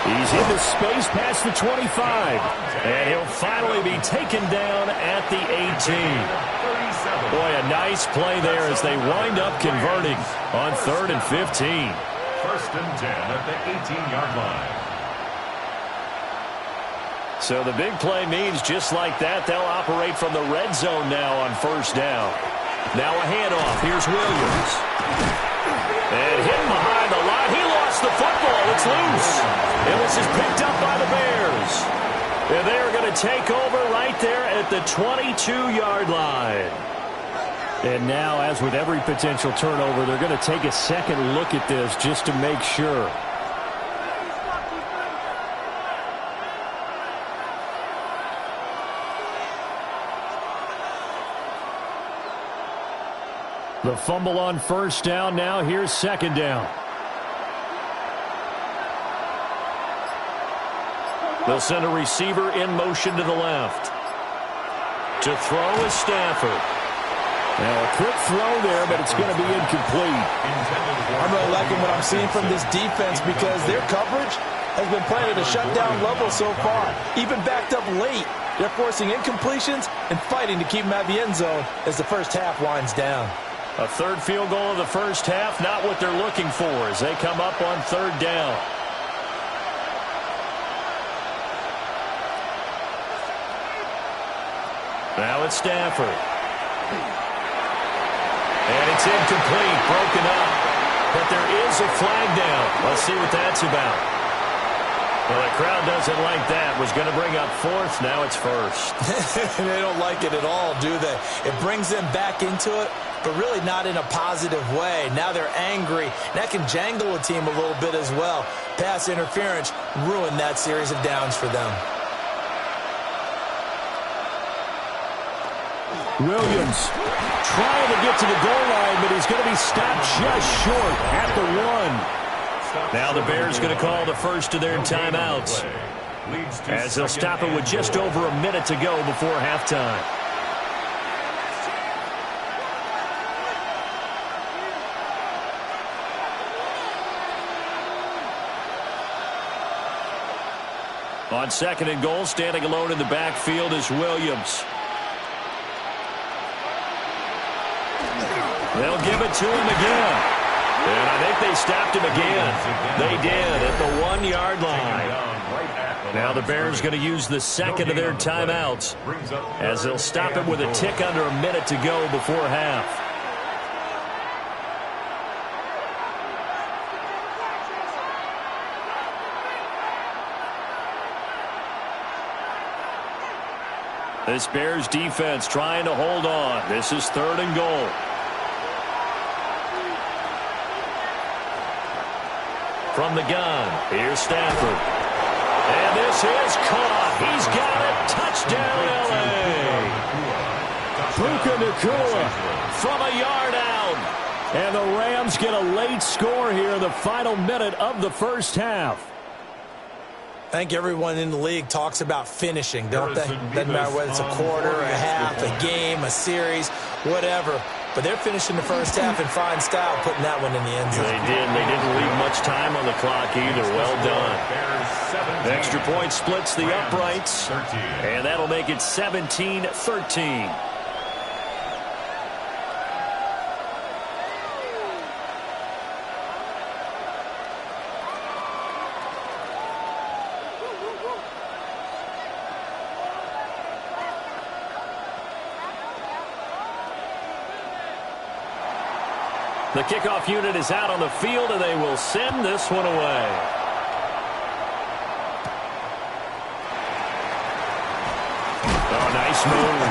He's into space past the 25. And he'll finally be taken down at the 18. Boy, a nice play there as they wind up converting on 3rd and 15. 1st and 10 at the 18-yard line. So the big play means just like that, they'll operate from the red zone now on 1st down. Now a handoff. Here's Williams. And hit behind the line. He lost the football. It's loose. And this is picked up by the Bears. And they're going to take over right there at the 22-yard line. And now, as with every potential turnover, they're going to take a second look at this just to make sure. The fumble on 1st down. Now here's 2nd down. They'll send a receiver in motion to the left. To throw is Stafford. Now a quick throw there, but it's going to be incomplete. I'm really liking what I'm seeing from this defense because their coverage has been playing at a shutdown level so far. Even backed up late, they're forcing incompletions and fighting to keep them out of the end zone as the first half winds down. A 3rd field goal of the first half, not what they're looking for as they come up on 3rd down. Now it's Stafford. And it's incomplete, broken up. But there is a flag down. Let's see what that's about. Well, the crowd doesn't like that. Was going to bring up 4th. Now it's 1st. They don't like it at all, do they? It brings them back into it, but really not in a positive way. Now they're angry. That can jangle a team a little bit as well. Pass interference ruined that series of downs for them. Williams trying to get to the goal line, but he's going to be stopped just short at the 1. Now the Bears going to call the first of their timeouts as they'll stop it with just over a minute to go before halftime. On 2nd and goal, standing alone in the backfield is Williams. They'll give it to him again. And I think they stopped him again. They did at the 1-yard line. Now the Bears going to use the 2nd of their timeouts as they'll stop him with a tick under a minute to go before half. This Bears defense trying to hold on. This is 3rd and goal. From the gun, here's Stafford. And this is caught. He's got it. Touchdown, L.A. Puka Nacua From a yard out. And the Rams get a late score here in the final minute of the first half. I think everyone in the league talks about finishing, don't they? Doesn't matter whether it's a quarter, a half, a game, a series, whatever. But they're finishing the first half in fine style, putting that one in the end zone. They did. They didn't leave much time on the clock either. Well done. Extra point splits the uprights, and that'll make it 17-13. The kickoff unit is out on the field, and they will send this one away. Oh, nice move.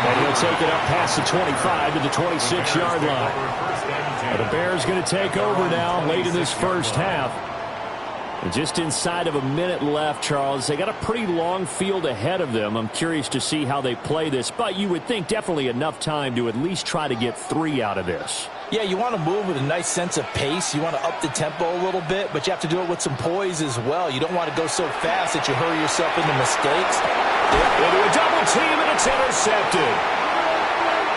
And he'll take it up past the 25 to the 26-yard line. And the Bears going to take over now late in this first half. And just inside of a minute left, Charles. They got a pretty long field ahead of them. I'm curious to see how they play this. But you would think definitely enough time to at least try to get 3 out of this. Yeah, you want to move with a nice sense of pace. You want to up the tempo a little bit, but you have to do it with some poise as well. You don't want to go so fast that you hurry yourself into mistakes. Into a double team, and it's intercepted.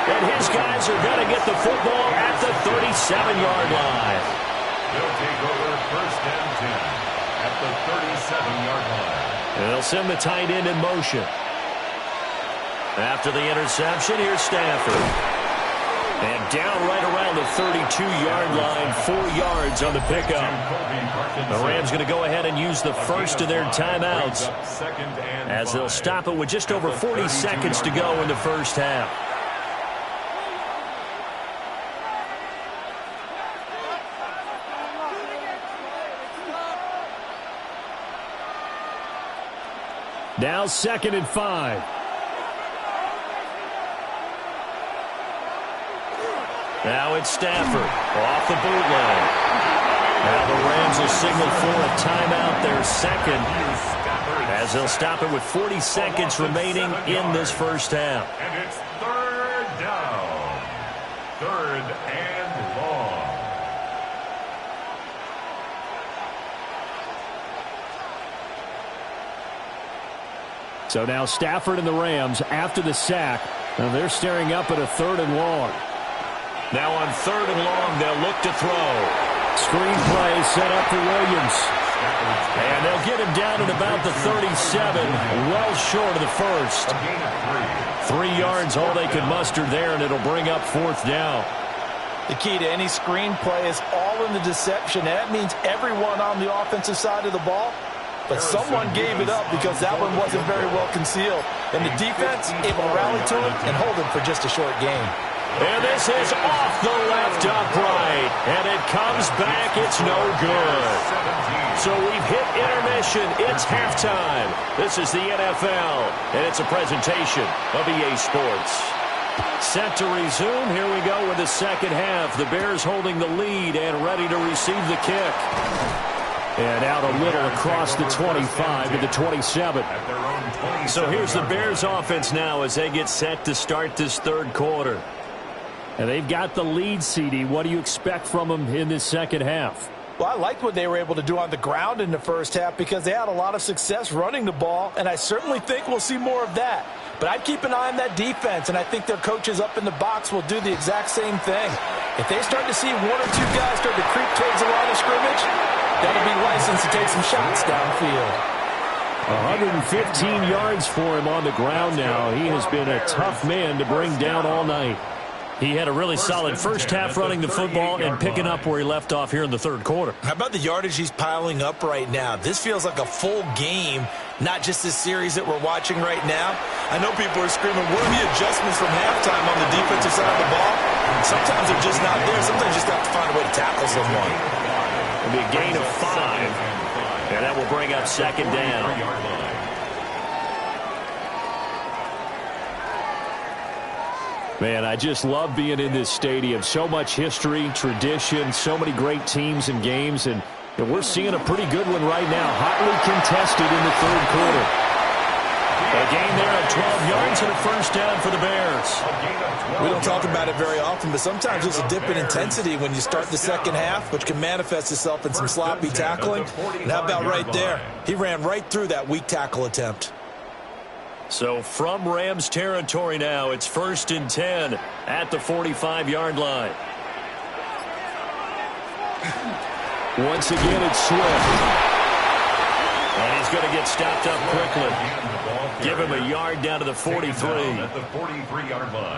And his guys are going to get the football at the 37-yard line. They'll take over 1st and 10 at the 37-yard line. And they'll send the tight end in motion. After the interception, here's Stafford. And down right around the 32-yard line, 4 yards on the pickup. The Rams going to go ahead and use the first of their timeouts as they'll stop it with just over 40 seconds to go in the first half. Now 2nd and 5. Now it's Stafford off the bootleg. Now the Rams will signal for a timeout, their second, as they'll stop it with 40 seconds remaining in this first half. And it's 3rd down. 3rd and long. So now Stafford and the Rams after the sack. Now they're staring up at a 3rd and long. Now on 3rd and long, they'll look to throw. Screen play set up for Williams. And they'll get him down at about the 37, well short of the first. 3 yards, all they could muster there, and it'll bring up 4th down. The key to any screen play is all in the deception. That means everyone on the offensive side of the ball. But someone gave it up because that one wasn't very well concealed. And the defense able to rally to it and hold it for just a short game. And this is off the left upright. And it comes back. It's no good. So we've hit intermission. It's halftime. This is the NFL. And it's a presentation of EA Sports. Set to resume. Here we go with the second half. The Bears holding the lead and ready to receive the kick. And out a little across the 25 to the 27. So here's the Bears offense now as they get set to start this 3rd quarter. And they've got the lead, CD. What do you expect from them in this second half? Well, I liked what they were able to do on the ground in the first half because they had a lot of success running the ball, and I certainly think we'll see more of that. But I'd keep an eye on that defense, and I think their coaches up in the box will do the exact same thing. If they start to see 1 or 2 guys start to creep towards the line of scrimmage, that'll be licensed to take some shots downfield. 115 yards for him on the ground now. He has been a tough man to bring down all night. He had a really solid first half running the football and picking up where he left off here in the 3rd quarter. How about the yardage he's piling up right now? This feels like a full game, not just this series that we're watching right now. I know people are screaming, what are the adjustments from halftime on the defensive side of the ball? Sometimes they're just not there. Sometimes you just have to find a way to tackle someone. It'll be a gain of 5, and that will bring up 2nd down. Man, I just love being in this stadium. So much history, tradition, so many great teams and games, and we're seeing a pretty good one right now. Hotly contested in the third quarter. A gain there of 12 yards and a first down for the Bears. We don't talk about it very often, but sometimes there's a dip in intensity when you start the second half, which can manifest itself in some sloppy tackling. And how about right there? He ran right through that weak tackle attempt. So from Rams territory now, it's 1st and 10 at the 45-yard line. Once again, it's Swift. And he's going to get stopped up quickly. Give him a yard down to the 43.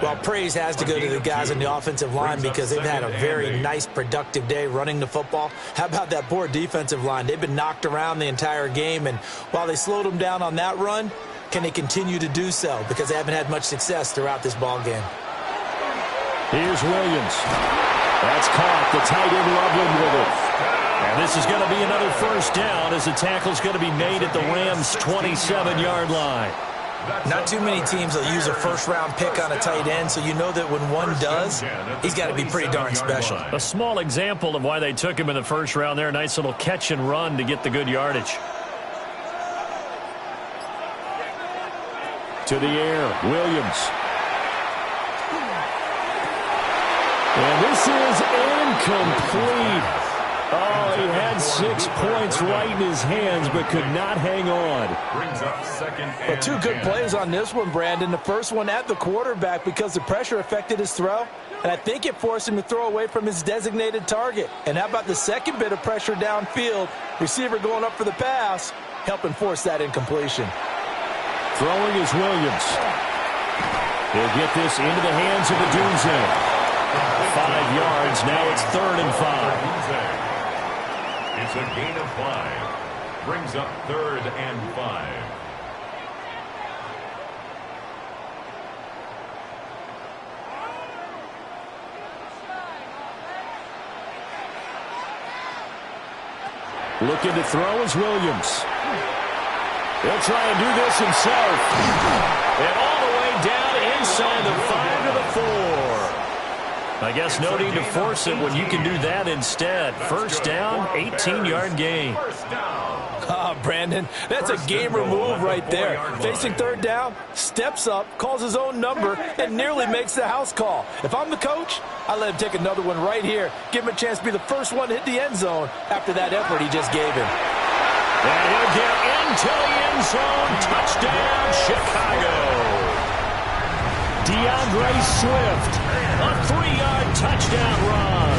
Well, praise has to go to the guys on the offensive line because they've had a very nice, productive day running the football. How about that poor defensive line? They've been knocked around the entire game, and while they slowed them down on that run, can they continue to do so? Because they haven't had much success throughout this ball game. Here's Williams. That's caught. The tight end Loveland with it. And this is going to be another first down as the tackle's going to be made at the Rams' 27-yard line. Not too many teams will use a first-round pick on a tight end, so you know that when one does, he's got to be pretty darn special. A small example of why they took him in the first round there. Nice little catch and run to get the good yardage. To the air, Williams. And this is incomplete. Oh, he had 6 points right in his hands, but could not hang on. But two good plays on this one, Brandon. The first one at the quarterback because the pressure affected his throw, and I think it forced him to throw away from his designated target. And how about the second bit of pressure downfield? Receiver going up for the pass, helping force that incompletion. Throwing is Williams. He'll get this into the hands of Odunze. 5 yards. Now it's 3rd and 5. It's a gain of 5. Brings up 3rd and 5. Looking to throw is Williams. He'll try and do this himself. And all the way down inside the 5 to the 4. I guess no need to force it when you can do that instead. First down, 18-yard gain. Ah, Brandon, that's a gamer move right there. Facing 3rd down, steps up, calls his own number, and nearly makes the house call. If I'm the coach, I let him take another one right here. Give him a chance to be the first one to hit the end zone after that effort he just gave him. And he'll get into the end zone. Touchdown, Chicago. DeAndre Swift. A 3-yard touchdown run.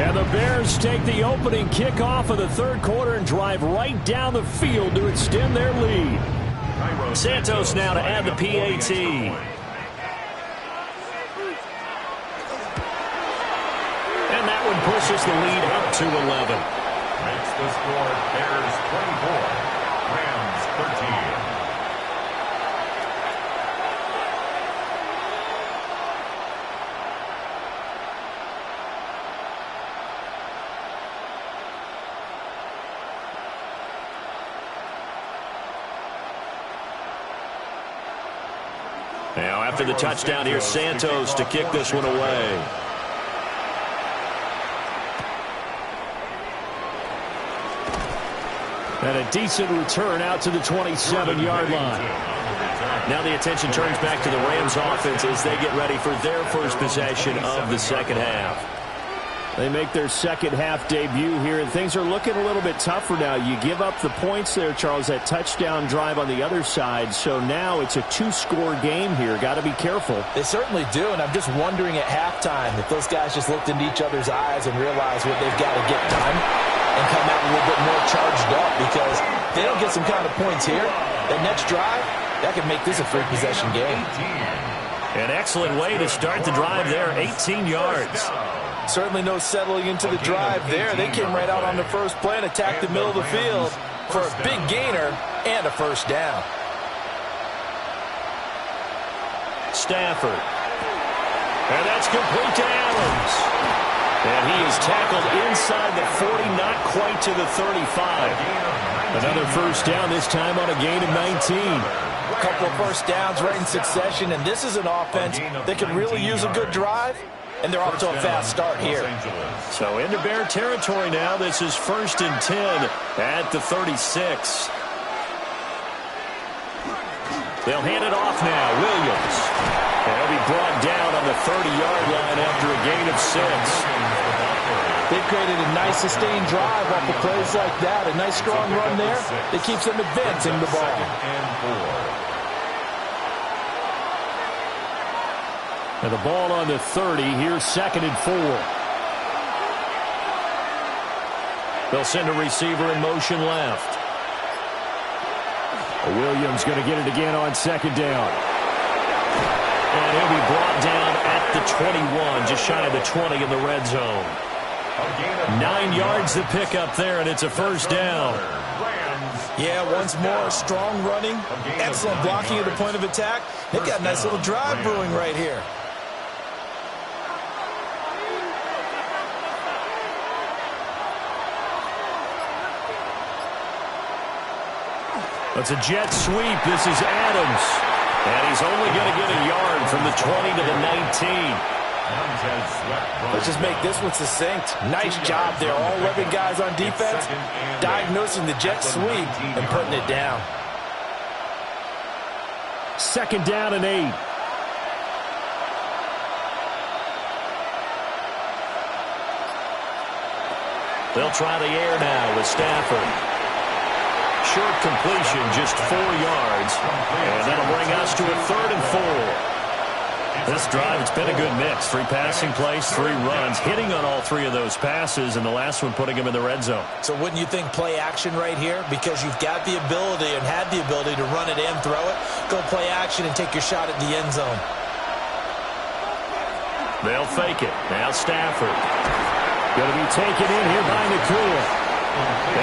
And the Bears take the opening kickoff of the third quarter and drive right down the field to extend their lead. Santos now to add the PAT. And that one pushes the lead up to 11. Makes the score Bears 24, Rams 13. Now after the touchdown, here's Santos to kick this one away. And a decent return out to the 27-yard line. Now the attention turns back to the Rams offense as they get ready for their first possession of the second half. They make their second half debut here, and things are looking a little bit tougher now. You give up the points there, Charles, that touchdown drive on the other side. So now it's a 2-score game here. Got to be careful. They certainly do, and I'm just wondering at halftime if those guys just looked into each other's eyes and realized what they've got to get done and come out a little bit more charged up, because if they don't get some kind of points here, that next drive, that could make this a free possession game. An excellent way to start the drive there, 18 yards. Certainly no settling into the drive there. They came right out on the first play and attacked the middle of the field for a big gainer and a first down. Stafford. And that's complete to Adams. And he is tackled inside the 40, not quite to the 35. Another first down, this time on a gain of 19. couple of first downs right in succession, and this is an offense that could really use a good drive, and they're off to a fast start here. So into Bear territory now. This is 1st and 10 at the 36. They'll hand it off now. Williams. And he'll be brought down on the 30-yard line after a gain of 6. They've created a nice sustained drive off of plays like that. A nice strong run there that keeps them advancing the ball. And the ball on the 30. Here's 2nd and 4. They'll send a receiver in motion left. Williams going to get it again on 2nd down. And he'll be brought down at the 21, just shy of the 20 in the red zone. 9 yards to pick up there, and it's a 1st down. Yeah, once more, strong running, excellent blocking at the point of attack. They've got a nice little drive brewing right here. It's a jet sweep. This is Adams. And he's only going to get a yard from the 20 to the 19. Let's just make this one succinct. Nice job there. All 11 guys on defense diagnosing the jet sweep and putting it down. 2nd down and 8. They'll try the air now with Stafford. Short completion, just 4 yards. And that'll bring us to a 3rd and 4. This drive, it's been a good mix. 3 passing plays, 3 runs, hitting on all 3 of those passes, and the last one putting him in the red zone. So wouldn't you think play action right here? Because you've got the ability and had the ability to run it and throw it. Go play action and take your shot at the end zone. They'll fake it. Now Stafford. Going to be taken in here by Nakua.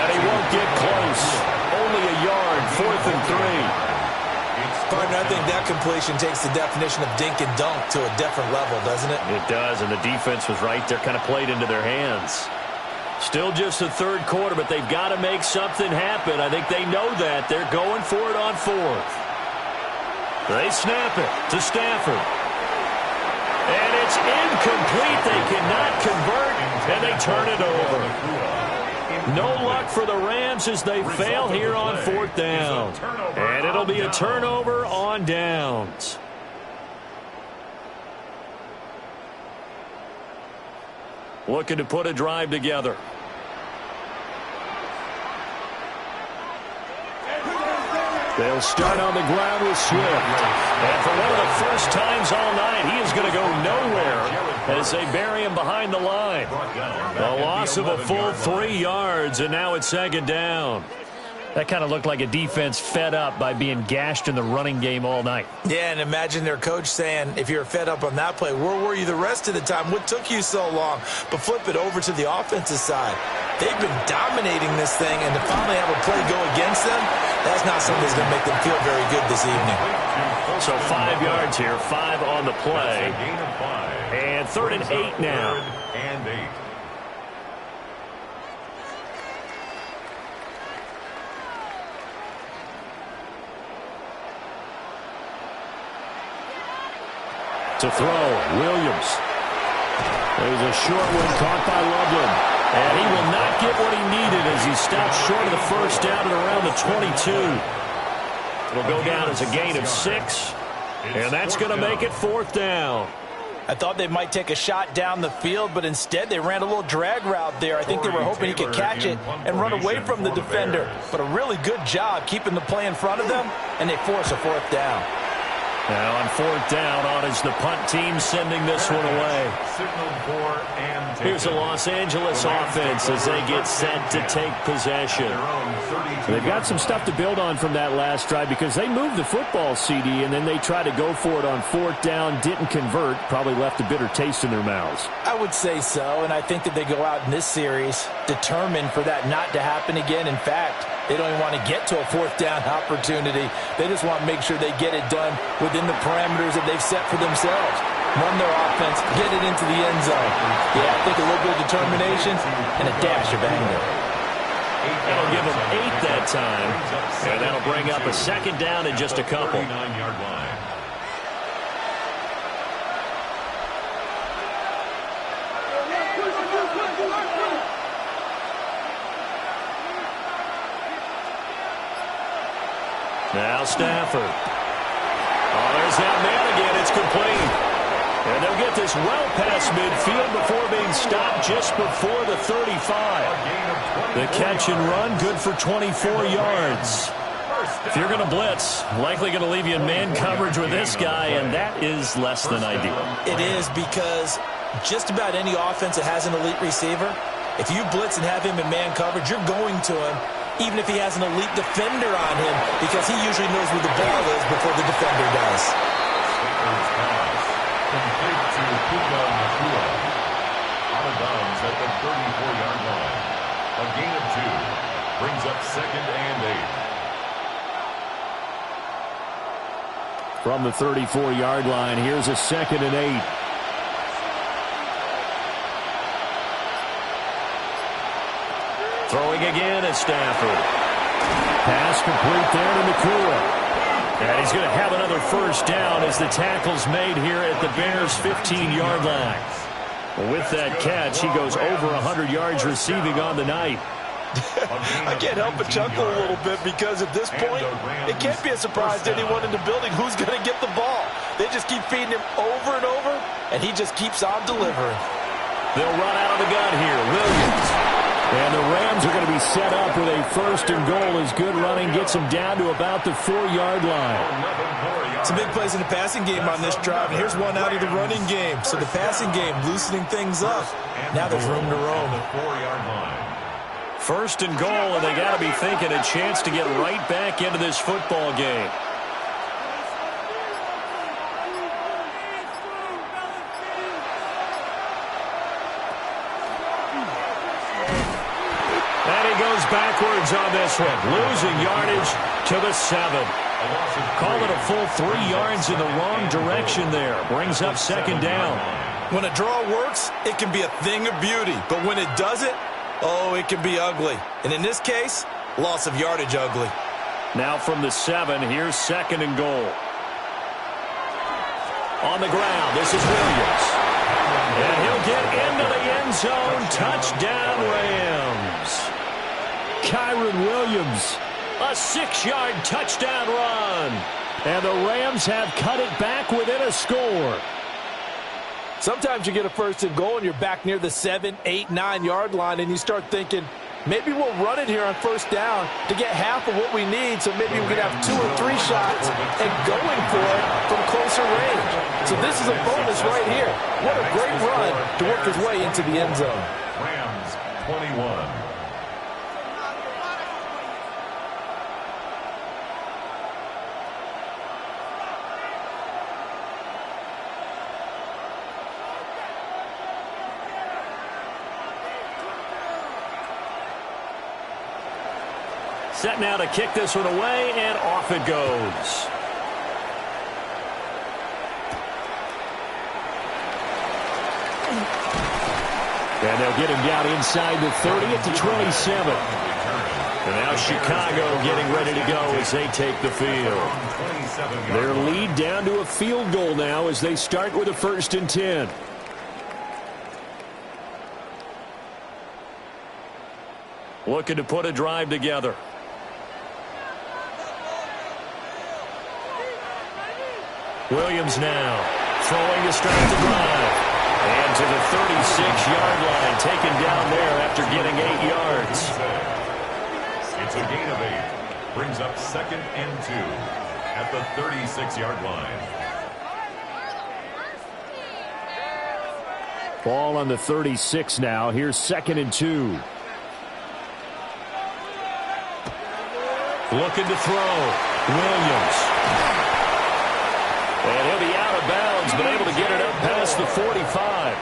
And he won't get close. Only a yard, 4th and 3. Partner, I think that completion takes the definition of dink and dunk to a different level, doesn't it? It does, and the defense was right there, kind of played into their hands. Still just the 3rd quarter, but they've got to make something happen. I think they know that. They're going for it on 4th. They snap it to Stafford. And it's incomplete. They cannot convert, and they turn it over. No luck for the Rams as they fail here on 4th down. And it'll be a turnover on downs. Looking to put a drive together. They'll start on the ground with Swift. And for one of the first times all night, he is going to go nowhere as they bury him behind the line. A loss of a full 3 yards, and now it's 2nd down. That kind of looked like a defense fed up by being gashed in the running game all night. Yeah, and imagine their coach saying, if you're fed up on that play, where were you the rest of the time? What took you so long? But flip it over to the offensive side. They've been dominating this thing, and to finally have a play go against them, that's not something that's going to make them feel very good this evening. So 5 yards here, 5 on the play. And 3rd and 8 now. To throw, Williams. There's a short one caught by Loveland. And he will not get what he needed as he stopped short of the 1st down at around the 22. It'll go down as a gain of 6. And that's going to make it 4th down. I thought they might take a shot down the field, but instead they ran a little drag route there. I think they were hoping he could catch it and run away from the defender. But a really good job keeping the play in front of them, and they force a 4th down. Now on 4th down, on is the punt team sending this one away. Here's a Los Angeles offense as they get set to take possession. They've got some stuff to build on from that last drive because they moved the football, CD, and then they tried to go for it on 4th down, didn't convert, probably left a bitter taste in their mouths. I would say so, and I think that they go out in this series determined for that not to happen again. In fact, they don't even want to get to a 4th down opportunity. They just want to make sure they get it done within the parameters that they've set for themselves. Run their offense, get it into the end zone. Yeah, I think a little bit of determination and a dash of anger. That'll give him 8 that time, and that'll bring up a second down in just a couple. 39-yard line. Now Stafford. Oh, there's that man again. It's complete. And they'll get this well past midfield before being stopped just before the 35. The catch and run, good for 24 yards. If you're going to blitz, likely going to leave you in man coverage with this guy, and that is less than ideal. It is, because just about any offense that has an elite receiver, if you blitz and have him in man coverage, you're going to him, even if he has an elite defender on him, because he usually knows where the ball is before the defender does. Complete to Puka Nakua. Out of bounds at the 34-yard line. A gain of 2. Brings up 2nd and 8. From the 34-yard line, here's a 2nd and 8. Throwing again at Stafford. Pass complete there to Nakua. And he's going to have another first down as the tackle's made here at the Bears' 15-yard line. Well, with that catch, he goes over 100 yards receiving on the night. I can't help but chuckle a little bit, because at this point, it can't be a surprise to anyone in the building who's going to get the ball. They just keep feeding him over and over, and he just keeps on delivering. They'll run out of the gun here. Williams. And the Rams are going to be set up with a 1st and goal as good running gets them down to about the 4-yard line. Some big plays in the passing game on this drive, and here's one out of the running game. So the passing game loosening things up. Now there's room to roam. 4-yard line. 1st and goal, and they got to be thinking a chance to get right back into this football game. Backwards on this one, losing yardage to the 7. Call it a full 3 yards in the wrong direction there. Brings up 2nd down. When a draw works, it can be a thing of beauty. But when it doesn't, oh, it can be ugly. And in this case, loss of yardage ugly. Now from the 7, here's 2nd and goal. On the ground, this is Williams. And he'll get into the end zone. Touchdown, Rams. Kyron Williams. A 6-yard touchdown run. And the Rams have cut it back within a score. Sometimes you get a 1st and goal and you're back near the 7, 8, 9-yard line, and you start thinking, maybe we'll run it here on 1st down to get half of what we need, so maybe we can have 2 or 3 shots and going for it from closer range. So this is a bonus right here. What a great run to work his way into the end zone. Rams 21. Set now to kick this one away, and off it goes. And they'll get him down inside the 30 at the 27. And now Chicago getting ready to go as they take the field. Their lead down to a field goal now as they start with a 1st and 10. Looking to put a drive together. Williams now throwing to start the drive. And to the 36-yard line, taken down there after getting 8 yards. It's a gain of 8. Brings up 2nd and 2 at the 36-yard line. Ball on the 36 now. Here's 2nd and 2. Looking to throw. Williams. And he'll be out of bounds, but able to get it up past the 45.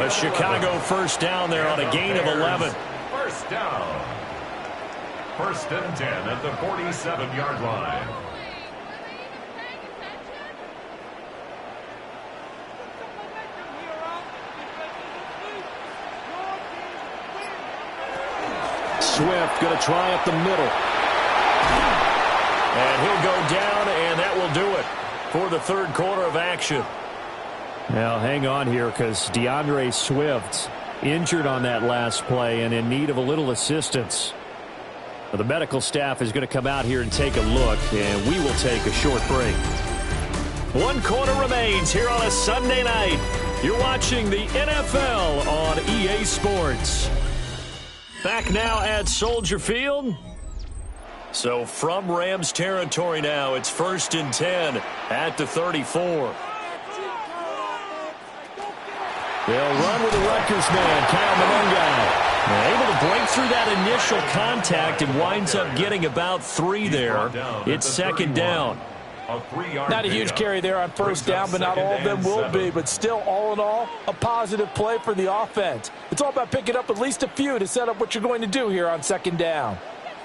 A Chicago 1st down there on a gain of 11. 1st down. 1st and 10 at the 47-yard line. Swift going to try up the middle. And he'll go down, and that will do it for the third quarter of action. Now, hang on here because DeAndre Swift injured on that last play and in need of a little assistance. Well, the medical staff is going to come out here and take a look, and we will take a short break. 1 quarter remains here on a Sunday night. You're watching the NFL on EA Sports. Back now at Soldier Field. So from Rams territory now, it's 1st and 10 at the 34. They'll run with the Rutgers man, Kyle Monongai. Able to break through that initial contact and winds up getting about 3 there. It's 2nd down. Not a huge carry there on 1st down, but not all of them will be. But still, all in all, a positive play for the offense. It's all about picking up at least a few to set up what you're going to do here on 2nd down.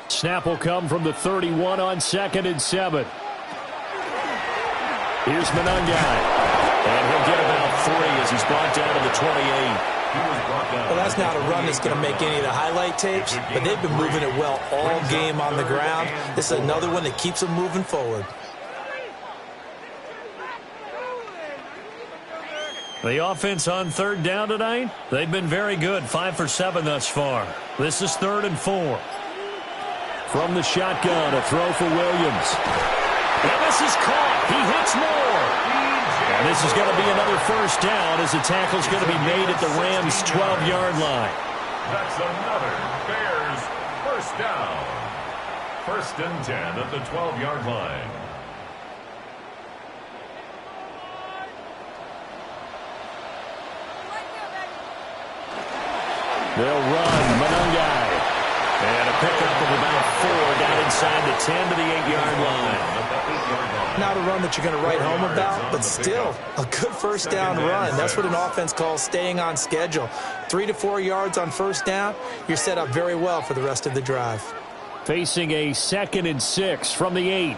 Snap will come from the 31 on 2nd and 7. Here's Monongai. And he'll get about 3 as he's brought down to the 28. Well, that's not a run that's going to make any of the highlight tapes, but they've been moving it well all game on the ground. This is another one that keeps them moving forward. The offense on 3rd down tonight, they've been very good, 5 for 7 thus far. This is 3rd and 4. From the shotgun, a throw for Williams. And this is caught. He hits more. And this is going to be another 1st down as the tackle's going to be made at the Rams' 12-yard line. That's another Bears 1st down. 1st and 10 at the 12-yard line. They'll run. Monongai. And a pickup of about 4 down inside the 10 to the 8-yard line. Not a run that you're going to write home about, but still a good 1st down run. That's what an offense calls staying on schedule. 3 to 4 yards on 1st down, you're set up very well for the rest of the drive. Facing a 2nd and 6 from the 8.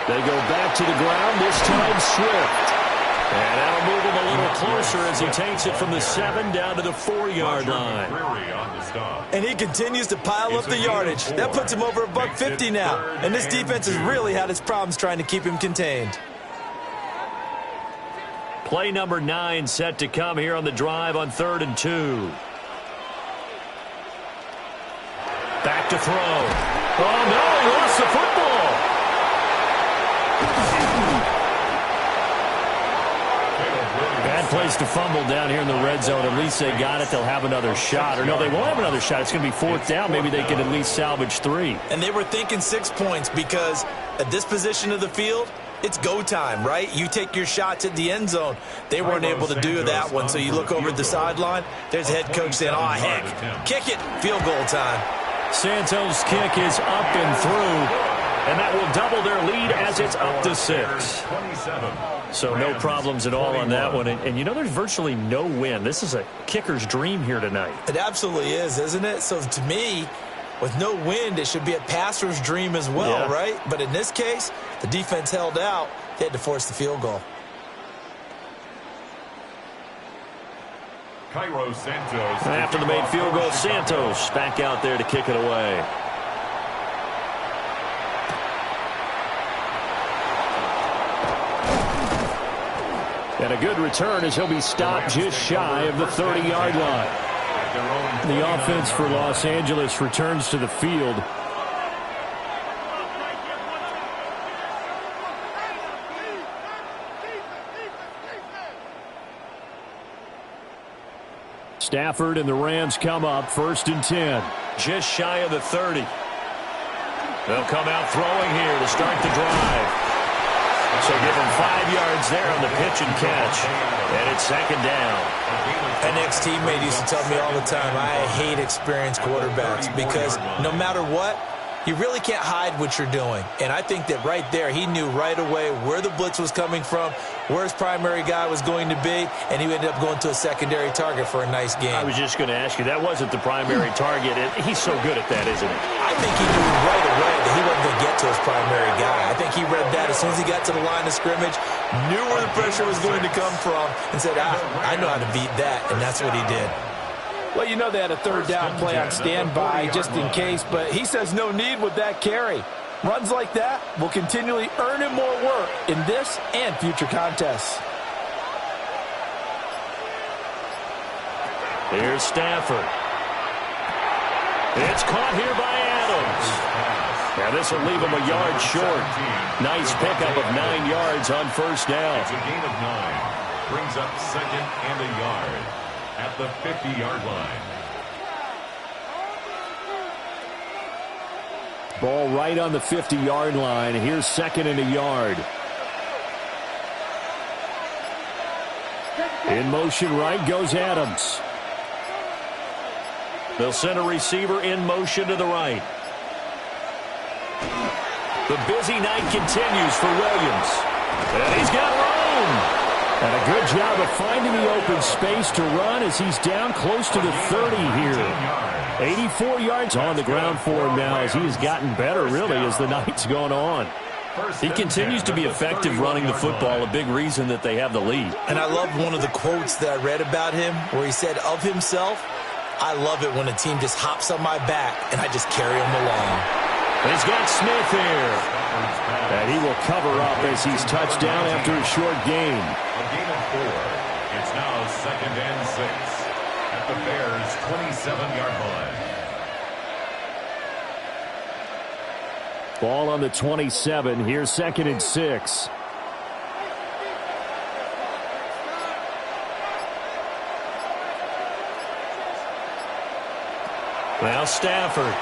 They go back to the ground, this time Swift. And that'll move him a little closer as he takes it from the 7 down to the 4-yard line. And he continues to pile up the yardage. That puts him over $150 now. And this defense has really had its problems trying to keep him contained. Play number 9 set to come here on the drive on 3rd and 2. Back to throw. Oh, no, he lost the football. Bad place to fumble down here in the red zone. At least they got it. They'll have another shot. Or no, they won't have another shot. It's going to be 4th down. Maybe they can at least salvage 3. And they were thinking 6 points because at this position of the field, it's go time, right? You take your shots at the end zone. They weren't able to do that one. So you look over at the sideline. There's the head coach saying, oh, heck, kick it. Field goal time. Santos' kick is up and through. And that will double their lead as it's up to 6. So no problems at all on that one. And you know, there's virtually no win. This is a kicker's dream here tonight. It absolutely is, isn't it? So to me, with no wind, it should be a passer's dream as well, right? But in this case, the defense held out. They had to force the field goal. After the made field goal, Santos back out there to kick it away. And a good return as he'll be stopped just shy of the 30-yard line. The offense for Los Angeles returns to the field. Stafford and the Rams come up 1st and 10. Just shy of the 30. They'll come out throwing here to start the drive. So give him 5 yards there on the pitch and catch. And it's 2nd down. An ex-teammate used to tell me all the time, I hate experienced quarterbacks because no matter what, You really can't hide what you're doing. And I think that right there, he knew right away where the blitz was coming from, where his primary guy was going to be, and he ended up going to a secondary target for a nice game. I was just going to ask you, that wasn't the primary target. He's so good at that, isn't he? I think he knew right away that he wasn't going to get to his primary guy. I think he read that as soon as he got to the line of scrimmage, knew where the pressure was going to come from, and said, I know how to beat that, and that's what he did. Well, you know they had a third down play on standby just in case, but he says no need with that carry. Runs like that will continually earn him more work in this and future contests. Here's Stafford. It's caught here by Adams. Now this will leave him a yard short. Nice pickup of 9 yards on first down. It's a gain of 9. Brings up second and a yard at the 50-yard line. Ball right on the 50-yard line. Here's second and a yard. In motion right goes Adams. They'll send a receiver in motion to the right. The busy night continues for Williams. And he's got room. And a good job of finding the open space to run as he's down close to the 30 here. 84 yards on the ground for him now as he has gotten better, really, as the night's gone on. He continues to be effective running the football, a big reason that they have the lead. And I loved one of the quotes that I read about him where he said of himself, I love it when a team just hops on my back and I just carry them along. He's got Smith here. And he will cover up as he's touched down after a short gain. A gain of 4. It's now second and 6 at the Bears' 27-yard line. Ball on the 27. Here's second and 6. Now Stafford.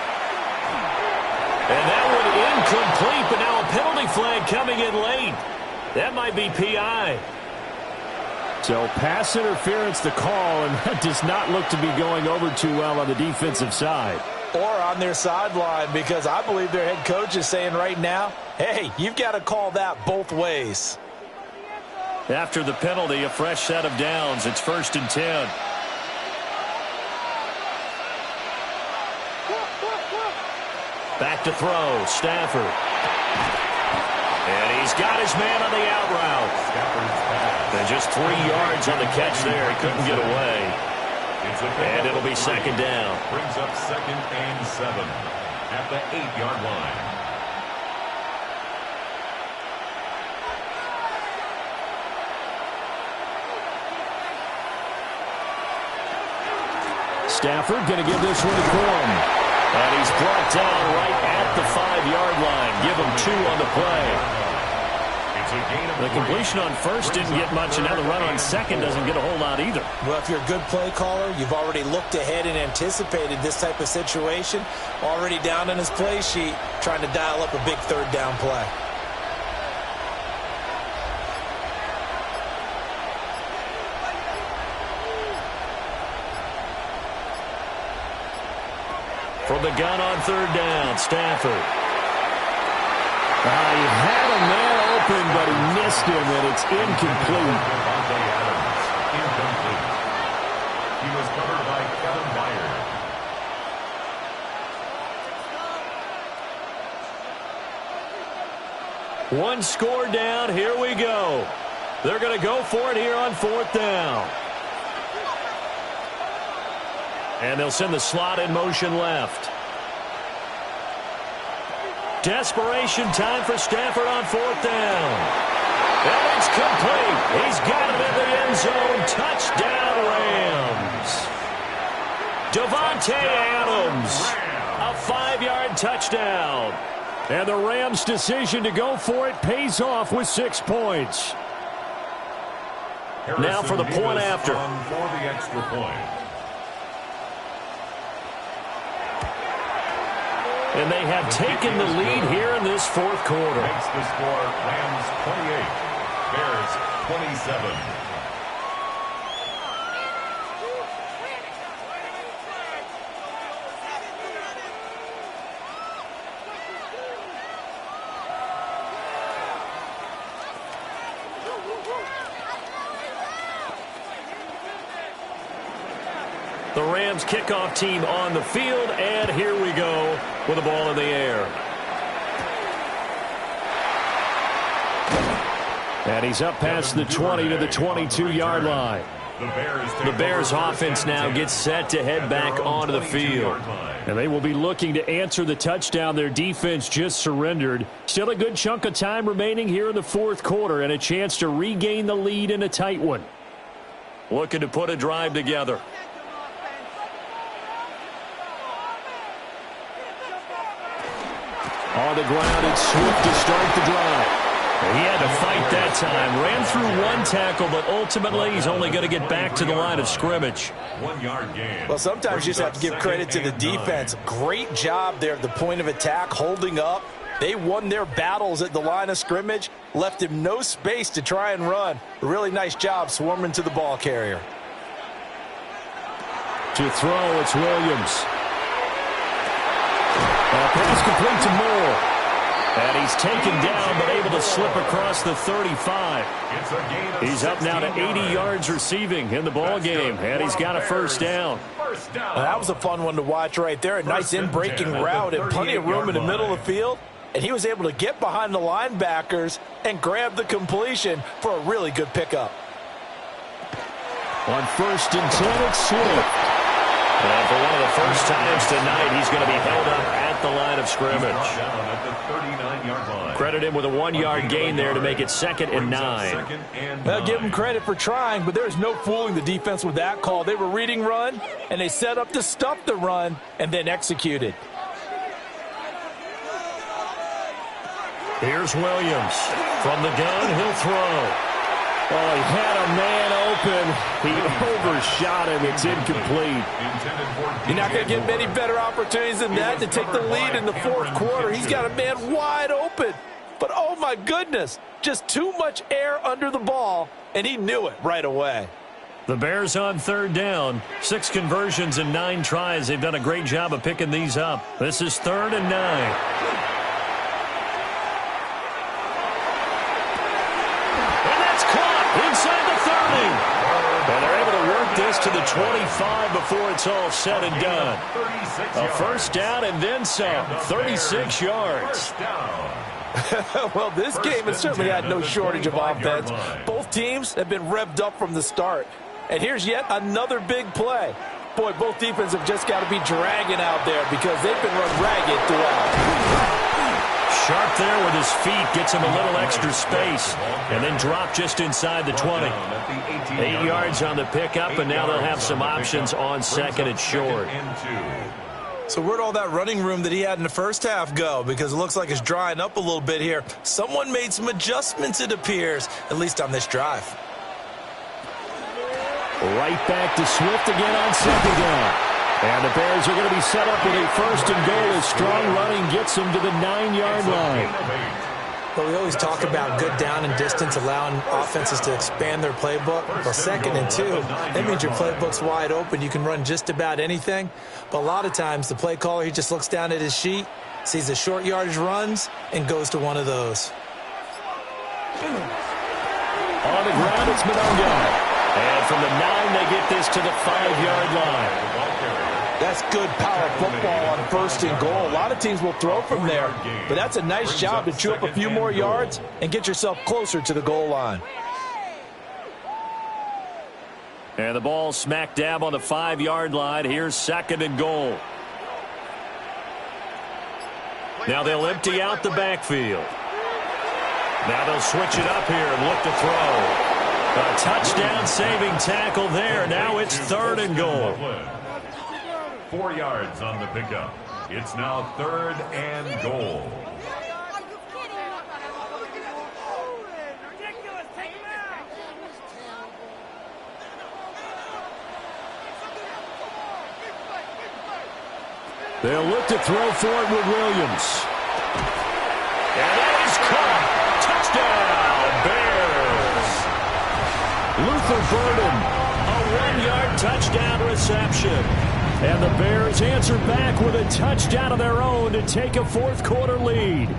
And that one incomplete, but now a penalty flag coming in late. That might be PI. So pass interference the call, and that does not look to be going over too well on the defensive side. Or on their sideline, because I believe their head coach is saying right now, hey, you've got to call that both ways. After the penalty, a fresh set of downs. It's 1st and 10. Back to throw, Stafford. And he's got his man on the out route. And just 3 yards on the catch there. He couldn't get away. And it'll be second down. Brings up second and 7 at the 8-yard line. Stafford going to give this one to Corum. And he's brought down right at the 5-yard line. Give him 2 on the play. The completion on first didn't get much, and now the run on second doesn't get a whole lot either. Well, if you're a good play caller, you've already looked ahead and anticipated this type of situation. Already down in his play sheet, trying to dial up a big third down play. From the gun on third down, Stafford. He had a man open, but he missed him, and it's incomplete. Incomplete. He was covered by Kevin Byard. One score down. Here we go. They're going to go for it here on 4th down. And they'll send the slot in motion left. Desperation time for Stafford on 4th down. And it's complete. He's got it in the end zone. Touchdown, Rams. Davante Adams. A 5-yard touchdown. And the Rams' decision to go for it pays off with 6 points. Now for the point after. For the extra point. And they have taken the lead here in this 4th quarter. Makes the score Rams 28, Bears 27. The Rams kickoff team on the field, and here we go with the ball in the air. And he's up past the 20 to the 22-yard line. The Bears offense now gets set to head back onto the field. And they will be looking to answer the touchdown their defense just surrendered. Still a good chunk of time remaining here in the fourth quarter and a chance to regain the lead in a tight one. Looking to put a drive together. On the ground, it's Swift to start the drive. He had to fight that time. Ran through one tackle, but ultimately he's only going to get back to the line of scrimmage. 1 yard gain. Well, sometimes you just have to give credit to the defense. Great job there at the point of attack, holding up. They won their battles at the line of scrimmage, left him no space to try and run. A really nice job swarming to the ball carrier. To throw, it's Williams. Pass complete to Moore. And he's taken down, but able to slip across the 35. He's up now to 80 yards receiving in the ball game, and he's got a first down. That was a fun one to watch right there. A nice in-breaking route and plenty of room in the middle of the field. And he was able to get behind the linebackers and grab the completion for a really good pickup. On 1st and 10, it's Swift. And for one of the first times tonight, he's going to be held up at the line of scrimmage. Credit him with a 1-yard gain there to make it 2nd and 9. Well, give him credit for trying, but there's no fooling the defense with that call. They were reading run, and they set up to stuff the run and then executed. Here's Williams. From the gun, he'll throw. Oh, he had a man open. He overshot him. It's incomplete. You're not going to get many better opportunities than that to take the lead in the fourth quarter. He's got a man wide open. But, oh, my goodness, just too much air under the ball, and he knew it right away. The Bears on 3rd down. 6 conversions and 9 tries. They've done a great job of picking these up. This is 3rd and 9. Inside the 30. And they're able to work this to the 25 before it's all said and done. A first down and then some. 36 yards. Well, this game has certainly had no shortage of offense. Both teams have been revved up from the start. And here's yet another big play. Boy, both defenses have just got to be dragging out there because they've been run ragged throughout. Sharp there with his feet, gets him a little extra space, and then drop just inside the 20. 8 yards on the pickup, and now they'll have some options on 2nd and short. So where'd all that running room that he had in the first half go? Because it looks like it's drying up a little bit here. Someone made some adjustments, it appears, at least on this drive. Right back to Swift again on 2nd down. And the Bears are going to be set up with a 1st and goal as strong running gets them to the 9-yard line. Well, we always talk about good down and distance, allowing offenses to expand their playbook. Well, 2nd and 2, that means your playbook's wide open. You can run just about anything. But a lot of times, the play caller, he just looks down at his sheet, sees the short yardage runs, and goes to one of those. On the ground, it's Madden. And from the 9, they get this to the 5-yard line. That's good power football on 1st and goal. A lot of teams will throw from there, but that's a nice job to chew up a few more yards and get yourself closer to the goal line. And the ball smack dab on the 5-yard line. Here's 2nd and goal. Now they'll empty out the backfield. Now they'll switch it up here and look to throw. A touchdown-saving tackle there. Now it's 3rd and goal. 4 yards on the pickup. It's now 3rd and goal. They'll look to throw for it with Williams. And that is caught. Luther Touchdown, Bears. Burden. A 1-yard touchdown reception. And the Bears answer back with a touchdown of their own to take a fourth quarter lead.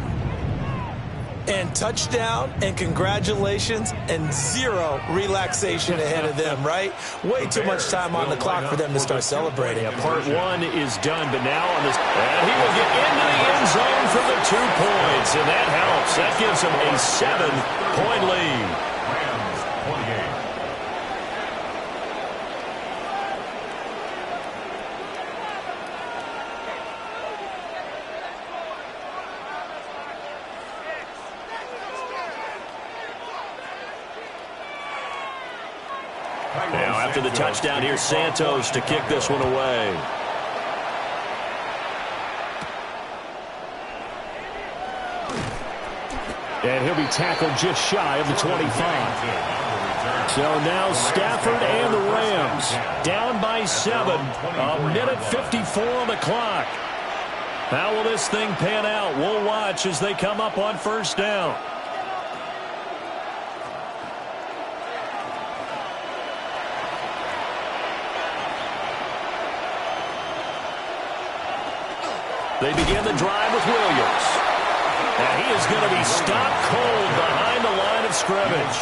and touchdown and congratulations and zero relaxation ahead of them, right? Way too much time on the clock for them to start celebrating. Yeah, part one is done, but now on this, and he will get into the end zone for the 2 points, and that helps. That gives him a 7-point lead. Now, after the touchdown, here's Santos to kick this one away. And he'll be tackled just shy of the 25. So now Stafford and the Rams down by 7. A minute 54 on the clock. How will this thing pan out? We'll watch as they come up on first down. They begin the drive with Williams. And he is going to be stopped cold behind the line of scrimmage.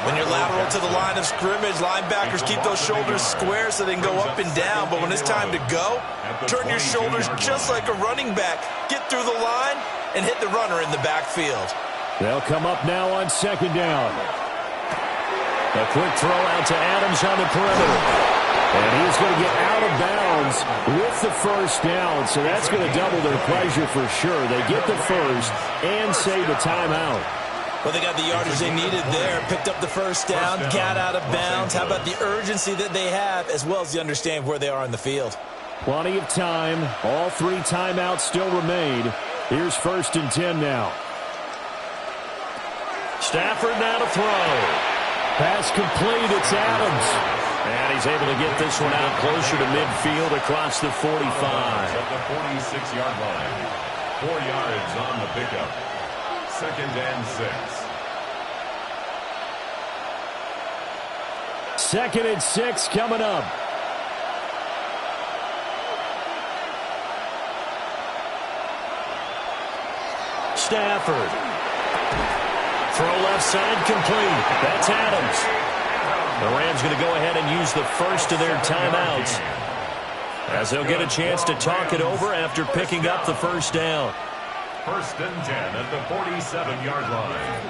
When you're lateral to the line of scrimmage, linebackers keep those shoulders square so they can go up and down. But when it's time to go, turn your shoulders just like a running back. Get through the line and hit the runner in the backfield. They'll come up now on second down. A quick throw out to Adams on the perimeter. And he's going to get out of bounds with the first down. So that's going to double their pleasure for sure. They get the first and save a timeout. Well, they got the yardage they needed there. Picked up the first down, got out of bounds. How about the urgency that they have as well as the understand where they are in the field? Plenty of time. All 3 timeouts still remain. Here's 1st and 10 now. Stafford now to throw. Pass complete. It's Adams. And he's able to get this one out closer to midfield across the 45. At the 46-yard line. 4 yards on the pickup. 2nd and 6. 2nd and 6 coming up. Stafford. Throw left side complete. That's Adams. The Rams going to go ahead and use the first of their timeouts as they'll get a chance to talk it over after picking up the first down. 1st and 10 at the 47-yard line.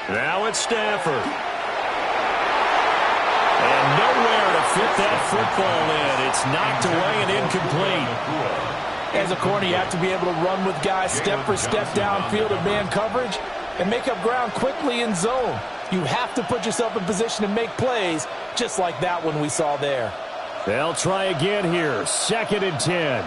Now it's Stafford. And nowhere to fit that football in. It's knocked away and incomplete. As a corner, you have to be able to run with guys step for step downfield in man coverage and make up ground quickly in zone. You have to put yourself in position to make plays, just like that one we saw there. They'll try again here. 2nd and 10.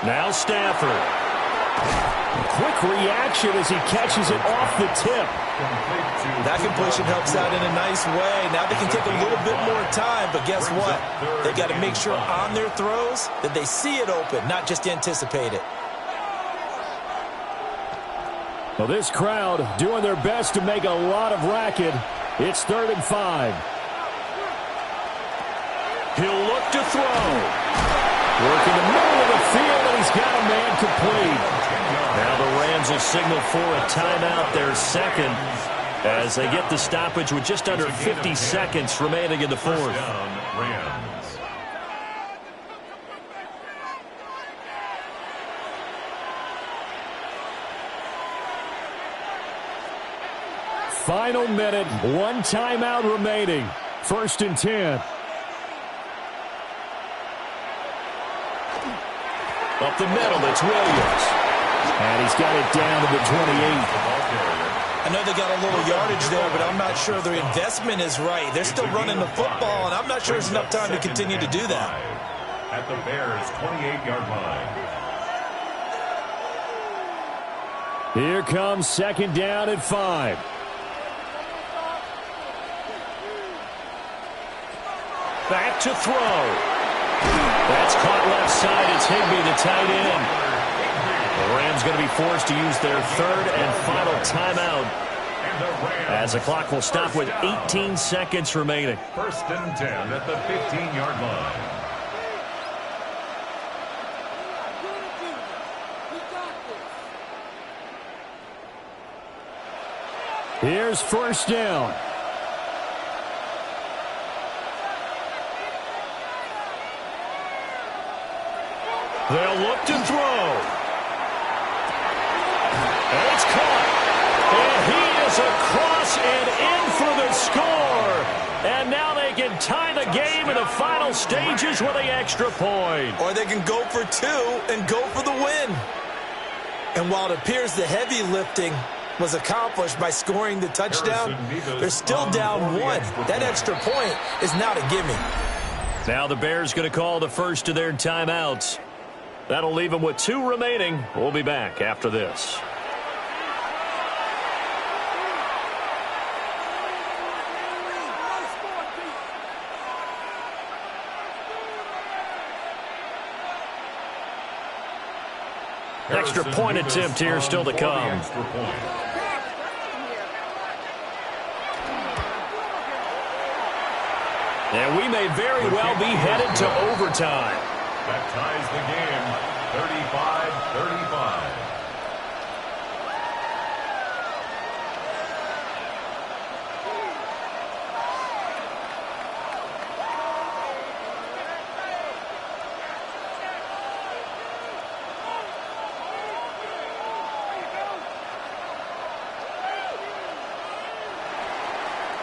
Now Stafford. Quick reaction as he catches it off the tip. That completion helps out in a nice way. Now they can take a little bit more time, but guess what? They got to make sure on their throws that they see it open, not just anticipate it. Well, this crowd doing their best to make a lot of racket. It's 3rd and 5. He'll look to throw. Working the middle of the field, and he's got a man complete. Now the Rams will signal for a timeout, their 2nd, as they get the stoppage with just under 50 seconds remaining in the 4th. Rams. Final minute, 1 timeout remaining. 1st and 10. Up the middle, it's Williams. And he's got it down to the 28. I know they got a little yardage there, but I'm not sure their investment is right. They're still running the football, and I'm not sure there's enough time to continue to do that. At the Bears' 28-yard line. Here comes 2nd down at 5. Back to throw. That's caught left side. It's Higbee, the tight end. The Rams going to be forced to use their third and final timeout, as the clock will stop with 18 seconds remaining. First and 10 at the 15-yard line. Here's first down. They'll look to throw. And it's caught. And he is across and in for the score. And now they can tie the game in the final stages with the extra point. Or they can go for two and go for the win. And while it appears the heavy lifting was accomplished by scoring the touchdown, they're still down one. That extra point is not a gimme. Now the Bears going to call the first of their timeouts. That'll leave them with 2 remaining. We'll be back after this. Extra point attempt here still to come. And we may very well be headed to overtime. That ties the game, 35-35.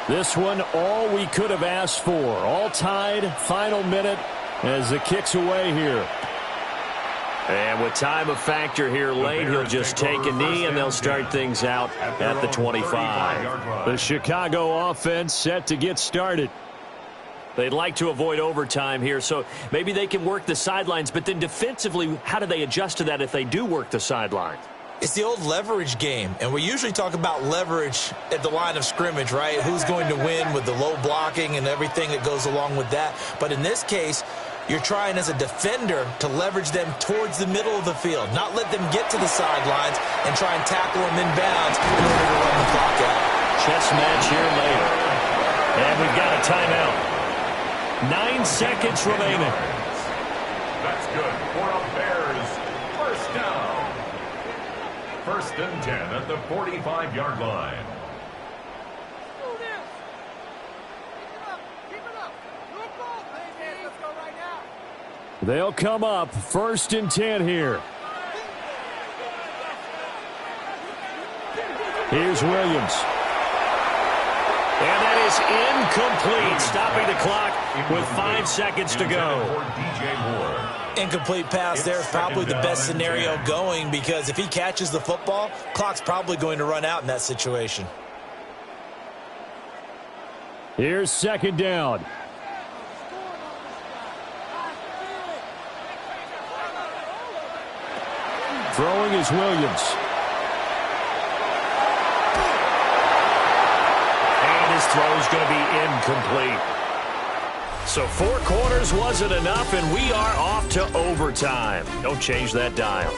This one, all we could have asked for. All tied, final minute as the kick's away here. And with time a factor here late, he'll just take a knee and they'll start things out at the 25. The Chicago offense set to get started. They'd like to avoid overtime here, so maybe they can work the sidelines, but then defensively, how do they adjust to that if they do work the sidelines? It's the old leverage game, and we usually talk about leverage at the line of scrimmage, right? Who's going to win with the low blocking and everything that goes along with that. But in this case, you're trying as a defender to leverage them towards the middle of the field, not let them get to the sidelines and try and tackle them in bounds in order to run the clock out. Chess match here later. And we've got a timeout. 9 seconds remaining. That's good for a Bears first down. First and 10 at the 45-yard line. They'll come up first and 10 here. Here's Williams. And that is incomplete, stopping the clock with 5 seconds to go. Incomplete pass there is probably the best scenario going, because if he catches the football, clock's probably going to run out in that situation. Here's second down. Throwing is Williams. And his throw's going to be incomplete. So 4 quarters wasn't enough, and we are off to overtime. Don't change that dial.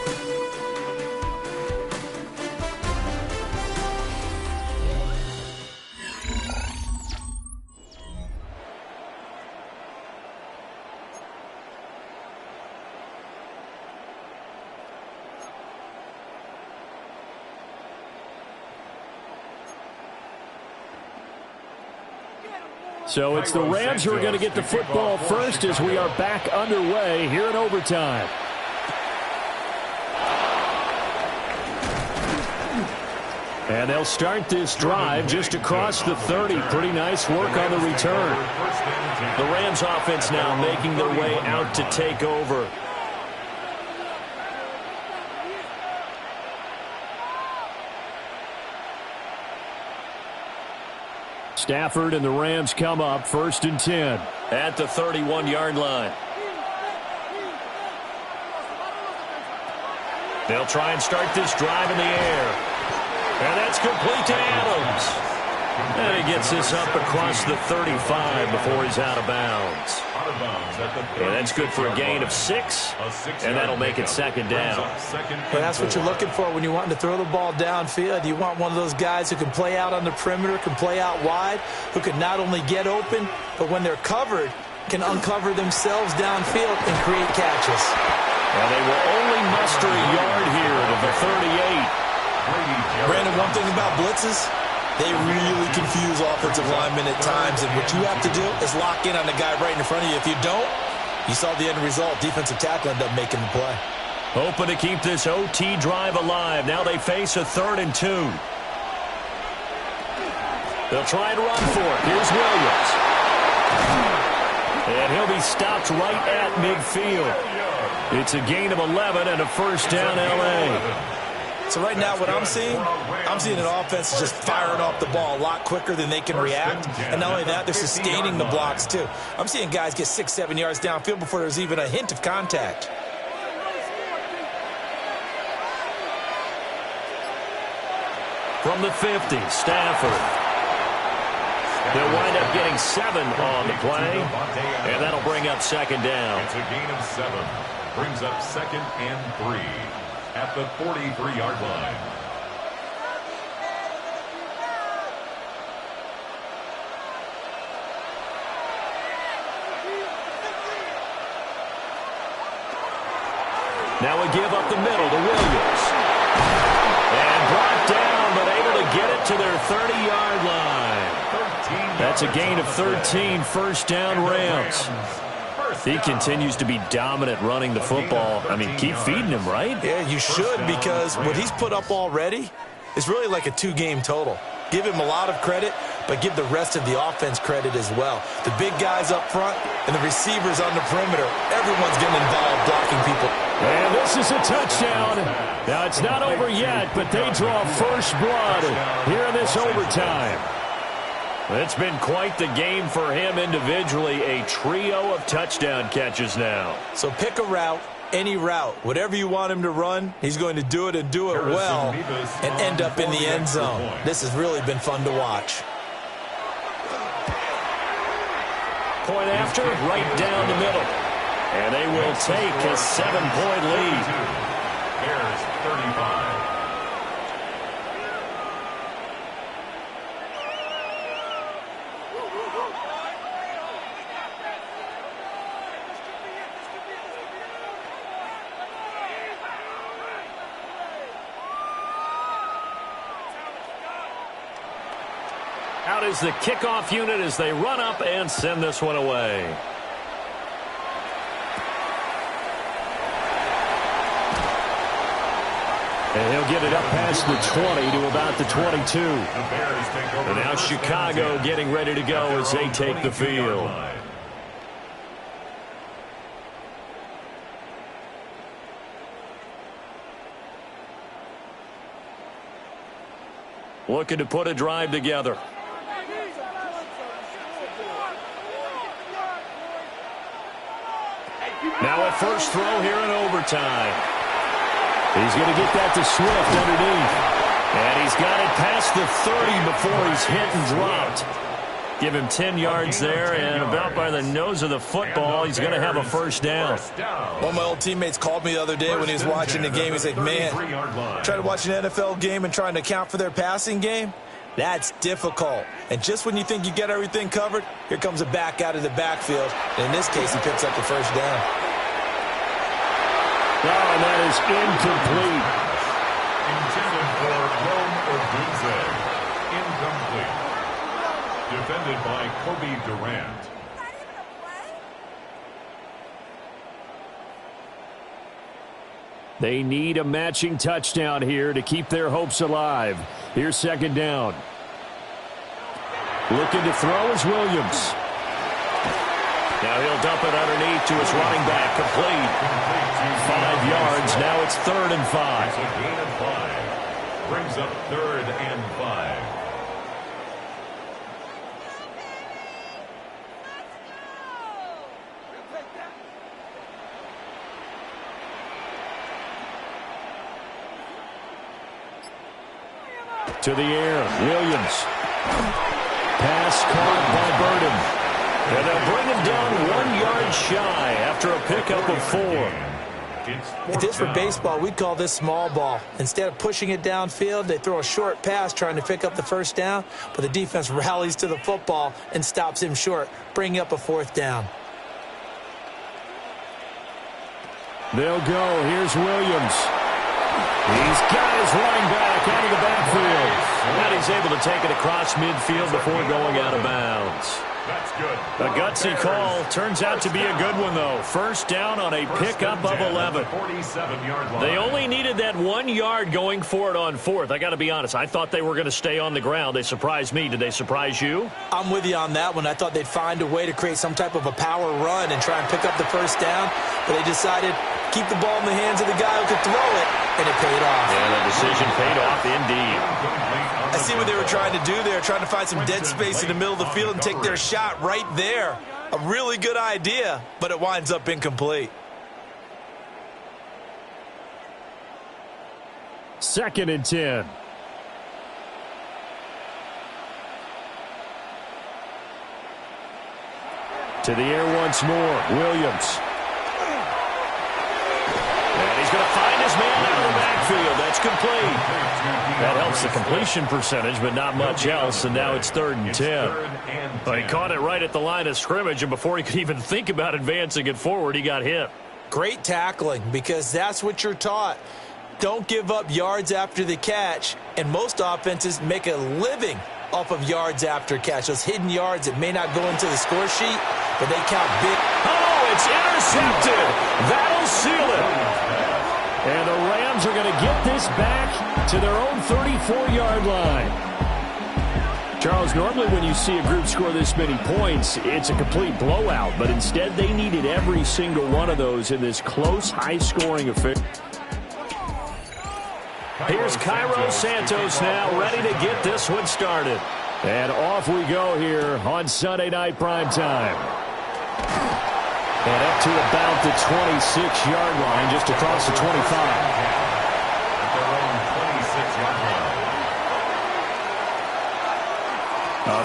So it's the Rams who are going to get the football first as we are back underway here in overtime. And they'll start this drive just across the 30. Pretty nice work on the return. The Rams offense now making their way out to take over. Stafford and the Rams come up first and 10. At the 31-yard line. They'll try and start this drive in the air. And that's complete to Adams. And he gets this up across the 35 before he's out of bounds. And that's good for a gain of 6, and that'll make it second down. Well, that's what you're looking for when you're wanting to throw the ball downfield. You want one of those guys who can play out on the perimeter, can play out wide, who can not only get open, but when they're covered, can uncover themselves downfield and create catches. And they will only muster a yard here to the 38. Brandon, one thing about blitzes, they really confuse offensive linemen at times, and what you have to do is lock in on the guy right in front of you. If you don't, you saw the end result. Defensive tackle ended up making the play. Hoping to keep this OT drive alive. Now they face a 3rd and 2. They'll try and run for it. Here's Williams. And he'll be stopped right at midfield. It's a gain of 11 and a first down, L.A. So right now what I'm seeing an offense just firing off the ball a lot quicker than they can react. And not only that, they're sustaining the blocks too. I'm seeing guys get 6-7 yards downfield before there's even a hint of contact. From the 50, Stafford. They'll wind up getting 7 on the play, and that'll bring up second down. It's a gain of 7. Brings up 2nd and 3 at the 43-yard line. Now we give up the middle to Williams. And brought down, but able to get it to their 30-yard line. That's a gain of 13, first down, Rams. He continues to be dominant running the football. I mean, keep feeding him, right? Yeah, you should, because what he's put up already is really like a 2-game total. Give him a lot of credit, but give the rest of the offense credit as well. The big guys up front and the receivers on the perimeter, everyone's getting involved blocking people. And this is a touchdown. Now, it's not over yet, but they draw first blood here in this overtime. It's been quite the game for him individually. A trio of touchdown catches now. So pick a route, any route. Whatever you want him to run, he's going to do it and do it well and end up in the end zone. This has really been fun to watch. Point after, right down the middle. And they will take a 7-point lead. Bears 35. Out is the kickoff unit as they run up and send this one away. And he'll get it up past the 20 to about the 22. And now Chicago getting ready to go as they take the field. Looking to put a drive together. Now a first throw here in overtime. He's going to get that to Swift underneath. And he's got it past the 30 before he's hit and dropped. Give him 10 yards there, and about by the nose of the football, he's going to have a first down. One of my old teammates called me the other day when he was watching the game. He's like, man, trying to watch an NFL game and trying to account for their passing game? That's difficult. And just when you think you get everything covered, here comes a back out of the backfield. And in this case, he picks up the first down. Oh, and that is incomplete. Intended for Rome Odunze. Incomplete. Defended by Kobe Durant. They need a matching touchdown here to keep their hopes alive. Here's second down. Looking to throw is Williams. Now he'll dump it underneath to his running back. Complete. 5 yards. Now it's 3rd and 5. It's a gain of 5. Brings up 3rd and 5. To the air, Williams. Pass caught by Burden. And they'll bring him down 1 yard shy after a pickup of 4. If this were baseball, we'd call this small ball. Instead of pushing it downfield, they throw a short pass trying to pick up the first down, but the defense rallies to the football and stops him short, bringing up a 4th down. They'll go. Here's Williams. He's got his running back out of the backfield. And he's able to take it across midfield before going out of bounds. That's good. A gutsy call. Turns out to be a good one, though. First down on a pickup of 11. They only needed that 1 yard going for it on 4th. I got to be honest. I thought they were going to stay on the ground. They surprised me. Did they surprise you? I'm with you on that one. I thought they'd find a way to create some type of a power run and try and pick up the first down, but they decided keep the ball in the hands of the guy who could throw it, and it paid off. And the decision paid off indeed. I see what they were trying to do there, trying to find some dead space in the middle of the field and take their shot right there. A really good idea, but it winds up incomplete. 2nd and 10. To the air once more, Williams. And he's going to find his man out of the backfield. That's complete. That helps the completion percentage, but not much else, and now it's 3rd and 10. Well, he caught it right at the line of scrimmage, and before he could even think about advancing it forward, he got hit. Great tackling, because that's what you're taught. Don't give up yards after the catch, and most offenses make a living off of yards after catch. Those hidden yards that may not go into the score sheet, but they count big. Oh, it's intercepted. That'll seal it. And the Rams are going to get this back to their own 34-yard line. Charles, normally when you see a group score this many points, it's a complete blowout. But instead, they needed every single one of those in this close, high-scoring affair. Here's Cairo Santos now ready to get this one started. And off we go here on Sunday Night Primetime. And up to about the 26-yard line, just across the 25.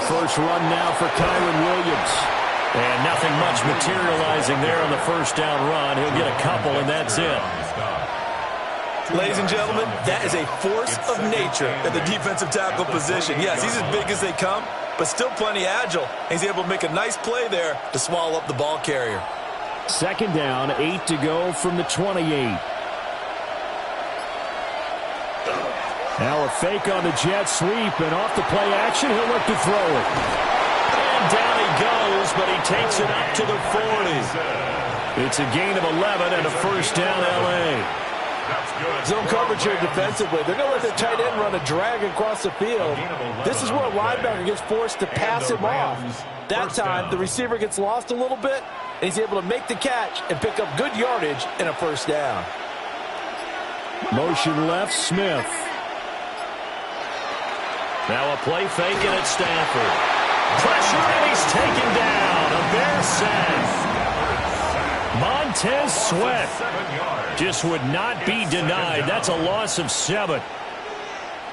First run now for Kyron Williams. And nothing much materializing there on the first down run. He'll get a couple, and that's it. Ladies and gentlemen, that is a force of nature in the defensive tackle position. Yes, he's as big as they come, but still plenty agile. He's able to make a nice play there to swallow up the ball carrier. 2nd down, 8 to go from the 28. Now a fake on the jet sweep, and off the play action, he'll look to throw it. And down he goes, but he takes it up to the 40. It's a gain of 11 and a first down, L.A. Zone coverage here defensively. They're going to let the tight end run a drag across the field. This is where a linebacker gets forced to pass him off. That time, the receiver gets lost a little bit, and he's able to make the catch and pick up good yardage and a first down. Motion left, Smith. Now a play fake, and it's Stafford. Pressure, and he's taken down. A Bear sack. Montez Sweat just would not be denied. That's a loss of 7.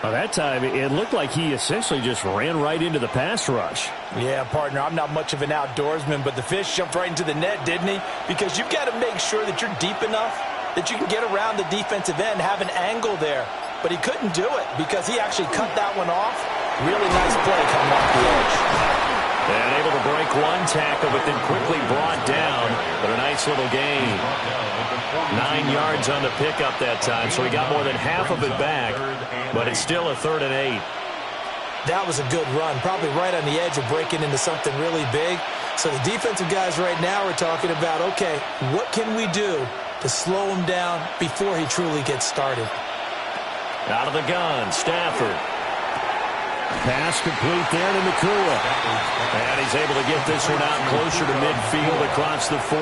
Well, that time, it looked like he essentially just ran right into the pass rush. Yeah, partner, I'm not much of an outdoorsman, but the fish jumped right into the net, didn't he? Because you've got to make sure that you're deep enough that you can get around the defensive end, have an angle there. But he couldn't do it because he actually cut that one off. Really nice play coming off the edge. And able to break one tackle, but then quickly brought down. But a nice little gain. 9 yards on the pickup that time, so he got more than half of it back. But it's still a 3rd and 8. That was a good run, probably right on the edge of breaking into something really big. So the defensive guys right now are talking about, okay, what can we do to slow him down before he truly gets started? Out of the gun, Stafford. Pass complete there to Nakua. And he's able to get this one out closer to midfield across the 45.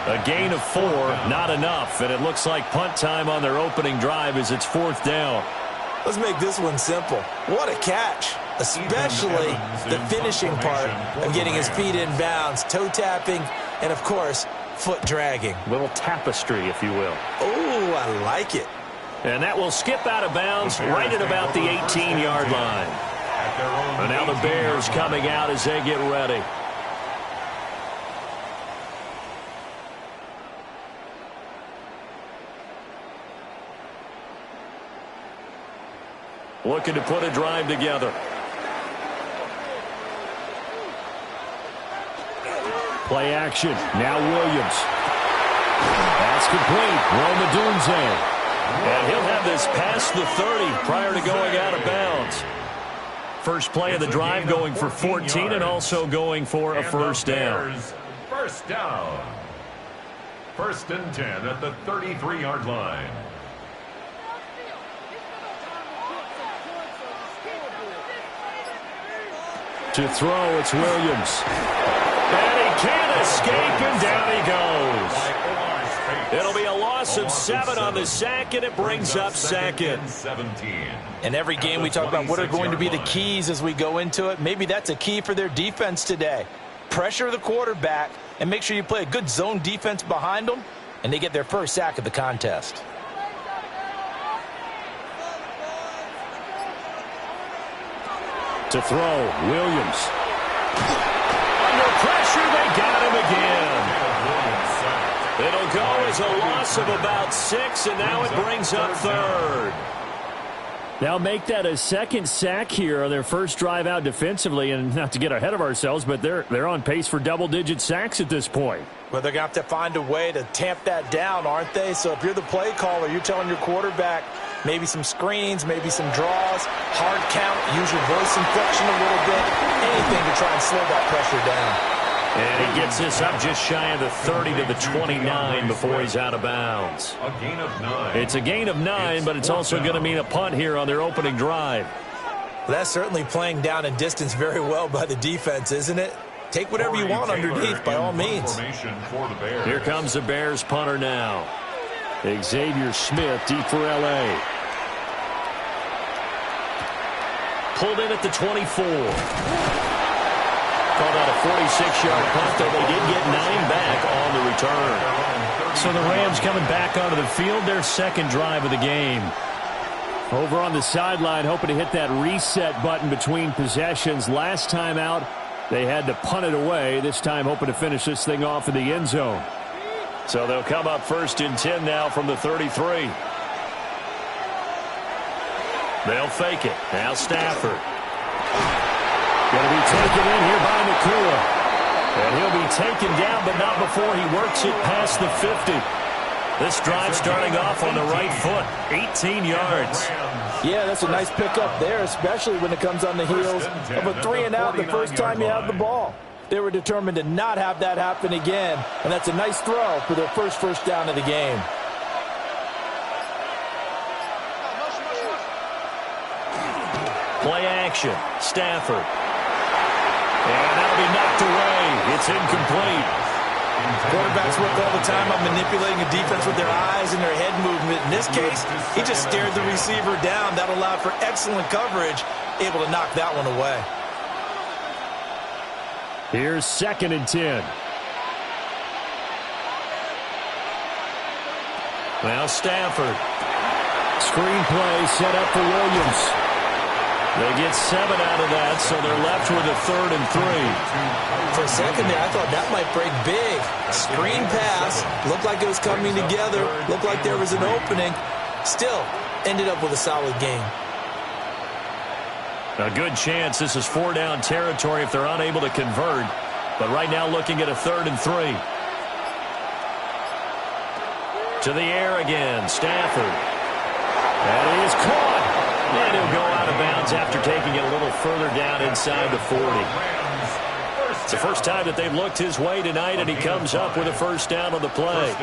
A gain of 4, not enough, and it looks like punt time on their opening drive as it's 4th down. Let's make this one simple. What a catch, especially the finishing part of getting his feet in bounds, toe tapping, and of course, foot dragging. Little tapestry, if you will. Oh, I like it. And that will skip out of bounds right at about the 18-yard line. And now the Bears coming out as they get ready. Looking to put a drive together. Play action. Now Williams. That's complete. Rome Odunze. And he'll have this past the 30 prior to going out of bounds. First play of the drive going for 14 and also going for a first down. First down. 1st and 10 at the 33-yard line. To throw, it's Williams. And he can't escape, and down he goes. It'll be a loss of 7 on the sack, and it brings up second. 17. In every game we talk about what are going to be the keys as we go into it. Maybe that's a key for their defense today. Pressure the quarterback and make sure you play a good zone defense behind them, and they get their first sack of the contest. To throw, Williams. Under pressure, they got him again. It'll go as a loss of about 6, and now it brings up 3rd. They'll make that a second sack here on their first drive out defensively, and not to get ahead of ourselves, but they're on pace for double-digit sacks at this point. Well, they're going to have to find a way to tamp that down, aren't they? So if you're the play caller, you're telling your quarterback maybe some screens, maybe some draws, hard count, use your voice inflection a little bit, anything to try and slow that pressure down. And he gets this up just shy of the 30 to the 29 before he's out of bounds. A gain of 9. It's a gain of 9, but it's also going to mean a punt here on their opening drive. That's certainly playing down in distance very well by the defense, isn't it? Take whatever you want underneath, by all means. Here comes the Bears punter now. Xavier Smith deep for L.A. Pulled in at the 24. Called out a 46-yard punt, though they did get 9 back on the return. So the Rams coming back onto the field, their second drive of the game. Over on the sideline, hoping to hit that reset button between possessions. Last time out, they had to punt it away. This time hoping to finish this thing off in the end zone. So they'll come up 1st and 10 now from the 33. They'll fake it. Now Stafford. Going to be taken in here by Nakua. And he'll be taken down, but not before he works it past the 50. This drive starting off on the right foot. 18 yards. Yeah, that's a nice pickup there, especially when it comes on the heels of a 3-and-out the first time you have the ball. They were determined to not have that happen again, and that's a nice throw for their first down of the game. Play action. Stafford. And that'll be knocked away. It's incomplete. Quarterbacks work all the time on manipulating a defense with their eyes and their head movement. In this case, he just stared the receiver down. That allowed for excellent coverage, able to knock that one away. Here's 2nd and 10. Now Stafford. Screen play set up for Williams. They get 7 out of that, so they're left with a 3rd and 3. For a second there, I thought that might break big. Screen pass. Looked like it was coming together. Looked like there was an opening. Still, ended up with a solid game. A good chance this is 4-down territory if they're unable to convert. But right now looking at a 3rd and 3. To the air again, Stafford. That is caught. And he'll go out of bounds after taking it a little further down inside the 40. It's the first time that they've looked his way tonight, and he comes up with a first down on the play.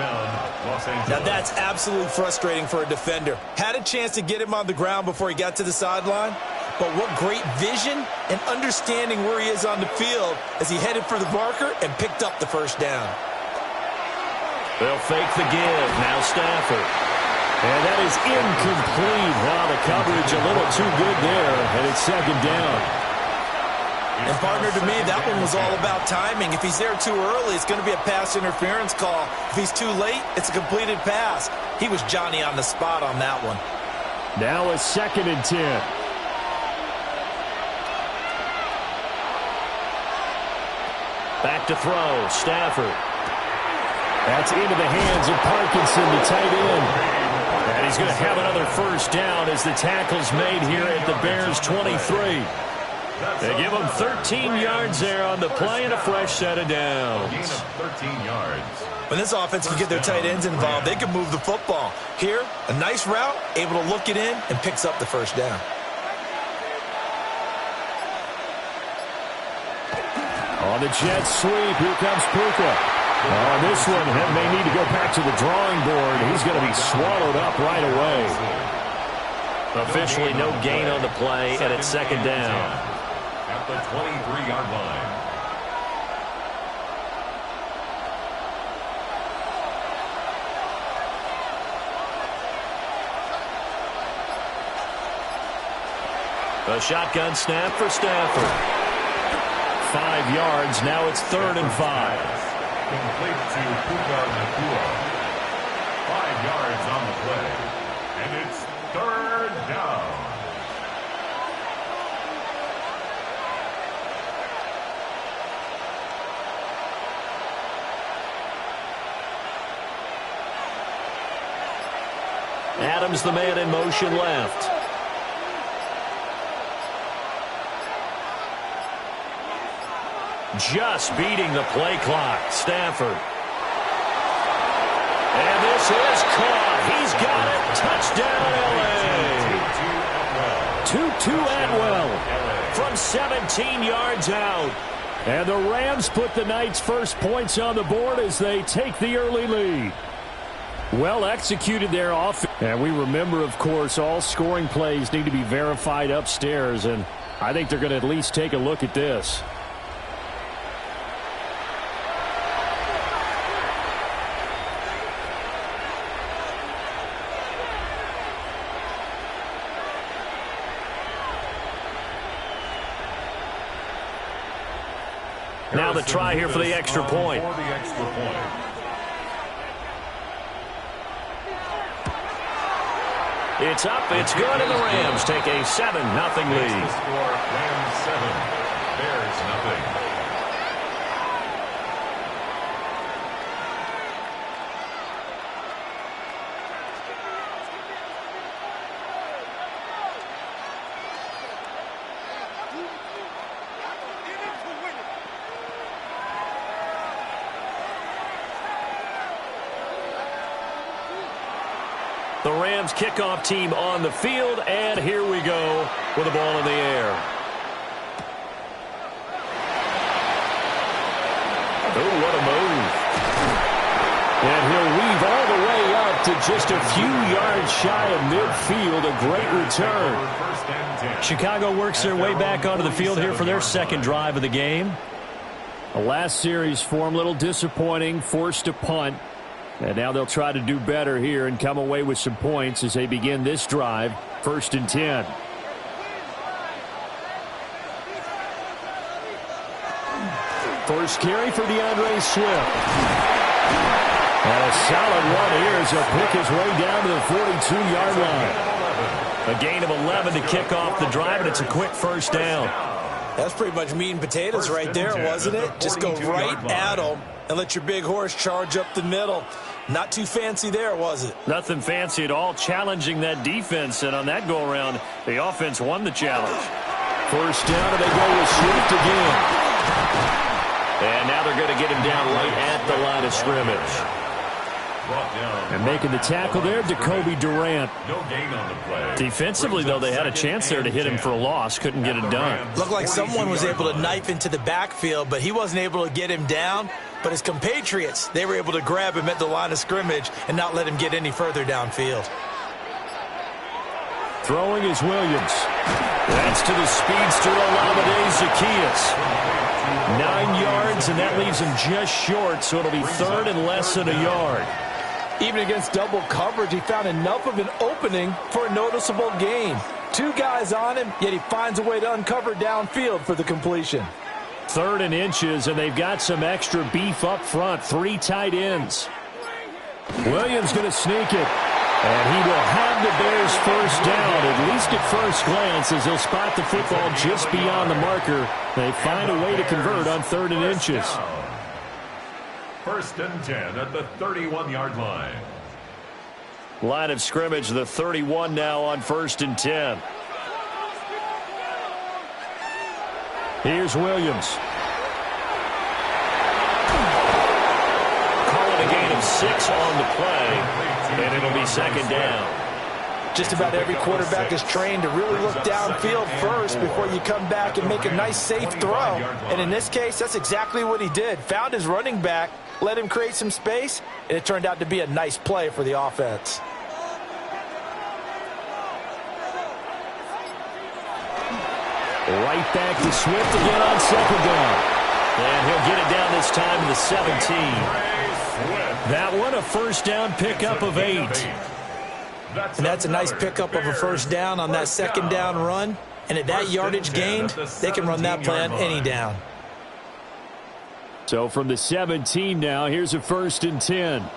Now that's absolutely frustrating for a defender. Had a chance to get him on the ground before he got to the sideline, but what great vision and understanding where he is on the field as he headed for the marker and picked up the first down. They'll fake the give. Now Stafford. And that is incomplete. Wow, the coverage a little too good there, and it's 2nd down. And partner, to me, that one was all about timing. If he's there too early, it's going to be a pass interference call. If he's too late, it's a completed pass. He was Johnny on the spot on that one. Now a 2nd and 10. Back to throw, Stafford. That's into the hands of Parkinson, the tight end. And he's going to have another first down as the tackle's made here at the Bears' 23. They give him 13 yards there on the play and a fresh set of downs. 13 yards. When this offense can get their tight ends involved, they can move the football. Here, a nice route, able to look it in, and picks up the first down. On the jet sweep, here comes Puka. On this one, he may need to go back to the drawing board. He's going to be swallowed up right away. Officially no gain on the play, and it's 2nd down. At the 23-yard line. A shotgun snap for Stafford. 5 yards, now it's 3rd and 5. Complete to Puka Nacua. 5 yards on the play. And it's 3rd down. Adams, the man in motion left. Just beating the play clock. Stafford. And this is caught. He's got it. Touchdown, L.A. Tutu Atwell from 17 yards out. And the Rams put the Knights' first points on the board as they take the early lead. Well executed there off. And we remember, of course, all scoring plays need to be verified upstairs. And I think they're going to at least take a look at this. Now the try here for the extra point. It's up, it's good, and the Rams take a 7-0 lead. Rams 7, Bears nothing. The Rams kickoff team on the field, and here we go with the ball in the air. Oh, what a move. And he'll weave all the way up to just a few yards shy of midfield. A great return. Chicago works their way back onto the field here for their second drive of the game. The last series for him, a little disappointing, forced to punt. And now they'll try to do better here and come away with some points as they begin this drive. 1st and 10. First carry for DeAndre Swift. And a solid one here as he'll pick his way down to the 42-yard line. A gain of 11 to kick off the drive, and it's a quick first down. That's pretty much meat and potatoes right there, wasn't it? Just go right at them and let your big horse charge up the middle. Not too fancy there, was it? Nothing fancy at all, challenging that defense, and on that go-around, the offense won the challenge. First down, and they go with Swift again. And now they're going to get him down right at the line of scrimmage. And making the tackle there, Jacoby Durant. No gain on the play. Defensively, though, they had a chance there to hit him for a loss. Couldn't get it done. Looked like someone was able to knife into the backfield, but he wasn't able to get him down. But his compatriots, they were able to grab him at the line of scrimmage and not let him get any further downfield. Throwing is Williams. That's to the speedster, Olamide Zaccheaus. 9 yards, and that leaves him just short, so it'll be 3rd and less than a yard. Even against double coverage, he found enough of an opening for a noticeable gain. 2 guys on him, yet he finds a way to uncover downfield for the completion. 3rd and inches, and they've got some extra beef up front. 3 tight ends. Williams going to sneak it. And he will have the Bears first down, at least at first glance, as he'll spot the football just beyond the marker. They find a way to convert on 3rd and inches. 1st and 10 at the 31-yard line. Line of scrimmage, the 31 now on 1st and 10. Here's Williams. Calling a gain of 6 on the play, and it'll be 2nd down. Just about every quarterback is trained to really look downfield first before you come back and make a nice, safe throw. And in this case, that's exactly what he did. Found his running back, let him create some space, and it turned out to be a nice play for the offense. Right back to Swift again on 2nd down. And he'll get it down this time to the 17. That one a first down pickup of 8. And that's a nice pickup of a first down on that 2nd down run. And at that yardage gained, they can run that play on any down. So from the 17 now, here's a 1st and 10.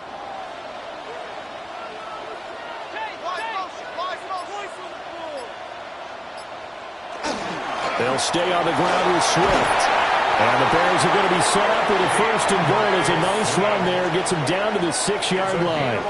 They'll stay on the ground with Swift. And the Bears are going to be set up with a 1st and goal as a nice run there. Gets them down to the 6-yard line.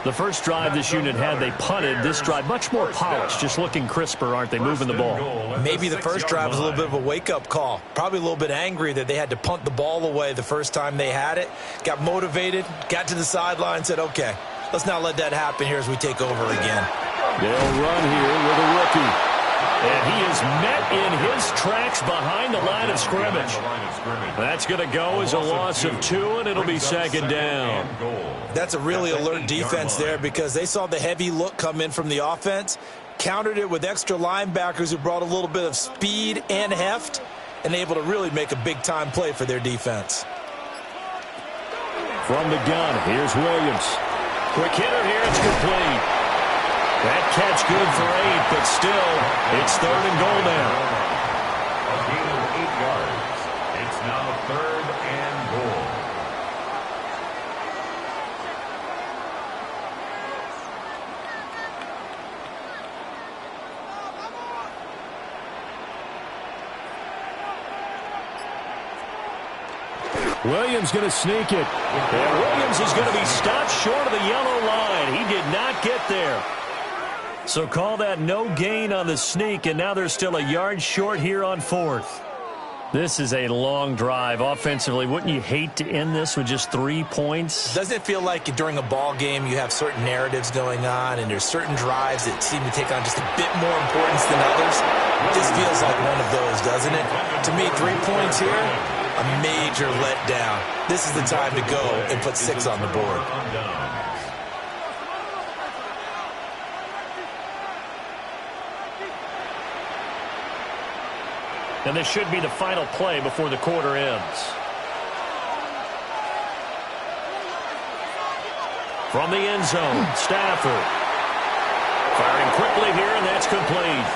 The first drive this unit had, they punted. This drive, much more polished, just looking crisper, aren't they, moving the ball? Maybe the first drive was a little bit of a wake-up call. Probably a little bit angry that they had to punt the ball away the first time they had it. Got motivated, got to the sideline, said, okay, let's not let that happen here as we take over again. They'll run here with a rookie. And he is met in his tracks behind the line of scrimmage. That's going to go as a loss of 2, and it'll be 2nd down. That's a really alert defense there because they saw the heavy look come in from the offense, countered it with extra linebackers who brought a little bit of speed and heft, and able to really make a big-time play for their defense. From the gun, here's Williams. Quick hitter here, it's complete. That catch good for 8, but still, it's 3rd and goal now. A gain of 8 yards. It's now 3rd and goal. Williams going to sneak it. And Williams is going to be stopped short of the yellow line. He did not get there. So call that no gain on the sneak, and now they're still a yard short here on 4th. This is a long drive offensively. Wouldn't you hate to end this with just 3 points? Doesn't it feel like during a ball game you have certain narratives going on and there's certain drives that seem to take on just a bit more importance than others? This feels like one of those, doesn't it? To me, 3 points here, a major letdown. This is the time to go and put 6 on the board. And this should be the final play before the quarter ends. From the end zone, Stafford. Firing quickly here, and that's complete.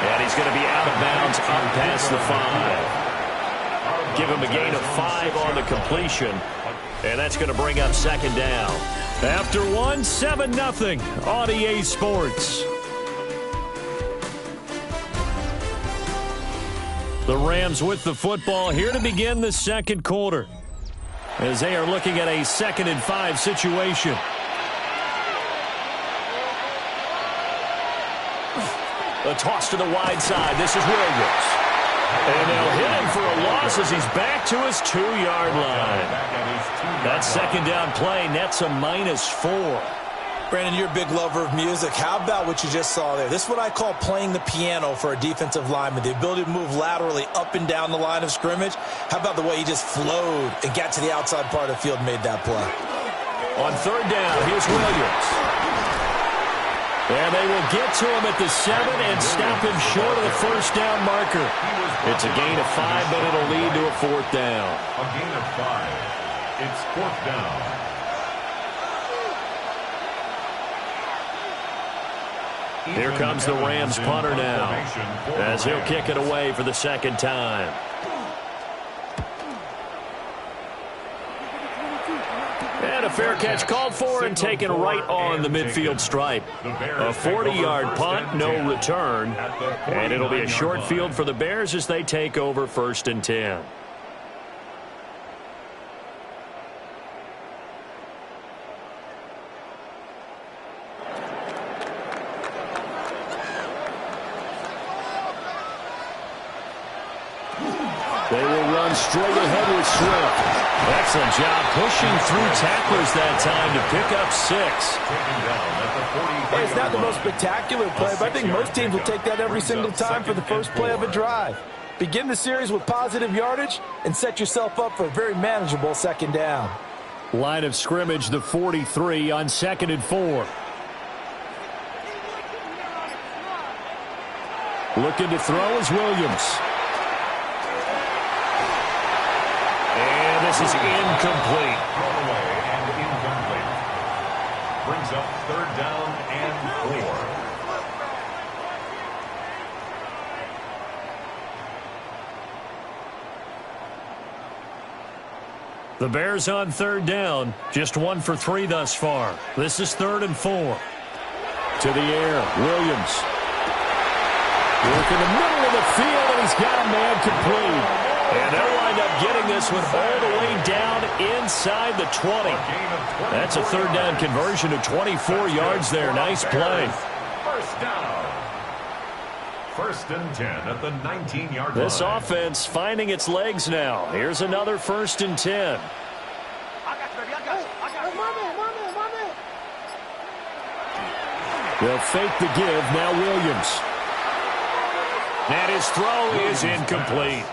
And he's going to be out of bounds up past the 5. Give him a gain of 5 on the completion. And that's going to bring up 2nd down. After 1, 7-0 on EA Sports. The Rams with the football here to begin the 2nd quarter, as they are looking at a 2nd and 5 situation. A toss to the wide side. This is Williams. And they'll hit him for a loss as he's back to his 2-yard line. That 2nd down play nets a -4. Brandon, you're a big lover of music. How about what you just saw there? This is what I call playing the piano for a defensive lineman, the ability to move laterally up and down the line of scrimmage. How about the way he just flowed and got to the outside part of the field and made that play? On 3rd down, here's Williams. And they will get to him at the 7 and stop him short of the 1st down marker. It's a gain of 5, but it'll lead to a 4th down. A gain of 5. It's 4th down. Here comes the Rams punter now, as he'll kick it away for the second time. And a fair catch called for and taken right on the midfield stripe. A 40-yard punt, no return. And it'll be a short field for the Bears as they take over 1st and 10. They will run straight ahead with Swift. Excellent job pushing through tacklers that time to pick up 6. Hey, it's not the most spectacular play, but I think most teams will take that every single time for the first play of a drive. Begin the series with positive yardage and set yourself up for a very manageable 2nd down. Line of scrimmage, the 43 on 2nd and 4. Looking to throw is Williams. And this is incomplete. Thrown away and incomplete. Brings up 3rd down and 4. The Bears on 3rd down. Just 1 for 3 thus far. This is 3rd and 4. To the air, Williams. Work in the middle of the field, and he's got a man complete. And they'll wind up getting this one all the way down inside the 20. That's a 3rd down conversion of 24 yards there. Nice play. 1st down. 1st and 10 at the 19-yard line. This offense finding its legs now. Here's another 1st and 10. They'll fake the give. Now Williams. And his throw is incomplete.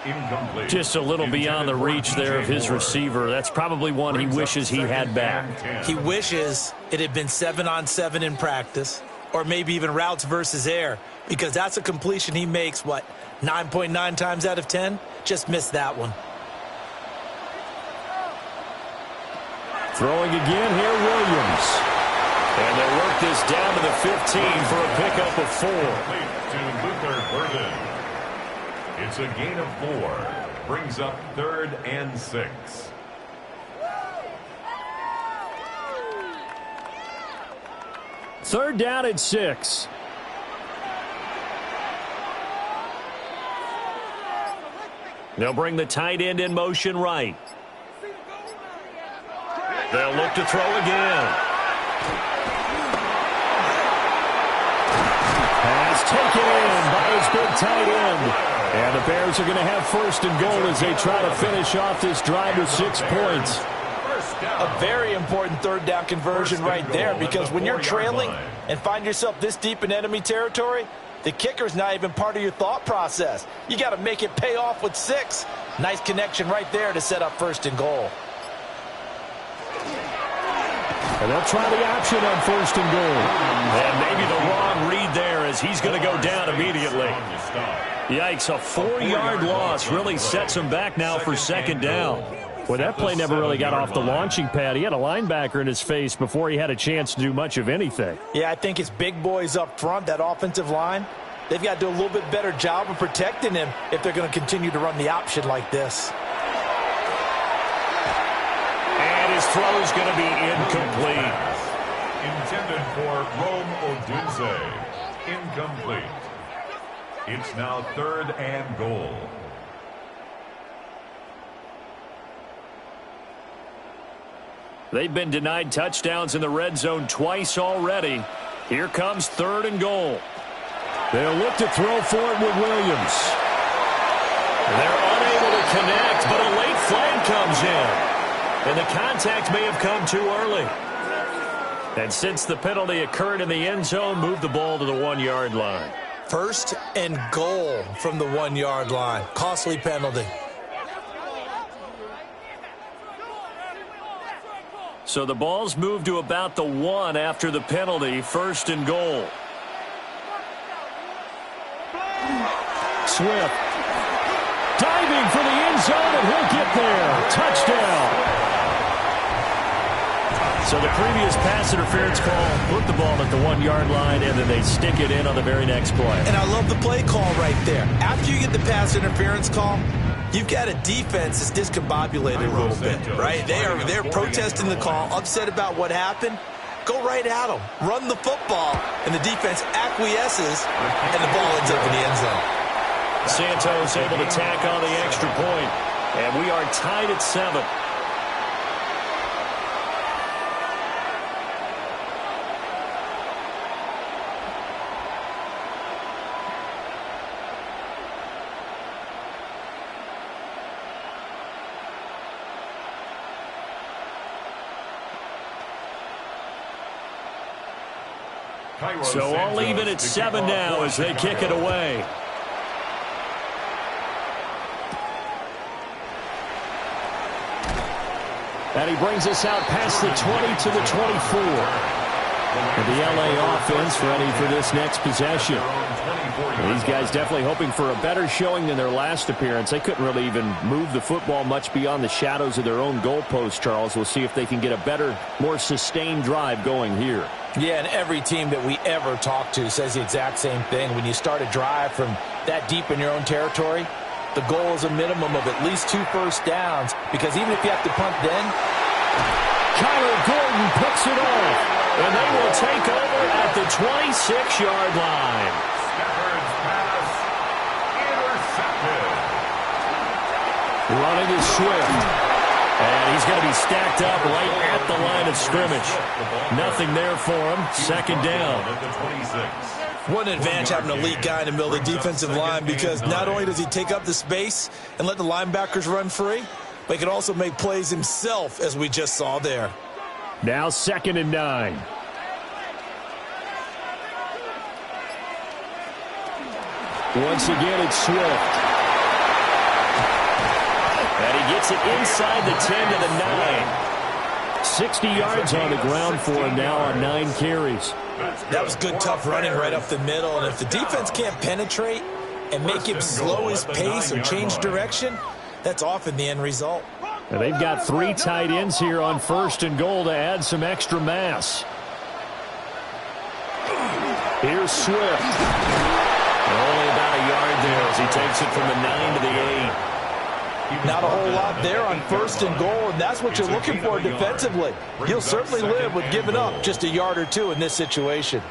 Incomplete. Just a little beyond the reach there of his receiver. That's probably one he wishes he had back. He wishes it had been 7-on-7 in practice, or maybe even routes versus air, because that's a completion he makes, 9.9 times out of 10? Just missed that one. Throwing again here, Williams. And they work this down to the 15 for a pickup of 4. To Luther Burden. It's a gain of 4. Brings up 3rd and 6. Third down and 6. They'll bring the tight end in motion right. They'll look to throw again. Pass taken in by his big tight end. And the Bears are going to have 1st and goal as they try to finish off this drive with 6 points. A very important 3rd down conversion right there, because when you're trailing and find yourself this deep in enemy territory, the kicker's not even part of your thought process. You got to make it pay off with 6. Nice connection right there to set up 1st and goal. And they'll try the option on 1st and goal. And maybe the wrong read there as he's going to go down immediately. Yikes, a 4-yard loss really sets him back now for 2nd down. Well, that play never really got off the launching pad. He had a linebacker in his face before he had a chance to do much of anything. Yeah, I think it's big boys up front, that offensive line. They've got to do a little bit better job of protecting him if they're going to continue to run the option like this. And his throw is going to be incomplete. Intended for Rome Odunze. Incomplete. It's now 3rd and goal. They've been denied touchdowns in the red zone twice already. Here comes 3rd and goal. They'll look to throw for it with Williams. They're unable to connect, but a late flag comes in. And the contact may have come too early. And since the penalty occurred in the end zone, move the ball to the 1-yard line. 1st and goal from the 1-yard line. Costly penalty. So the ball's moved to about the 1 after the penalty. 1st and goal. Swift diving for the end zone, and he'll get there. Touchdown. So the previous pass interference call put the ball at the 1-yard line, and then they stick it in on the very next play. And I love the play call right there. After you get the pass interference call, you've got a defense that's discombobulated a little bit, right? They're protesting the call, upset about what happened. Go right at them. Run the football, and the defense acquiesces, and the ball ends up in the end zone. Santos able to tack on the extra point, and we are tied at 7. So I'll leave it at 7 now as they kick it away. And he brings us out past the 20 to the 24. And the LA offense ready for this next possession. These guys definitely hoping for a better showing than their last appearance. They couldn't really even move the football much beyond the shadows of their own goalpost, Charles. We'll see if they can get a better, more sustained drive going here. Yeah, and every team that we ever talk to says the exact same thing. When you start a drive from that deep in your own territory, the goal is a minimum of at least 2 first downs, because even if you have to punt then, Kyler Gordon picks it off, and they will take over at the 26-yard line. Stafford's pass intercepted. Running is Swift. And he's going to be stacked up right at the line of scrimmage. Nothing there for him. Second down. What an advantage having an elite guy in the middle of the defensive line, because not only does he take up the space and let the linebackers run free, but he can also make plays himself, as we just saw there. Now 2nd and 9. Once again, it's Swift. And he gets it inside the 10 to the 9. 60 yards on the ground for him now on 9 carries. That was good, tough running right up the middle. And if the defense can't penetrate and make him slow his pace or change direction, that's often the end result. And they've got 3 tight ends here on 1st and goal to add some extra mass. Here's Swift. Only about a yard there as he takes it from the 9 to the 8. Not a whole lot there on 1st and goal, and that's what you're looking for defensively. You'll certainly live with giving up just a yard or 2 in this situation.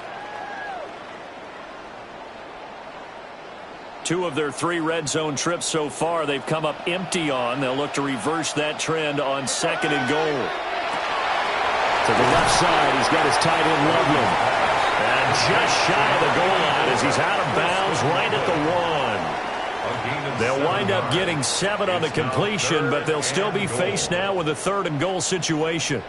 2 of their 3 red zone trips so far they've come up empty on. They'll look to reverse that trend on 2nd and goal. To the left side, he's got his tight end Loveland. And just shy of the goal line as he's out of bounds right at the 1. They'll wind up getting 7 on the completion, but they'll still be faced now with a 3rd and goal situation.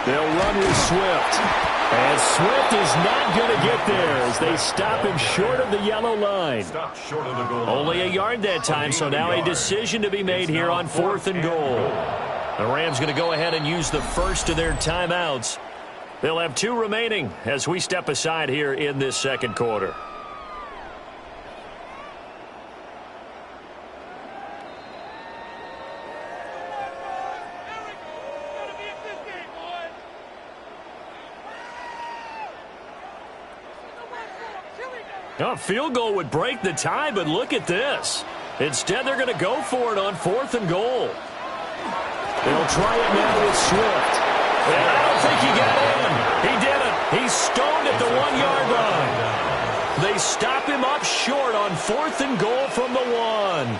They'll run with Swift. And Swift is not going to get there as they stop him short of the yellow line. Only a yard that time, so now a decision to be made here on 4th and goal. The Rams going to go ahead and use the first of their timeouts. They'll have 2 remaining as we step aside here in this 2nd quarter. A field goal would break the tie, but look at this. Instead, they're going to go for it on 4th and goal. They'll try it now with Swift. And I don't think he got in. He didn't. He's stoned at the 1-yard line. They stop him up short on 4th and goal from the 1.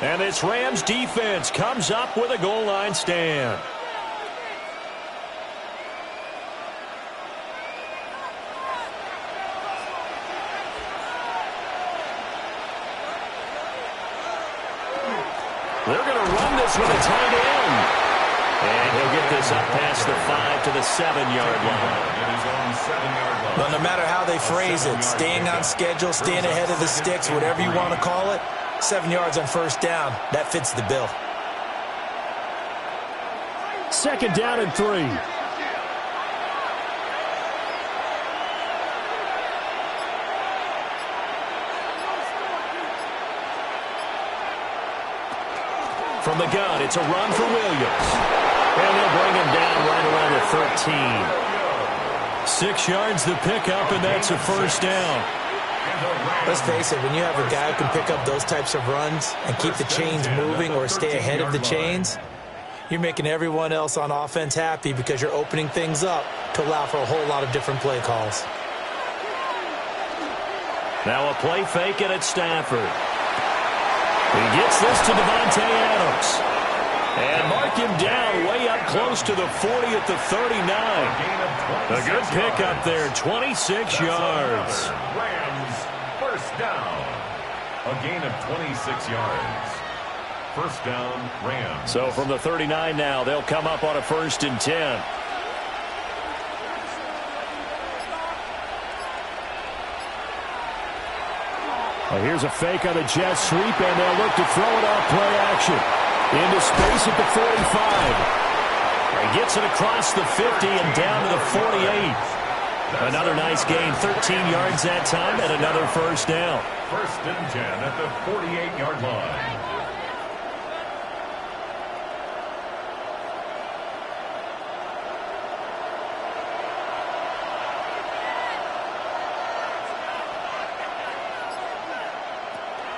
And this Rams defense comes up with a goal line stand. They're going to run this with a tight end. And he'll get this up past the 5 to the 7-yard line. Well, no matter how they phrase it, staying on schedule, staying ahead of the sticks, whatever you want to call it, 7 yards on 1st down, that fits the bill. 2nd down and 3. From the gun, it's a run for Williams. And they'll bring him down right around the 13. 6 yards the pickup, and that's a first down. Let's face it, when you have a guy who can pick up those types of runs and keep the chains moving or stay ahead of the chains, you're making everyone else on offense happy because you're opening things up to allow for a whole lot of different play calls. Now a play fake, and it's Stafford. He gets this to Devontae Adams. And mark him down way up close to the 40 at the 39. A good pickup there, 26 yards. Rams, first down. A gain of 26 yards. First down, Rams. So from the 39 now, they'll come up on a 1st and 10. Well, here's a fake on a jet sweep, and they'll look to throw it off play action. Into space at the 45. He gets it across the 50 and down to the 48. Another nice gain, 13 yards that time, and another first down. 1st and 10 at the 48-yard line.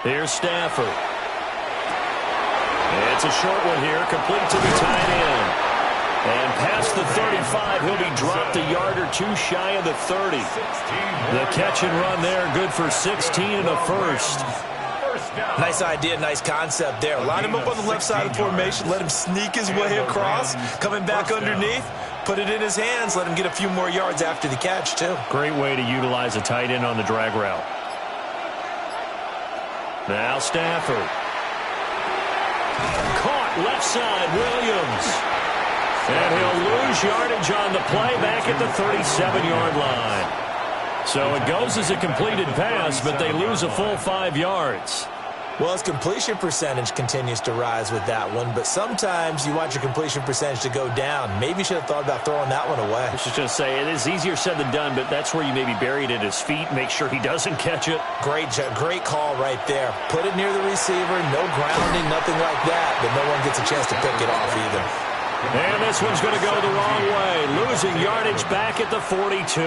Here's Stafford. It's a short one here, complete to the tight end. And past the 35, he'll be dropped a yard or two shy of the 30. The catch and run there, good for 16 and a first. Nice idea, nice concept there. Line him up on the left side of the formation, let him sneak his way across, coming back underneath, put it in his hands, let him get a few more yards after the catch, too. Great way to utilize a tight end on the drag route. Now Stafford. Caught left side, Williams. And he'll lose yardage on the play back at the 37-yard line. So it goes as a completed pass, but they lose a full 5 yards. Well, his completion percentage continues to rise with that one, but sometimes you want your completion percentage to go down. Maybe you should have thought about throwing that one away. I was just going to say, it is easier said than done, but that's where you maybe bury it at his feet, make sure he doesn't catch it. Great call right there. Put it near the receiver, no grounding, nothing like that, but no one gets a chance to pick it off either. And this one's going to go the wrong way, losing yardage back at the 42.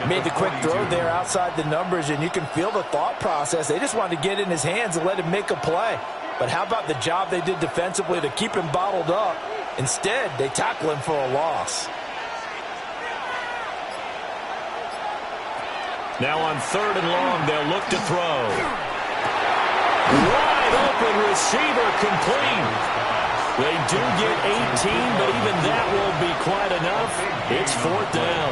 Made the quick throw there outside the numbers, and you can feel the thought process. They just wanted to get in his hands and let him make a play. But how about the job they did defensively to keep him bottled up? Instead, they tackle him for a loss. Now on 3rd and long, they'll look to throw. Wide open receiver, complete. They do get 18, but even that won't be quite enough. It's 4th down.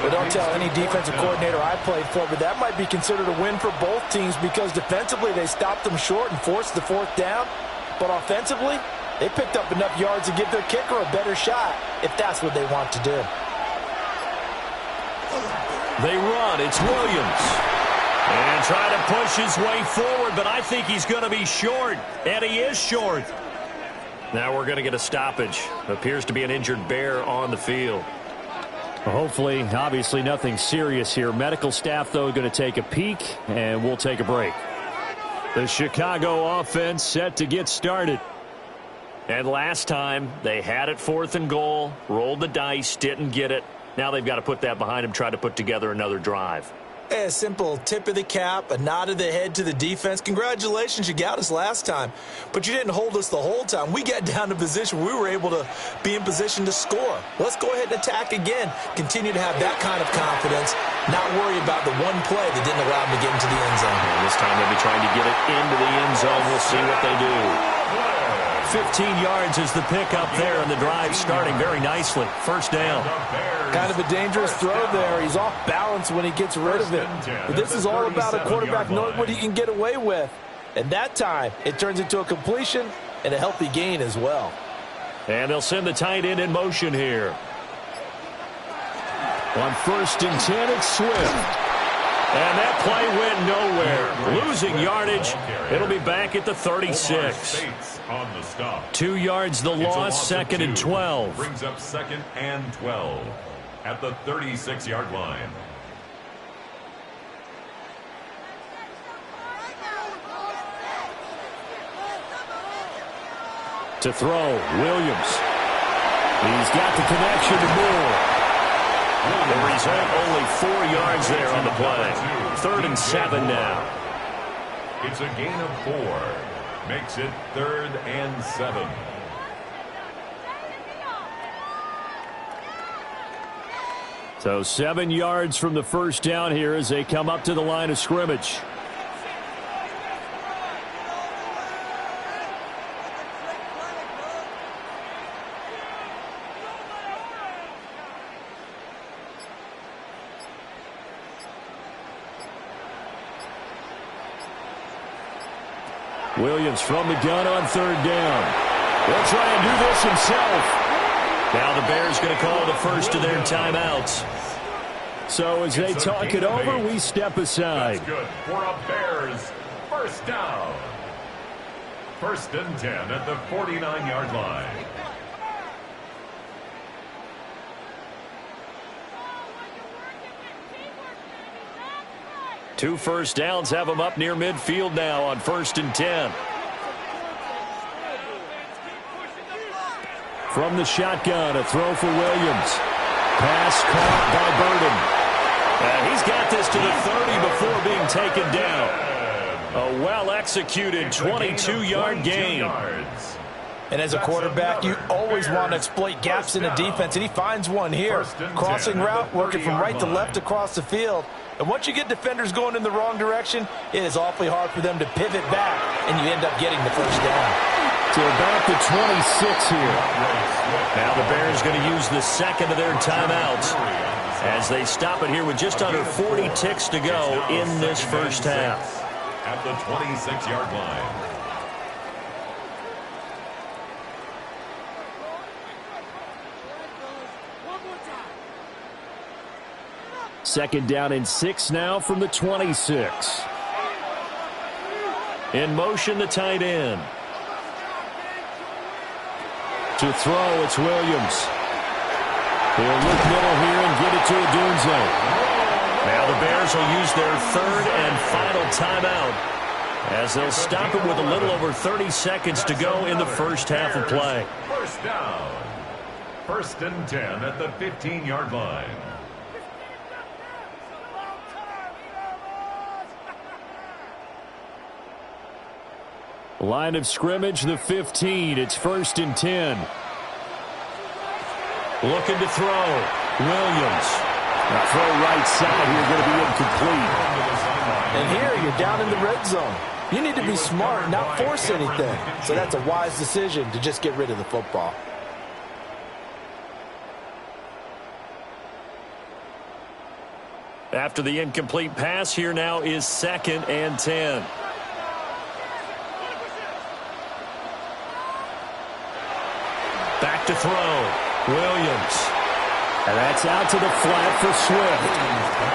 Well, don't tell any defensive coordinator I played for, but that might be considered a win for both teams because defensively they stopped them short and forced the 4th down. But offensively, they picked up enough yards to give their kicker a better shot if that's what they want to do. They run. It's Williams. And try to push his way forward, but I think he's going to be short. And he is short. Now we're going to get a stoppage. Appears to be an injured bear on the field. Well, hopefully, obviously nothing serious here. Medical staff, though, going to take a peek, and we'll take a break. The Chicago offense set to get started. And last time, they had it 4th and goal, rolled the dice, didn't get it. Now they've got to put that behind them, try to put together another drive. A simple tip of the cap, a nod of the head to the defense. Congratulations, you got us last time. But you didn't hold us the whole time. We got down to position. We were able to be in position to score. Let's go ahead and attack again. Continue to have that kind of confidence. Not worry about the one play that didn't allow them to get into the end zone. And this time they'll be trying to get it into the end zone. We'll see what they do. 15 yards is the pickup there, and the drive starting very nicely. First down. Kind of a dangerous throw there. He's off balance when he gets rid of it. But this is all about a quarterback knowing what he can get away with. And that time, it turns into a completion and a healthy gain as well. And they'll send the tight end in motion here. On 1st and 10, it's Swift. And that play went nowhere. Losing yardage. It'll be back at the 36. 2 yards the loss, 2nd and 12. Brings up 2nd and 12 at the 36-yard line. To throw, Williams. He's got the connection to Moore. The result, only 4 yards there on the play. 3rd and 7 now. It's a gain of 4. Makes it 3rd and 7. So 7 yards from the first down here as they come up to the line of scrimmage. Williams from the gun on 3rd down. He'll try and do this himself. Now the Bears going to call the first of their timeouts. So as they talk it over, we step aside. That's good for a Bears first down. 1st and 10 at the 49-yard line. Two first downs have them up near midfield now on 1st and 10. From the shotgun, a throw for Williams. Pass caught by Burden. He's got this to the 30 before being taken down. A well-executed 22-yard gain. And as a quarterback, you always want to exploit gaps in the defense, and he finds one here. Crossing route, working from right to left across the field. And once you get defenders going in the wrong direction, it is awfully hard for them to pivot back, and you end up getting the first down. To about the 26 here. Now the Bears going to use the second of their timeouts as they stop it here with just under 40 ticks to go in this first half. At the 26-yard line. Second down and 6 now from the 26. In motion, the tight end. To throw, it's Williams. He'll look middle here and get it to Odunze. Now the Bears will use their 3rd and final timeout as they'll stop it with a little over 30 seconds to go in the first half of play. First down. 1st and 10 at the 15-yard line. Line of scrimmage, the 15. It's 1st and 10. Looking to throw. Williams. A throw right side here, going to be incomplete. And here you're down in the red zone. You need to be smart, not force anything. So that's a wise decision to just get rid of the football. After the incomplete pass, here now is 2nd and 10. Back to throw. Williams. And that's out to the flat for Swift.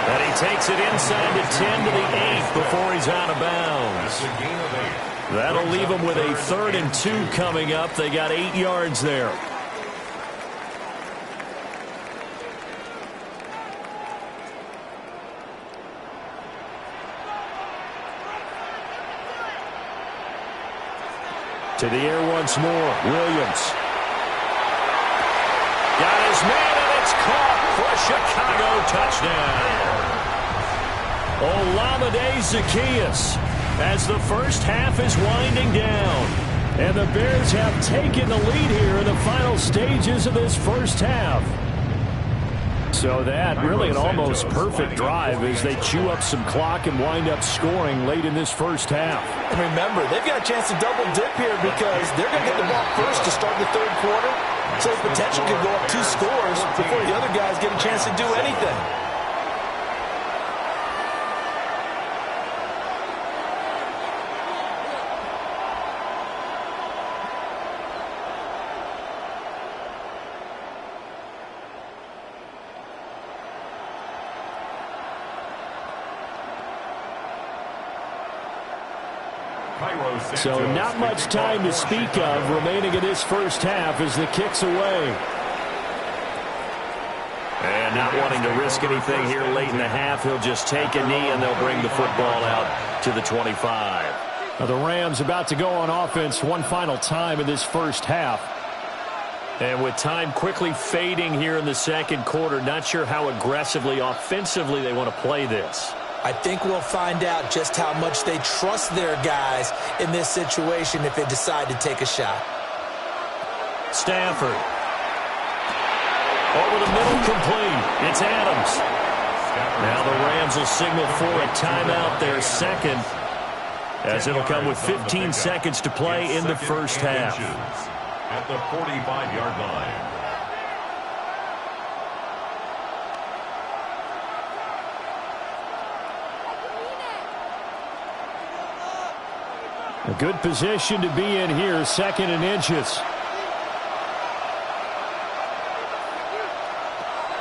And he takes it inside the 10 to the 8 before he's out of bounds. That'll leave him with a 3rd and 2 coming up. They got 8 yards there. To the air once more. Williams. Got his man, and it's caught for a Chicago touchdown. Olamide Zaccheaus as the first half is winding down. And the Bears have taken the lead here in the final stages of this first half. So that really an almost perfect drive as they chew up some clock and wind up scoring late in this first half. And remember, they've got a chance to double dip here because they're going to get the ball first to start the 3rd quarter. So the potential could go up 2 scores before the other guys get a chance to do anything. So not much time to speak of remaining in this first half as the kick's away. And not wanting to risk anything here late in the half, he'll just take a knee and they'll bring the football out to the 25. The Rams about to go on offense one final time in this first half. And with time quickly fading here in the second quarter, not sure how aggressively, offensively they want to play this. I think we'll find out just how much they trust their guys in this situation if they decide to take a shot. Stafford. Over the middle, complete. It's Adams. Now the Rams will signal for a timeout, their second, as it'll come with 15 seconds to play in the first half. At the 45-yard line. A good position to be in here, second and inches.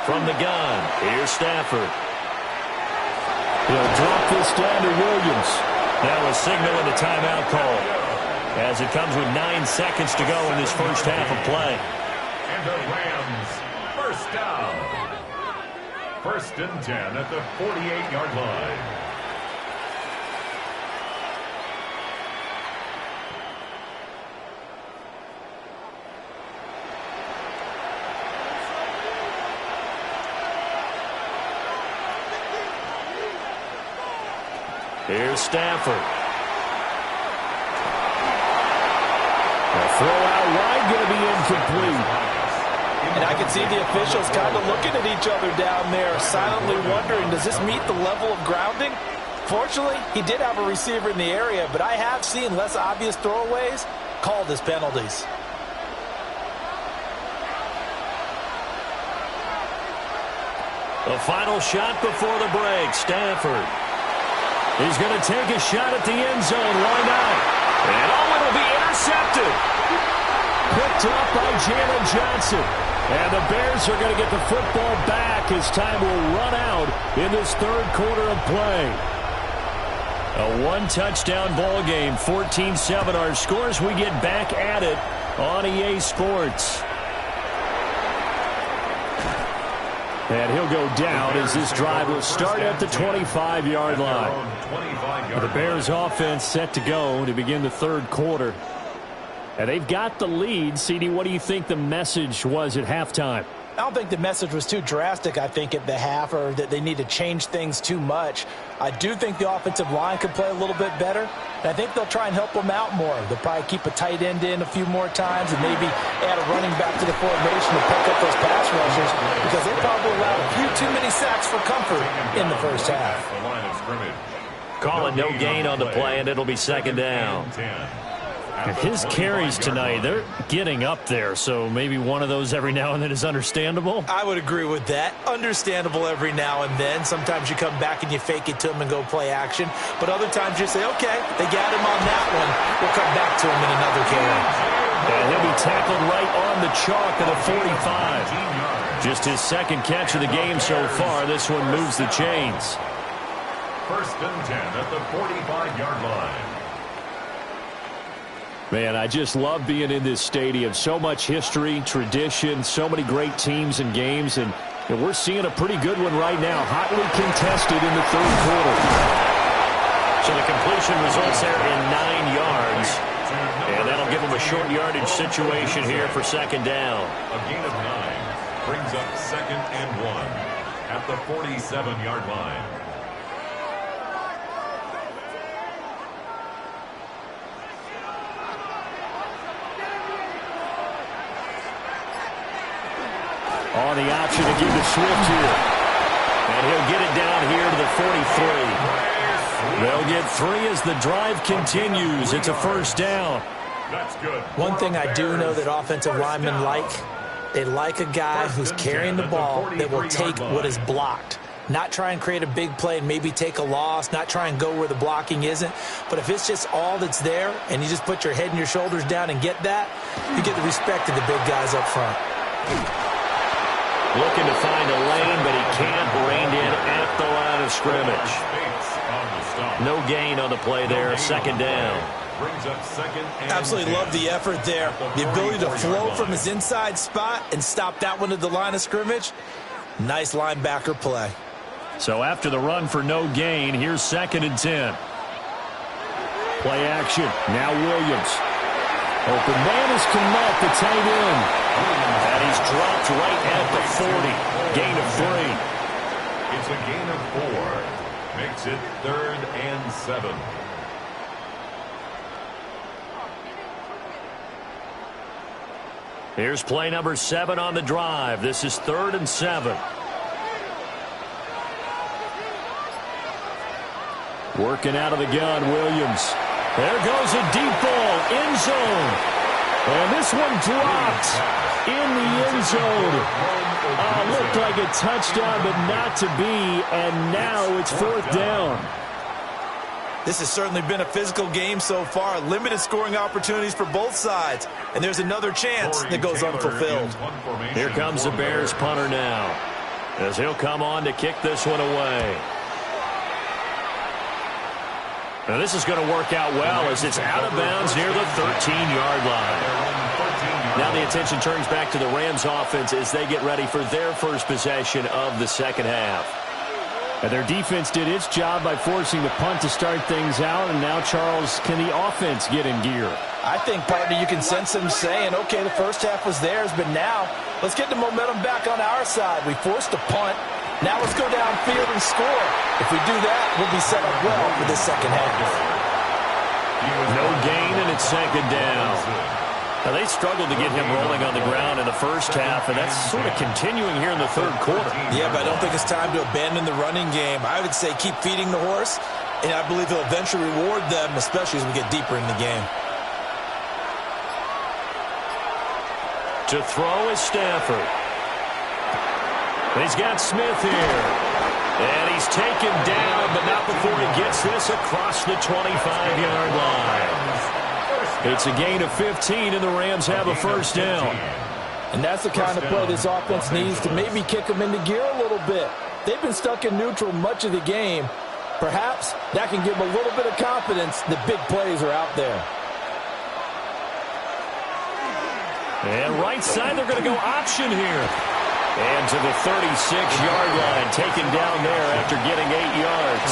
From the gun, here's Stafford. He'll drop this down to Williams. Now a signal and a timeout call, as it comes with 9 seconds to go in this first half of play. And the Rams, first down. 1st and 10 at the 48-yard line. Here's Stafford. The throw out wide going to be incomplete. And I can see the officials kind of looking at each other down there, silently wondering, does this meet the level of grounding? Fortunately, he did have a receiver in the area, but I have seen less obvious throwaways called as penalties. The final shot before the break, Stafford. He's going to take a shot at the end zone. Why not? And it'll be intercepted. Picked up by Jalen Johnson. And the Bears are going to get the football back as time will run out in this third quarter of play. A one-touchdown ball game, 14-7 our scores. We get back at it on EA Sports. And he'll go down as this drive will start at the 25-yard line. The Bears offense set to go to begin the third quarter. And they've got the lead. CD, what do you think the message was at halftime? I don't think the message was too drastic, I think, at the half, or that they need to change things too much. I do think the offensive line could play a little bit better, and I think they'll try and help them out more. They'll probably keep a tight end in a few more times and maybe add a running back to the formation to pick up those pass rushers, because they probably allowed a few too many sacks for comfort in the first half. Call it no gain on the play, and it'll be second down. And his carries tonight, they're getting up there, so maybe one of those every now and then is understandable. I would agree with that. Understandable every now and then. Sometimes you come back and you fake it to him and go play action. But other times you say, okay, they got him on that one. We'll come back to him in another carry. And he'll be tackled right on the chalk of the 45. Just his second catch of the game so far. This one moves the chains. 1st and 10 at the 45-yard line. Man, I just love being in this stadium. So much history, tradition, so many great teams and games, and we're seeing a pretty good one right now, hotly contested in the third quarter. So the completion results there in 9 yards, and that'll give them a short yardage situation here for second down. A gain of 9 brings up 2nd and 1 at the 47-yard line. On the option to give to Swift here. And he'll get it down here to the 43. They'll get 3 as the drive continues. It's a first down. That's good. One thing I do know that offensive linemen like, they like a guy who's carrying the ball that will take what is blocked. Not try and create a big play and maybe take a loss, not try and go where the blocking isn't. But if it's just all that's there and you just put your head and your shoulders down and get that, you get the respect of the big guys up front. Looking to find a lane, but he can't. Reined in at the line of scrimmage. No gain on the play there. Second down. Absolutely love the effort there. The ability to flow from his inside spot and stop that one at the line of scrimmage. Nice linebacker play. So after the run for no gain, here's 2nd and 10. Play action. Now Williams. Open man is Kmet, the tight end. And he's dropped right at the 40. Gain of 3. It's a gain of 4. Makes it 3rd and 7. Here's play number 7 on the drive. This is 3rd and 7. Working out of the gun, Williams. There goes a deep ball, end zone. And this one dropped in the end zone. Looked like a touchdown, but not to be. And now it's 4th down. This has certainly been a physical game so far. Limited scoring opportunities for both sides. And there's another chance that goes unfulfilled. Here comes the Bears punter now, as he'll come on to kick this one away. Now this is going to work out well as it's out of bounds near the 13-yard line. Now the attention turns back to the Rams offense as they get ready for their first possession of the second half. And their defense did its job by forcing the punt to start things out. And now, Charles, can the offense get in gear? I think, partner, you can sense them saying, okay, the first half was theirs, but now let's get the momentum back on our side. We forced a punt. Now let's go downfield and score. If we do that, we'll be set up well for this second half. No gain, and it's second down. Now, they struggled to get him rolling on the ground in the first half, and that's sort of continuing here in the third quarter. Yeah, but I don't think it's time to abandon the running game. I would say keep feeding the horse, and I believe he'll eventually reward them, especially as we get deeper in the game. To throw is Stafford. He's got Smith here. And he's taken down, but not before he gets this across the 25-yard line. It's a gain of 15, and the Rams have a first down. And that's the kind of play this offense needs to maybe kick them into gear a little bit. They've been stuck in neutral much of the game. Perhaps that can give them a little bit of confidence that big plays are out there. And right side, they're going to go option here. And to the 36-yard line, taken down there after getting 8 yards.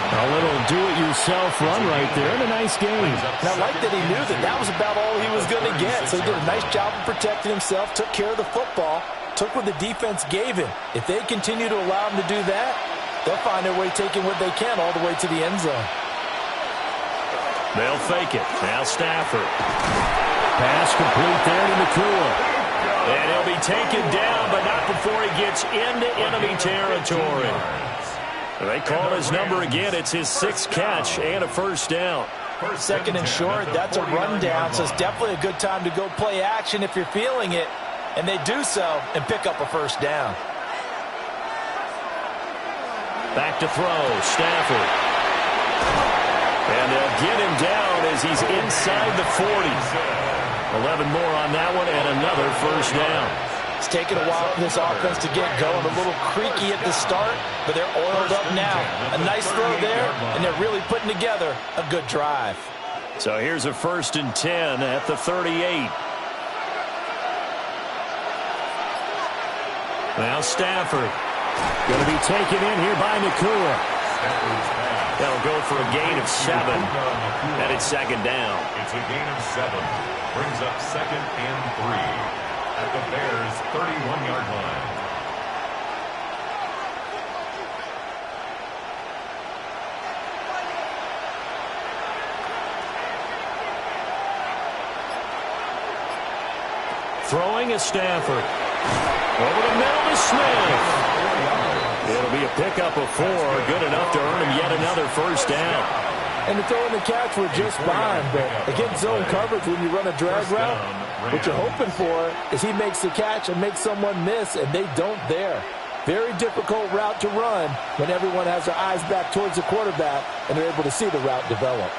A little do-it-yourself run right there, and a nice game. And I like that he knew that that was about all he was going to get. So he did a nice job of protecting himself, took care of the football, took what the defense gave him. If they continue to allow him to do that, they'll find their way taking what they can all the way to the end zone. They'll fake it. Now Stafford. Pass complete there to Nakua. And he'll be taken down, but not before he gets into enemy territory. They call his number again. It's his 6th catch and a first down. Second and short, that's a rundown, so it's definitely a good time to go play action if you're feeling it. And they do so and pick up a first down. Back to throw, Stafford. And they'll get him down as he's inside the 40. 11 more on that one and another first down. It's taken a while for this offense to get going. A little creaky at the start, but they're oiled up now. A nice throw there, and they're really putting together a good drive. So here's a 1st and 10 at the 38. Now Stafford. Going to be taken in here by Nakua. That'll go for a gain of 7. And it's second down. It's a gain of 7. Brings up 2nd and 3. At the Bears' 31-yard line. Throwing is Stafford. Over the middle to Smith. It'll be a pickup of 4. Good enough to earn him yet another first down. And the throw and the catch were just fine, but against zone coverage when you run a drag route, what you're hoping for is he makes the catch and makes someone miss, and they don't there. Very difficult route to run when everyone has their eyes back towards the quarterback and they're able to see the route develop.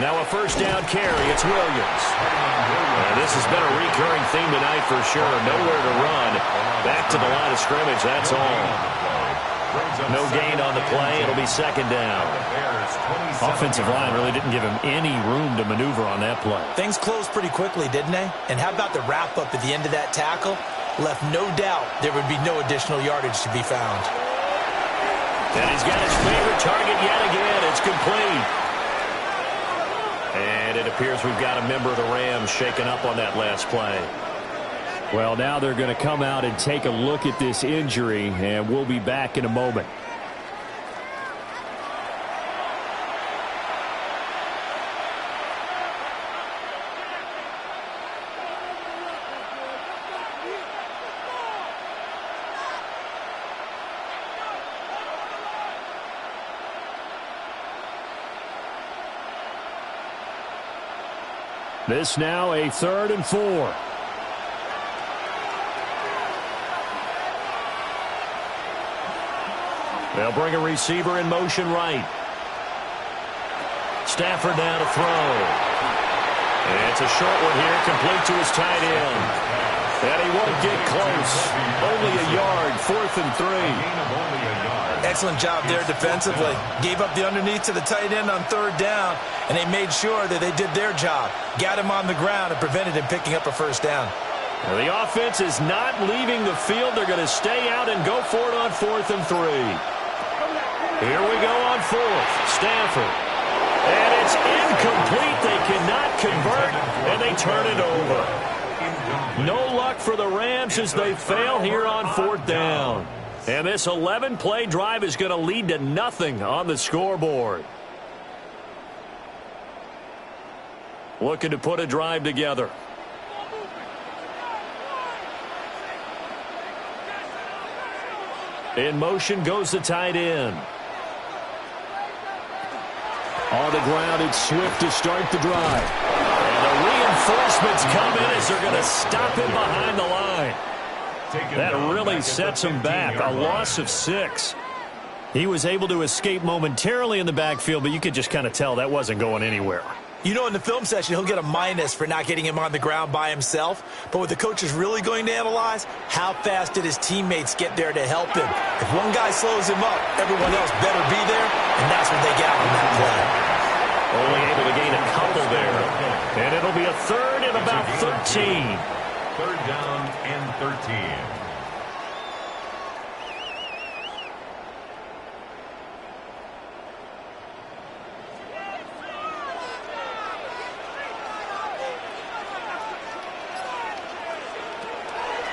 Now a first down carry. It's Williams. This has been a recurring theme tonight for sure. Nowhere to run. Back to the line of scrimmage. That's all. No gain on the play. It'll be second down. Offensive line really didn't give him any room to maneuver on that play. Things closed pretty quickly, didn't they? And how about the wrap-up at the end of that tackle? Left no doubt there would be no additional yardage to be found. And he's got his favorite target yet again. It's complete. And it appears we've got a member of the Rams shaken up on that last play. Well, now they're going to come out and take a look at this injury, and we'll be back in a moment. This now a 3rd and 4. They'll bring a receiver in motion right. Stafford now to throw. And it's a short one here, complete to his tight end. And he won't get close. Only a yard, 4th and 3. Excellent job there defensively. Gave up the underneath to the tight end on 3rd down, and they made sure that they did their job. Got him on the ground and prevented him picking up a 1st down. Now the offense is not leaving the field. They're going to stay out and go for it on 4th and 3. Here we go on 4th. Stafford. And it's incomplete. They cannot convert, and they turn it over. No luck for the Rams as they fail here on 4th down. And this 11-play drive is going to lead to nothing on the scoreboard. Looking to put a drive together. In motion goes the tight end. On the ground, it's Swift to start the drive. And the reinforcements come in as they're going to stop him behind the line. That really sets him back. A loss of 6. He was able to escape momentarily in the backfield, but you could just kind of tell that wasn't going anywhere. You know, in the film session, he'll get a minus for not getting him on the ground by himself. But what the coach is really going to analyze, how fast did his teammates get there to help him? If one guy slows him up, everyone else better be there, and that's what they got on that play. Only able to gain a couple there. And it'll be a 3rd and about 13. 3rd down and 13.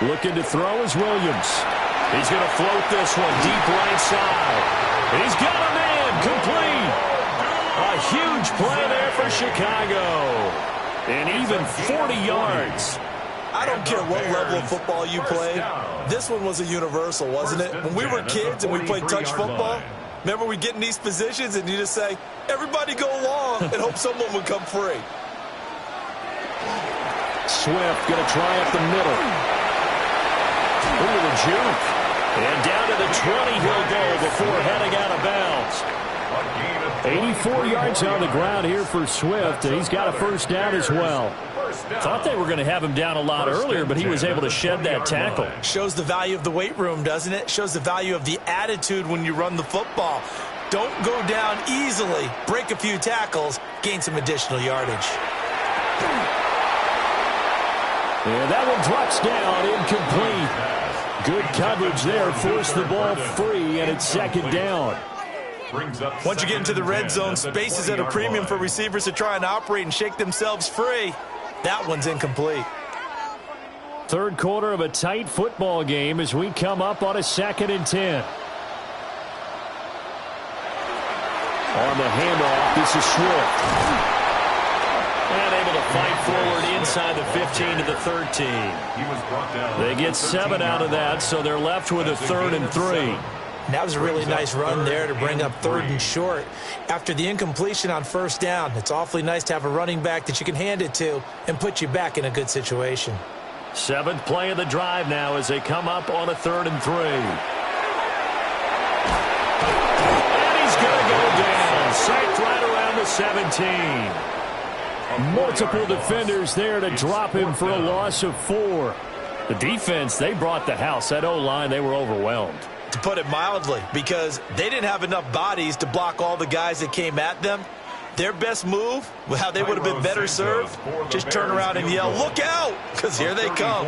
Looking to throw is Williams. He's going to float this one deep right side. He's got a man complete. A huge play there for Chicago. And even 40 yards. I don't care what level of football you played. This one was a universal, wasn't it? When we were kids and we played touch football, remember we get in these positions and you just say, everybody go long and hope someone would come free. Swift going to try up the middle. Ooh, the juke. And down to the 20 he'll go before heading out of bounds. 84 yards on the ground here for Swift, and he's got a 1st down as well. Thought they were going to have him down a lot earlier, but he was able to shed that tackle. Shows the value of the weight room, doesn't it? Shows the value of the attitude when you run the football. Don't go down easily. Break a few tackles. Gain some additional yardage. And that one drops down, incomplete. Good coverage there, forced the ball free, and it's 2nd down. Once you get into the red zone, space is at a premium for receivers to try and operate and shake themselves free. That one's incomplete. 3rd quarter of a tight football game as we come up on a 2nd and 10. On the handoff, this is Swift. And able to fight forward inside the 15 to the 13. They get 7 out of that, so they're left with a 3rd and 3. That was a really nice run there to bring up 3rd and short. After the incompletion on 1st down, it's awfully nice to have a running back that you can hand it to and put you back in a good situation. 7th play of the drive now as they come up on a 3rd and 3. And he's going to go down. Sacked right around the 17. Multiple defenders there to drop him for a loss of 4. The defense, they brought the house. That O-line, they were overwhelmed. To put it mildly, because they didn't have enough bodies to block all the guys that came at them. Their best move, how they would have been better served, just turn around and yell, look out, because here they come.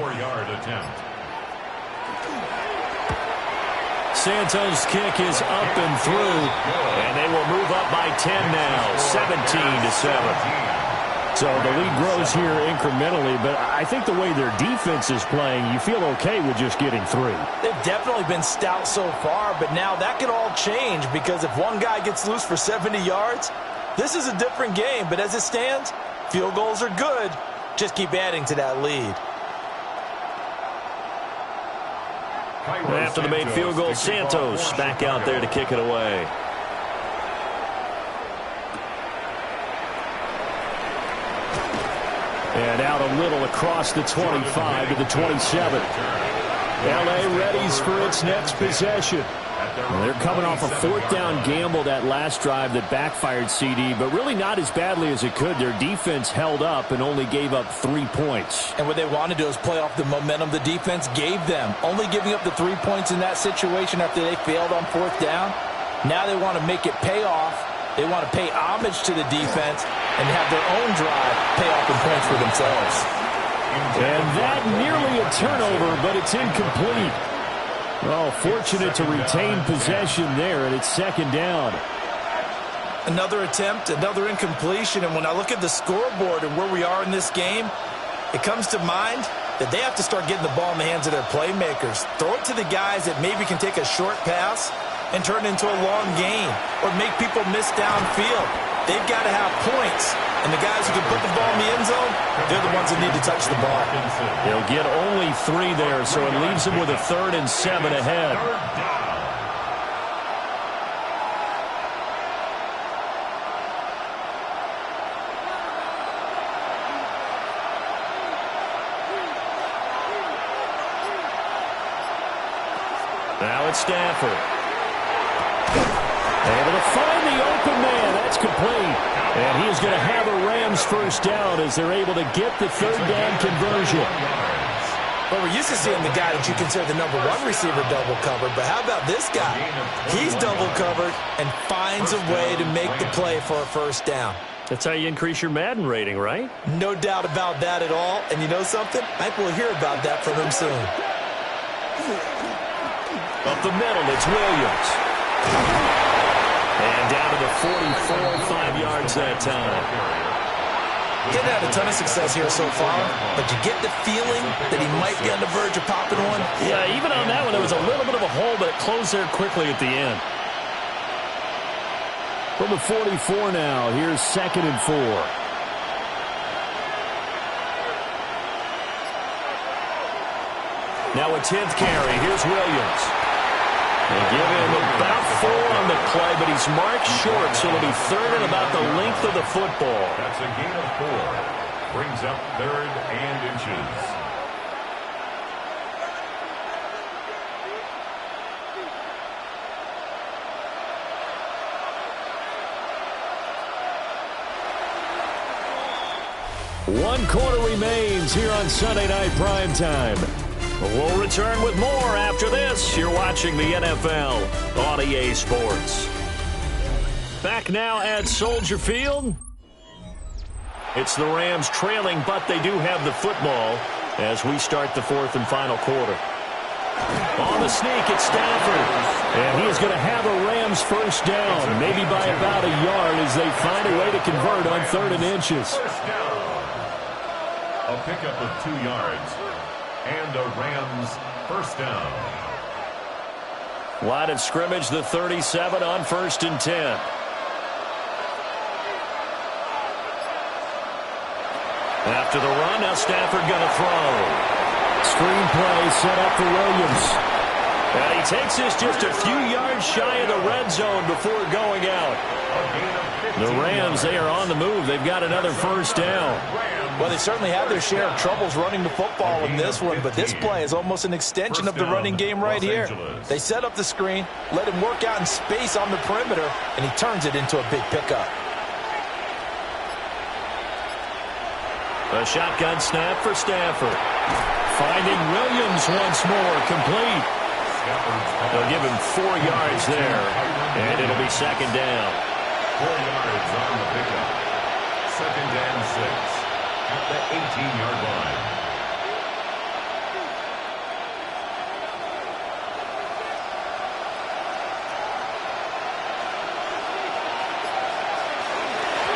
Santos' kick is up and through, and they will move up by 10 now, 17-7. So the lead grows here incrementally, but I think the way their defense is playing, you feel okay with just getting 3. They've definitely been stout so far, but now that could all change because if one guy gets loose for 70 yards, this is a different game. But as it stands, field goals are good. Just keep adding to that lead. After the made field goal, Santos back out there to kick it away. And out a little across the 25 to the 27. L.A. readies for its next possession. Well, they're coming off a 4th down gamble that last drive that backfired, CD, but really not as badly as it could. Their defense held up and only gave up 3 points. And what they want to do is play off the momentum the defense gave them. Only giving up the 3 points in that situation after they failed on 4th down. Now they want to make it pay off. They want to pay homage to the defense and have their own drive pay off in points for themselves. And that nearly a turnover, but it's incomplete. Well, fortunate to retain possession there, and it's 2nd down. Another attempt, another incompletion, and when I look at the scoreboard and where we are in this game, it comes to mind that they have to start getting the ball in the hands of their playmakers. Throw it to the guys that maybe can take a short pass and turn it into a long gain or make people miss downfield. They've got to have points. And the guys who can put the ball in the end zone, they're the ones that need to touch the ball. They'll get only 3 there, so it leaves them with a 3rd and 7 ahead. Now it's Stafford. Able to find the open man. That's complete. And he is going to have a Rams first down as they're able to get the 3rd down conversion. Well, we're used to seeing the guy that you consider the #1 receiver double covered, but how about this guy? He's double covered and finds a way to make the play for a first down. That's how you increase your Madden rating, right? No doubt about that at all. And you know something? I think we'll hear about that from him soon. Up the middle, it's Williams. And down to the 44, 5 yards that time. Getting had a ton of success here so far, but you get the feeling that he might be on the verge of popping one. Yeah, even on that one, there was a little bit of a hole, but it closed there quickly at the end. From the 44 now, here's 2nd and 4. Now a 10th carry. Here's Williams. They give him about 4 on the play, but he's marked short, so it'll be 3rd and about the length of the football. That's a gain of 4. Brings up 3rd and inches. One quarter remains here on Sunday Night Primetime. We'll return with more after this. You're watching the NFL on EA Sports. Back now at Soldier Field. It's the Rams trailing, but they do have the football as we start the 4th and final quarter. On the sneak, it's Stafford. And he is going to have a Rams first down, maybe by about a yard as they find a way to convert on 3rd and inches. A pickup of 2 yards. And a Rams first down. Line of scrimmage, the 37 on 1st and 10. After the run, now Stafford going to throw. Screenplay set up for Williams. And he takes this just a few yards shy of the red zone before going out. The Rams, they are on the move. They've got another first down. Well, they certainly have their share of troubles running the football in this one, but this play is almost an extension of the running game right here. They set up the screen, let him work out in space on the perimeter, and he turns it into a big pickup. A shotgun snap for Stafford. Finding Williams once more, complete. They'll give him 4 yards there, and it'll be 2nd down. 4 yards on the pickup. 2nd and 6 at the 18-yard line.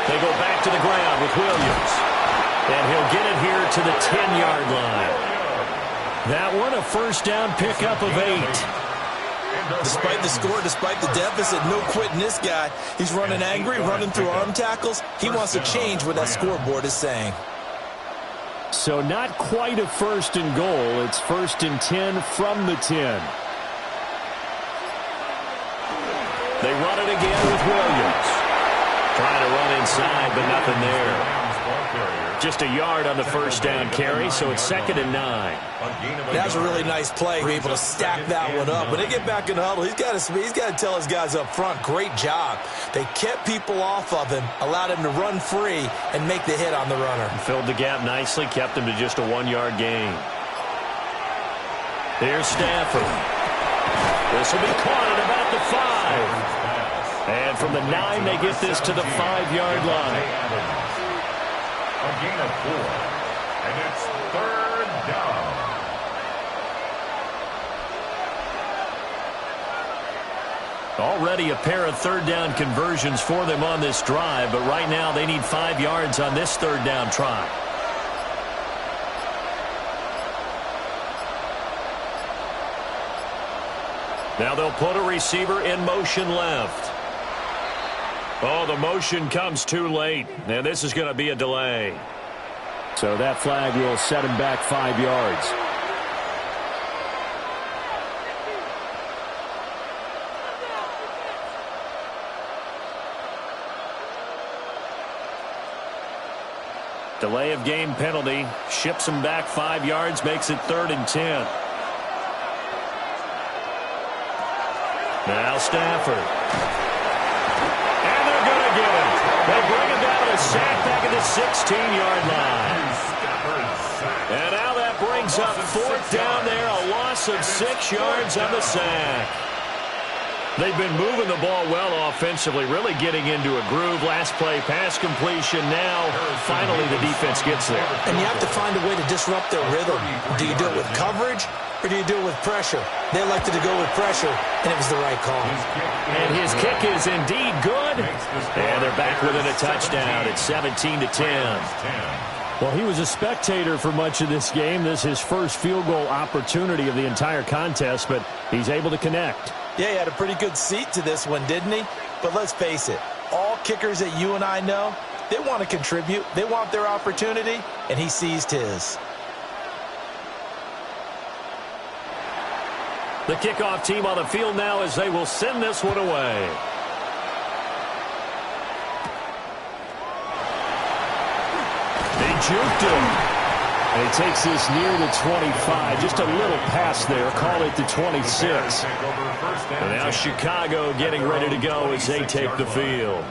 They go back to the ground with Williams. And he'll get it here to the 10-yard line. That one, a first down pickup of 8. Despite the score, despite the deficit, no quitting this guy. He's running angry, running through arm tackles. He wants to change what that scoreboard is saying. So not quite a first and goal. It's first and 10 from the 10. They run it again with Williams. Trying to run inside, but nothing there. Just a yard on the first down carry, so it's 2nd and 9. That's a really nice play. We're able to stack that one up. When they get back in the huddle, he's got to tell his guys up front, great job. They kept people off of him, allowed him to run free, and make the hit on the runner. Filled the gap nicely, kept him to just a 1-yard gain. Here's Stafford. This will be caught at about the 5. And from the 9, they get this to the 5-yard line. A gain of 4, and it's 3rd down. Already a pair of 3rd down conversions for them on this drive, but right now they need 5 yards on this 3rd down try. Now they'll put a receiver in motion left. Oh, the motion comes too late, and this is going to be a delay. So that flag will set him back 5 yards. Delay of game penalty ships him back 5 yards, makes it 3rd and 10. Now Stafford. They bring him down to a sack back at the 16-yard line. And now that brings up 4th down there, a loss of 6 yards on the sack. They've been moving the ball well offensively, really getting into a groove. Last play, pass completion. Now, finally, the defense gets there. And you have to find a way to disrupt their rhythm. Do you do it with coverage, or do you do it with pressure? They elected to go with pressure, and it was the right call. And his kick is indeed good. And they're back within a touchdown at 17-10. Well, he was a spectator for much of this game. This is his first field goal opportunity of the entire contest, but he's able to connect. Yeah, he had a pretty good seat to this one, didn't he? But let's face it, all kickers that you and I know, they want to contribute. They want their opportunity, and he seized his. The kickoff team on the field now as they will send this one away. They juked him. And he takes this near the 25. Just a little pass there. Call it the 26. And now Chicago getting ready to go as they take the field.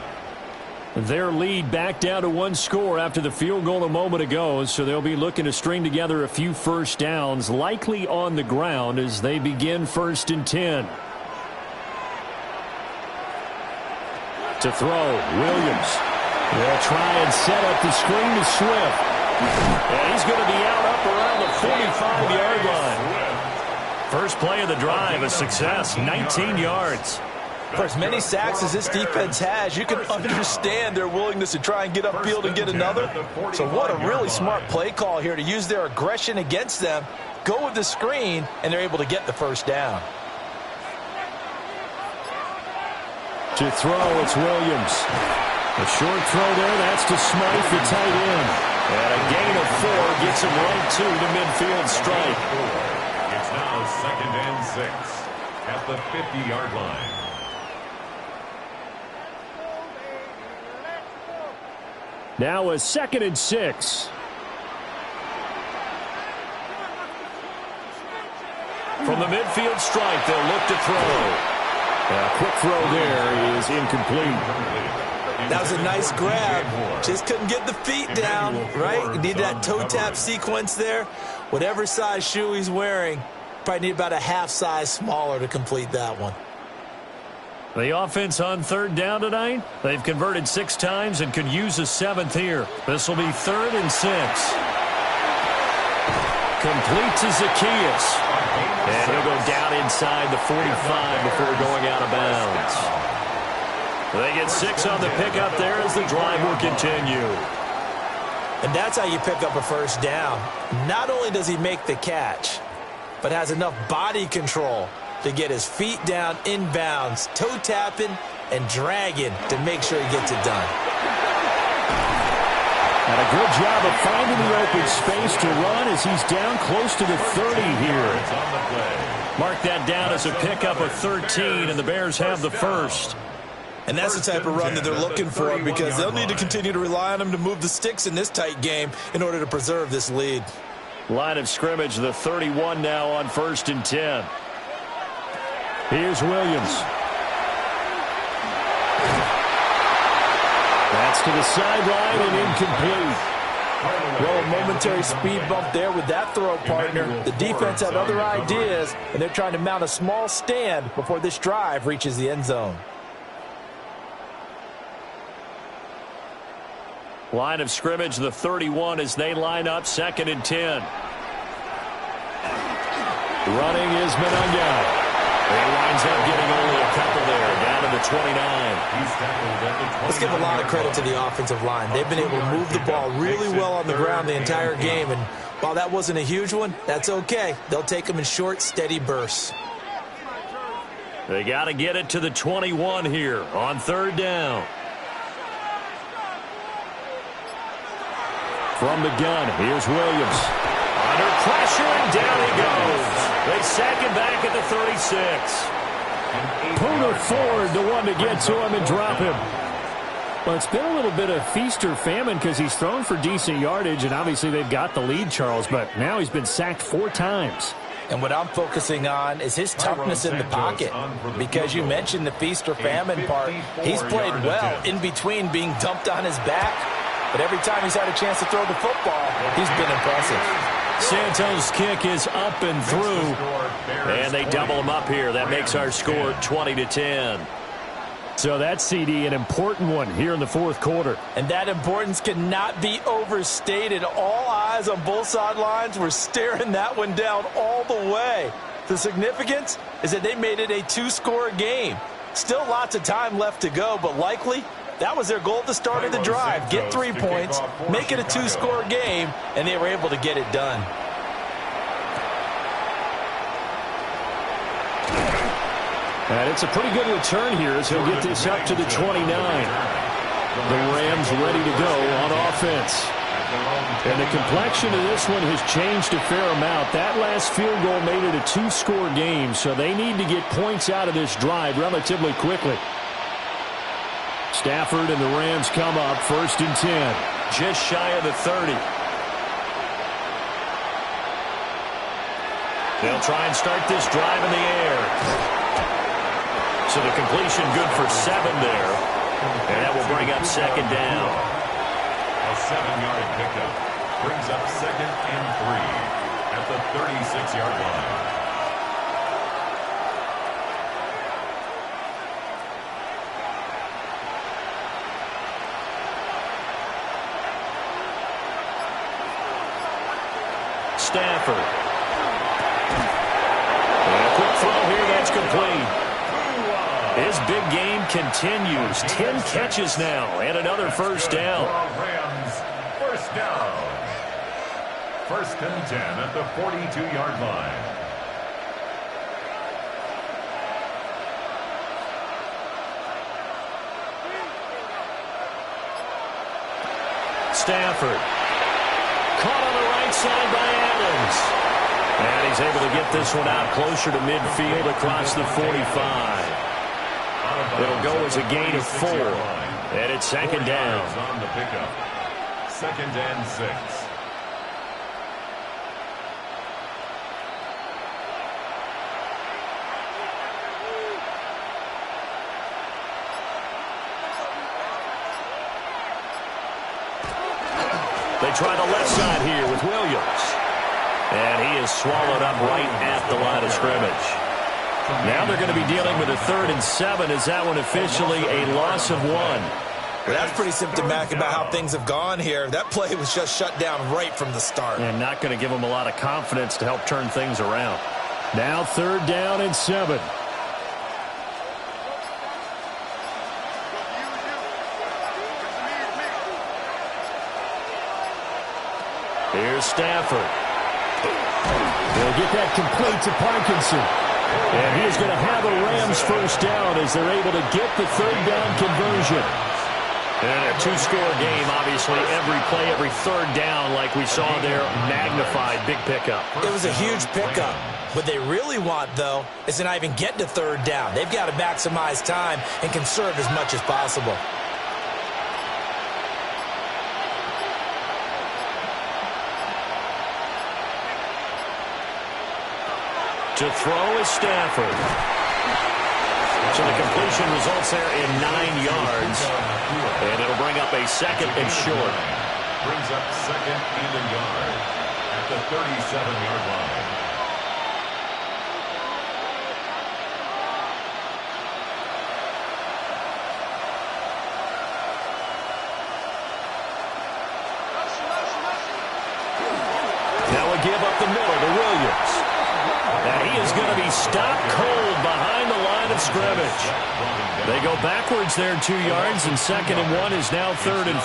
Their lead back down to 1 score after the field goal a moment ago. So they'll be looking to string together a few first downs, likely on the ground as they begin 1st and 10. To throw, Williams. They'll try and set up the screen to Swift. And he's going to be out up around the 45-yard line. First play of the drive, a success, 19 yards. For as many sacks as this defense has, you can understand their willingness to try and get upfield and get another. So what a really smart play call here to use their aggression against them, go with the screen, and they're able to get the first down. To throw, it's Williams. A short throw there, that's to Smythe, the tight end. And a gain of 4 gets him right to the midfield stripe. It's now 2nd and 6 at the 50-yard line. Now a 2nd and 6. From the midfield stripe, they'll look to throw. A quick throw there is incomplete. That was a nice grab. Just couldn't get the feet down, right? You need that toe tap sequence there. Whatever size shoe he's wearing, probably need about a half size smaller to complete that one. The offense on 3rd down tonight, they've converted 6 times and could use a 7th here. This will be 3rd and 6. Complete to Zacchaeus. And he'll go down inside the 45 before going out of bounds. They get 6 on the pickup there as the drive will continue. And that's how you pick up a first down. Not only does he make the catch, but has enough body control to get his feet down inbounds, toe tapping and dragging to make sure he gets it done. And a good job of finding the open space to run as he's down close to the 30 here. Mark that down as a pickup of 13, and the Bears have the first. And that's the type of run that they're looking for, because they'll need to continue to rely on him to move the sticks in this tight game in order to preserve this lead. Line of scrimmage, the 31 now on 1st and 10. Here's Williams. That's to the sideline and incomplete. Well, a momentary speed bump there with that throw, partner. The defense had other ideas, and they're trying to mount a small stand before this drive reaches the end zone. Line of scrimmage, the 31 as they line up 2nd and 10. Running is Manunga. He winds up getting only a couple there, down to the 29. Let's give a lot of credit to the offensive line. They've been able to move the ball really well on the ground the entire game, and while that wasn't a huge one, that's okay. They'll take them in short, steady bursts. They got to get it to the 21 here on 3rd down. From the gun, here's Williams. Under pressure, and down he goes. They sack him back at the 36. Poona Ford, the one to get to him and drop him. Well, it's been a little bit of feast or famine because he's thrown for decent yardage, and obviously they've got the lead, Charles, but now he's been sacked 4 times. And what I'm focusing on is his toughness in the pocket, because you mentioned the feast or famine part. He's played well in between being dumped on his back, but every time he's had a chance to throw the football, he's been impressive. Santos' kick is up and through, and they double him up here. That makes our score 20-10. So that's, CD, an important one here in the 4th quarter. And that importance cannot be overstated. All eyes on both sidelines were staring that one down all the way. The significance is that they made it a 2-score game. Still lots of time left to go, but likely that was their goal at the start of the drive. Get 3 points, make it a 2-score game, and they were able to get it done. And it's a pretty good return here as he'll get this up to the 29. The Rams ready to go on offense. And the complexion of this one has changed a fair amount. That last field goal made it a 2-score game, so they need to get points out of this drive relatively quickly. Stafford and the Rams come up 1st and 10. Just shy of the 30. They'll try and start this drive in the air. So the completion good for 7 there. And that will bring up 2nd down. A 7-yard pickup brings up 2nd and 3 at the 36-yard line. Stafford. And a quick throw here, that's complete. His big game continues. 10 catches now and another first down. Rams, first down. 1st and 10 at the 42-yard line. Stafford. Caught on the right side by Adams. And he's able to get this one out closer to midfield across the 45. It'll go as a gain of 4. And it's 2nd down. On the pickup. 2nd and 6. They try the left side here with Williams. And he is swallowed up right at the line of scrimmage. Now they're going to be dealing with a 3rd and 7. Is that one officially a loss of 1? Well, that's pretty symptomatic about how things have gone here. That play was just shut down right from the start. And not going to give them a lot of confidence to help turn things around. Now 3rd down and 7. Here's Stafford. They'll get that complete to Parkinson. And he's going to have a Rams first down as they're able to get the third down conversion. And a two-score game, obviously. Every play, every third down, like we saw there, magnified. Big pickup. It was a huge pickup. What they really want, though, is to not even get to third down. They've got to maximize time and conserve as much as possible. To throw is Stafford. So the completion results there in 9 yards. And it'll bring up a second and short. Brings up second and a yard at the 37-yard line. Now we give up the middle to Williams. And he is going to be stopped cold behind the line of scrimmage. They go backwards there 2 yards, and 2nd and 1 is now 3rd and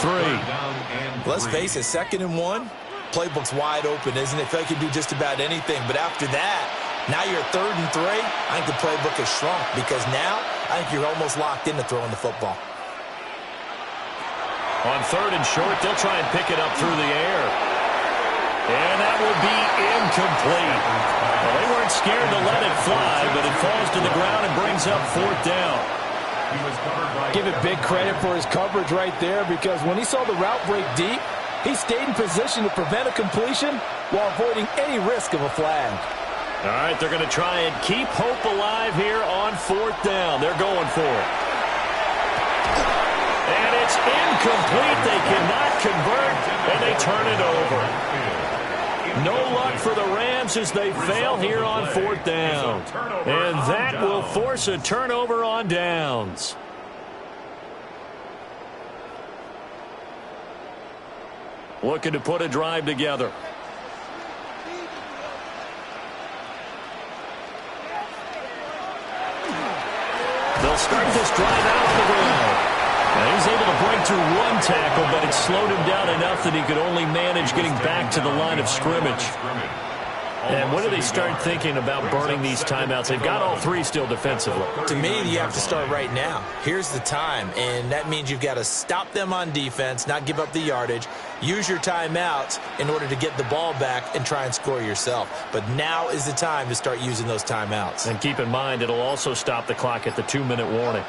3. Let's face it, 2nd and 1, playbook's wide open, isn't it? I feel like you can do just about anything. But after that, now you're 3rd and 3. I think the playbook has shrunk because now I think you're almost locked into throwing the football. On 3rd and short, they'll try and pick it up through the air. And that will be incomplete. Well, they weren't scared to let it fly, but it falls to the ground and brings up 4th down. Give it big credit for his coverage right there, because when he saw the route break deep, he stayed in position to prevent a completion while avoiding any risk of a flag. All right, they're going to try and keep hope alive here on 4th down. They're going for it. And it's incomplete. They cannot convert, and they turn it over. No luck for the Rams as they fail here on 4th down. And that will force a turnover on downs. Looking to put a drive together. They'll start this drive out on the ground. And he's able to break through 1 tackle, but it slowed him down enough that he could only manage getting back to the line of scrimmage. And when do they start thinking about burning these timeouts? They've got all 3 still defensively. To me, you have to start right now. Here's the time, and that means you've got to stop them on defense, not give up the yardage, use your timeouts in order to get the ball back and try and score yourself. But now is the time to start using those timeouts. And keep in mind, it'll also stop the clock at the 2-minute warning.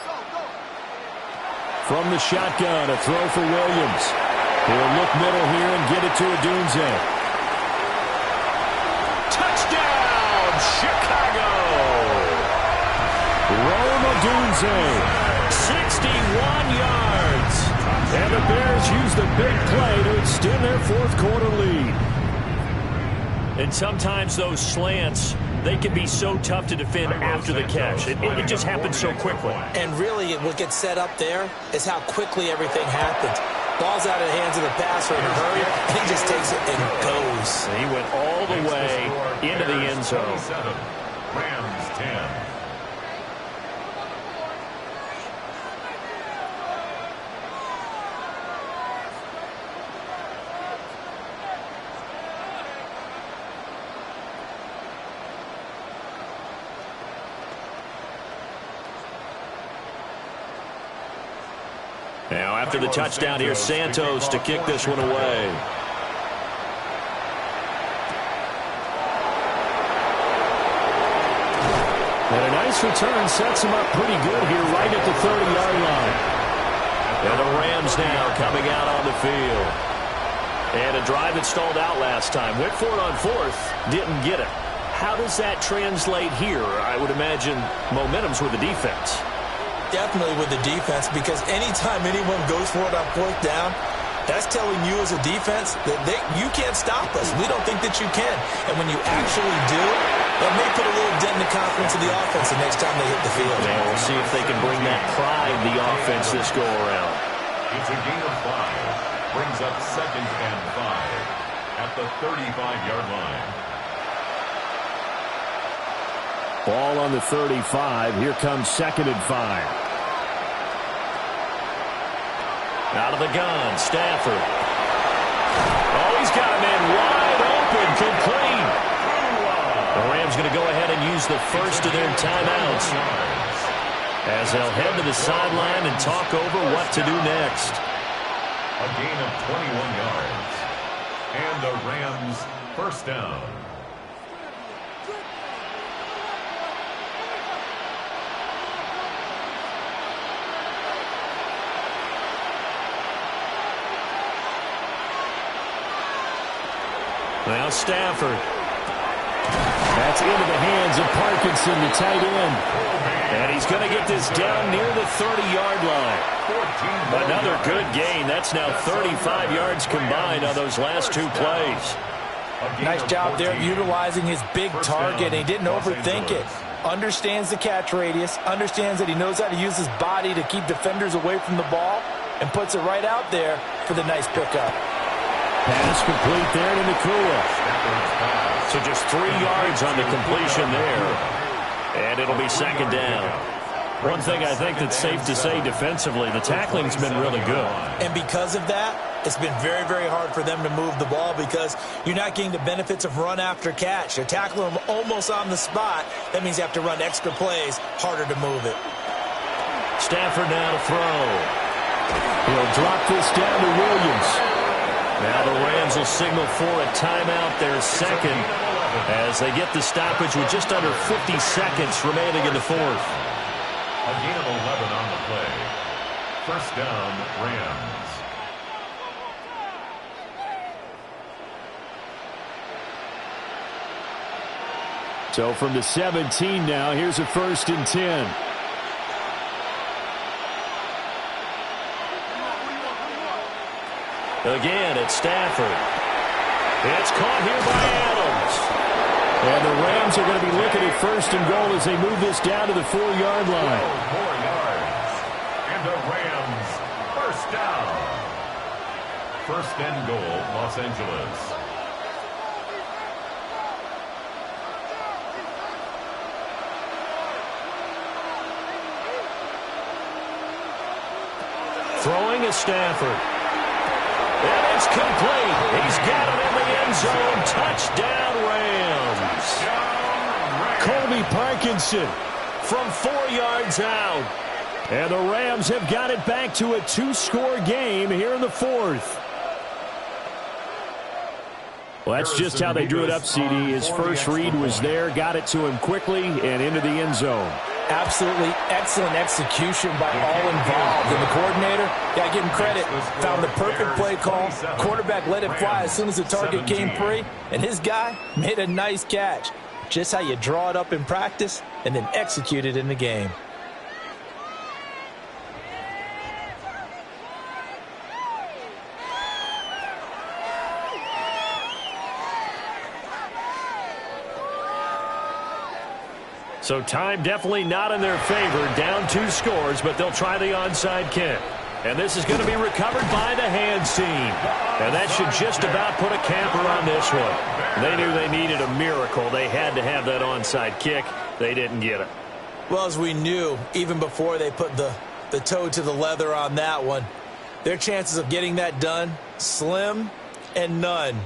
From the shotgun, a throw for Williams. He'll look middle here and get it to Odunze. Touchdown, Chicago! Rome Odunze, 61 yards. and the Bears use the big play to extend their 4th quarter lead. And sometimes those slants, they can be so tough to defend after the catch. It just happens so quickly. And really, what gets set up there is how quickly everything happens. Ball's out of the hands of the passer in a hurry, and he just takes it and goes. And he went all the way into the end zone. Rams 10. Now, after the touchdown, here's Santos to kick this one away. And a nice return sets him up pretty good here right at the 30-yard line. And the Rams now coming out on the field. And a drive that stalled out last time. Went for it on 4th, didn't get it. How does that translate here? I would imagine momentum's with the defense. Definitely with the defense, because anytime anyone goes for it on 4th down, that's telling you as a defense that you can't stop us. We don't think that you can. And when you actually do, that may put a little dent in the confidence of the offense the next time they hit the field. And we'll see if they can bring that pride the offense this go around. It's a gain of 5. Brings up 2nd and 5 at the 35-yard line. Ball on the 35. Here comes 2nd and 5. Out of the gun, Stafford. Oh, he's got a man wide use the first of their timeouts as they'll head to the sideline and talk over what to do next. A gain of 21 yards. And the Rams first down. Now Stafford. That's into the hands of Parkinson, the tight end. And he's going to get this down near the 30-yard line. Another good gain. That's now 35 yards combined on those last two plays. Nice job there utilizing his big target. He didn't overthink it. Understands the catch radius. Understands that he knows how to use his body to keep defenders away from the ball. And puts it right out there for the nice pickup. Pass complete there to Nakua. So just 3 yards on the completion there. And it'll be second down. One thing I think that's safe to say defensively, the tackling's been really good. And because of that, it's been very, very hard for them to move the ball because you're not getting the benefits of run after catch. You're tackling them almost on the spot. That means you have to run extra plays, harder to move it. Stafford now to throw. He'll drop this down to Williams. Now the Rams will signal for a timeout, their second, as they get the stoppage with just under 50 seconds remaining in the fourth. A gain of 11 on the play. First down, Rams. So from the 17 now, here's a 1st and 10. Again, it's Stafford. It's caught here by Adams. And the Rams are going to be looking at 1st and goal as they move this down to the 4-yard line. 4 yards. And the Rams first down. 1st and goal, Los Angeles. Throwing is Stafford. And it's complete. He's got it in the end zone. Touchdown, Rams. Colby Parkinson From 4 yards out. And the Rams have got it back to a 2-score game here in the 4th. Well, that's just how they drew it up, CD. His first read was there, got it to him quickly, and into the end zone. Absolutely excellent execution by all involved. And the coordinator, got to give him credit, found the perfect play call. Quarterback let it fly as soon as the target came free. And his guy made a nice catch. Just how you draw it up in practice and then execute it in the game. So time definitely not in their favor. Down 2 scores, but they'll try the onside kick. And this is going to be recovered by the hands team. And that should just about put a camper on this one. They knew they needed a miracle. They had to have that onside kick. They didn't get it. Well, as we knew, even before they put the toe to the leather on that one, their chances of getting that done, slim and none.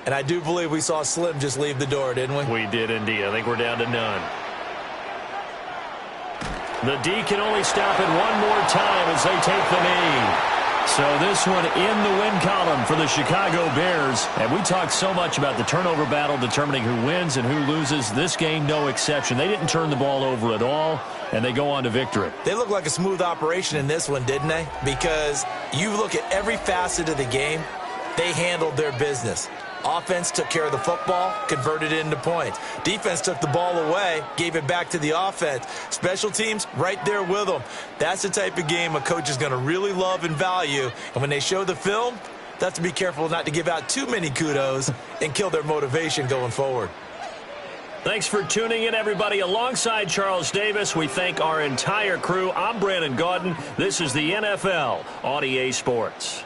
And I do believe we saw Slim just leave the door, didn't we? We did indeed. I think we're down to none. The D can only stop it one more time as they take the knee. So this one in the win column for the Chicago Bears. And we talked so much about the turnover battle determining who wins and who loses. This game, no exception. They didn't turn the ball over at all, and they go on to victory. They look like a smooth operation in this one, didn't they? Because you look at every facet of the game, they handled their business. Offense took care of the football, converted it into points. Defense took the ball away, gave it back to the offense. Special teams, right there with them. That's the type of game a coach is going to really love and value. And when they show the film, they have to be careful not to give out too many kudos and kill their motivation going forward. Thanks for tuning in, everybody. Alongside Charles Davis, we thank our entire crew. I'm Brandon Gaudin. This is the NFL on EA Sports.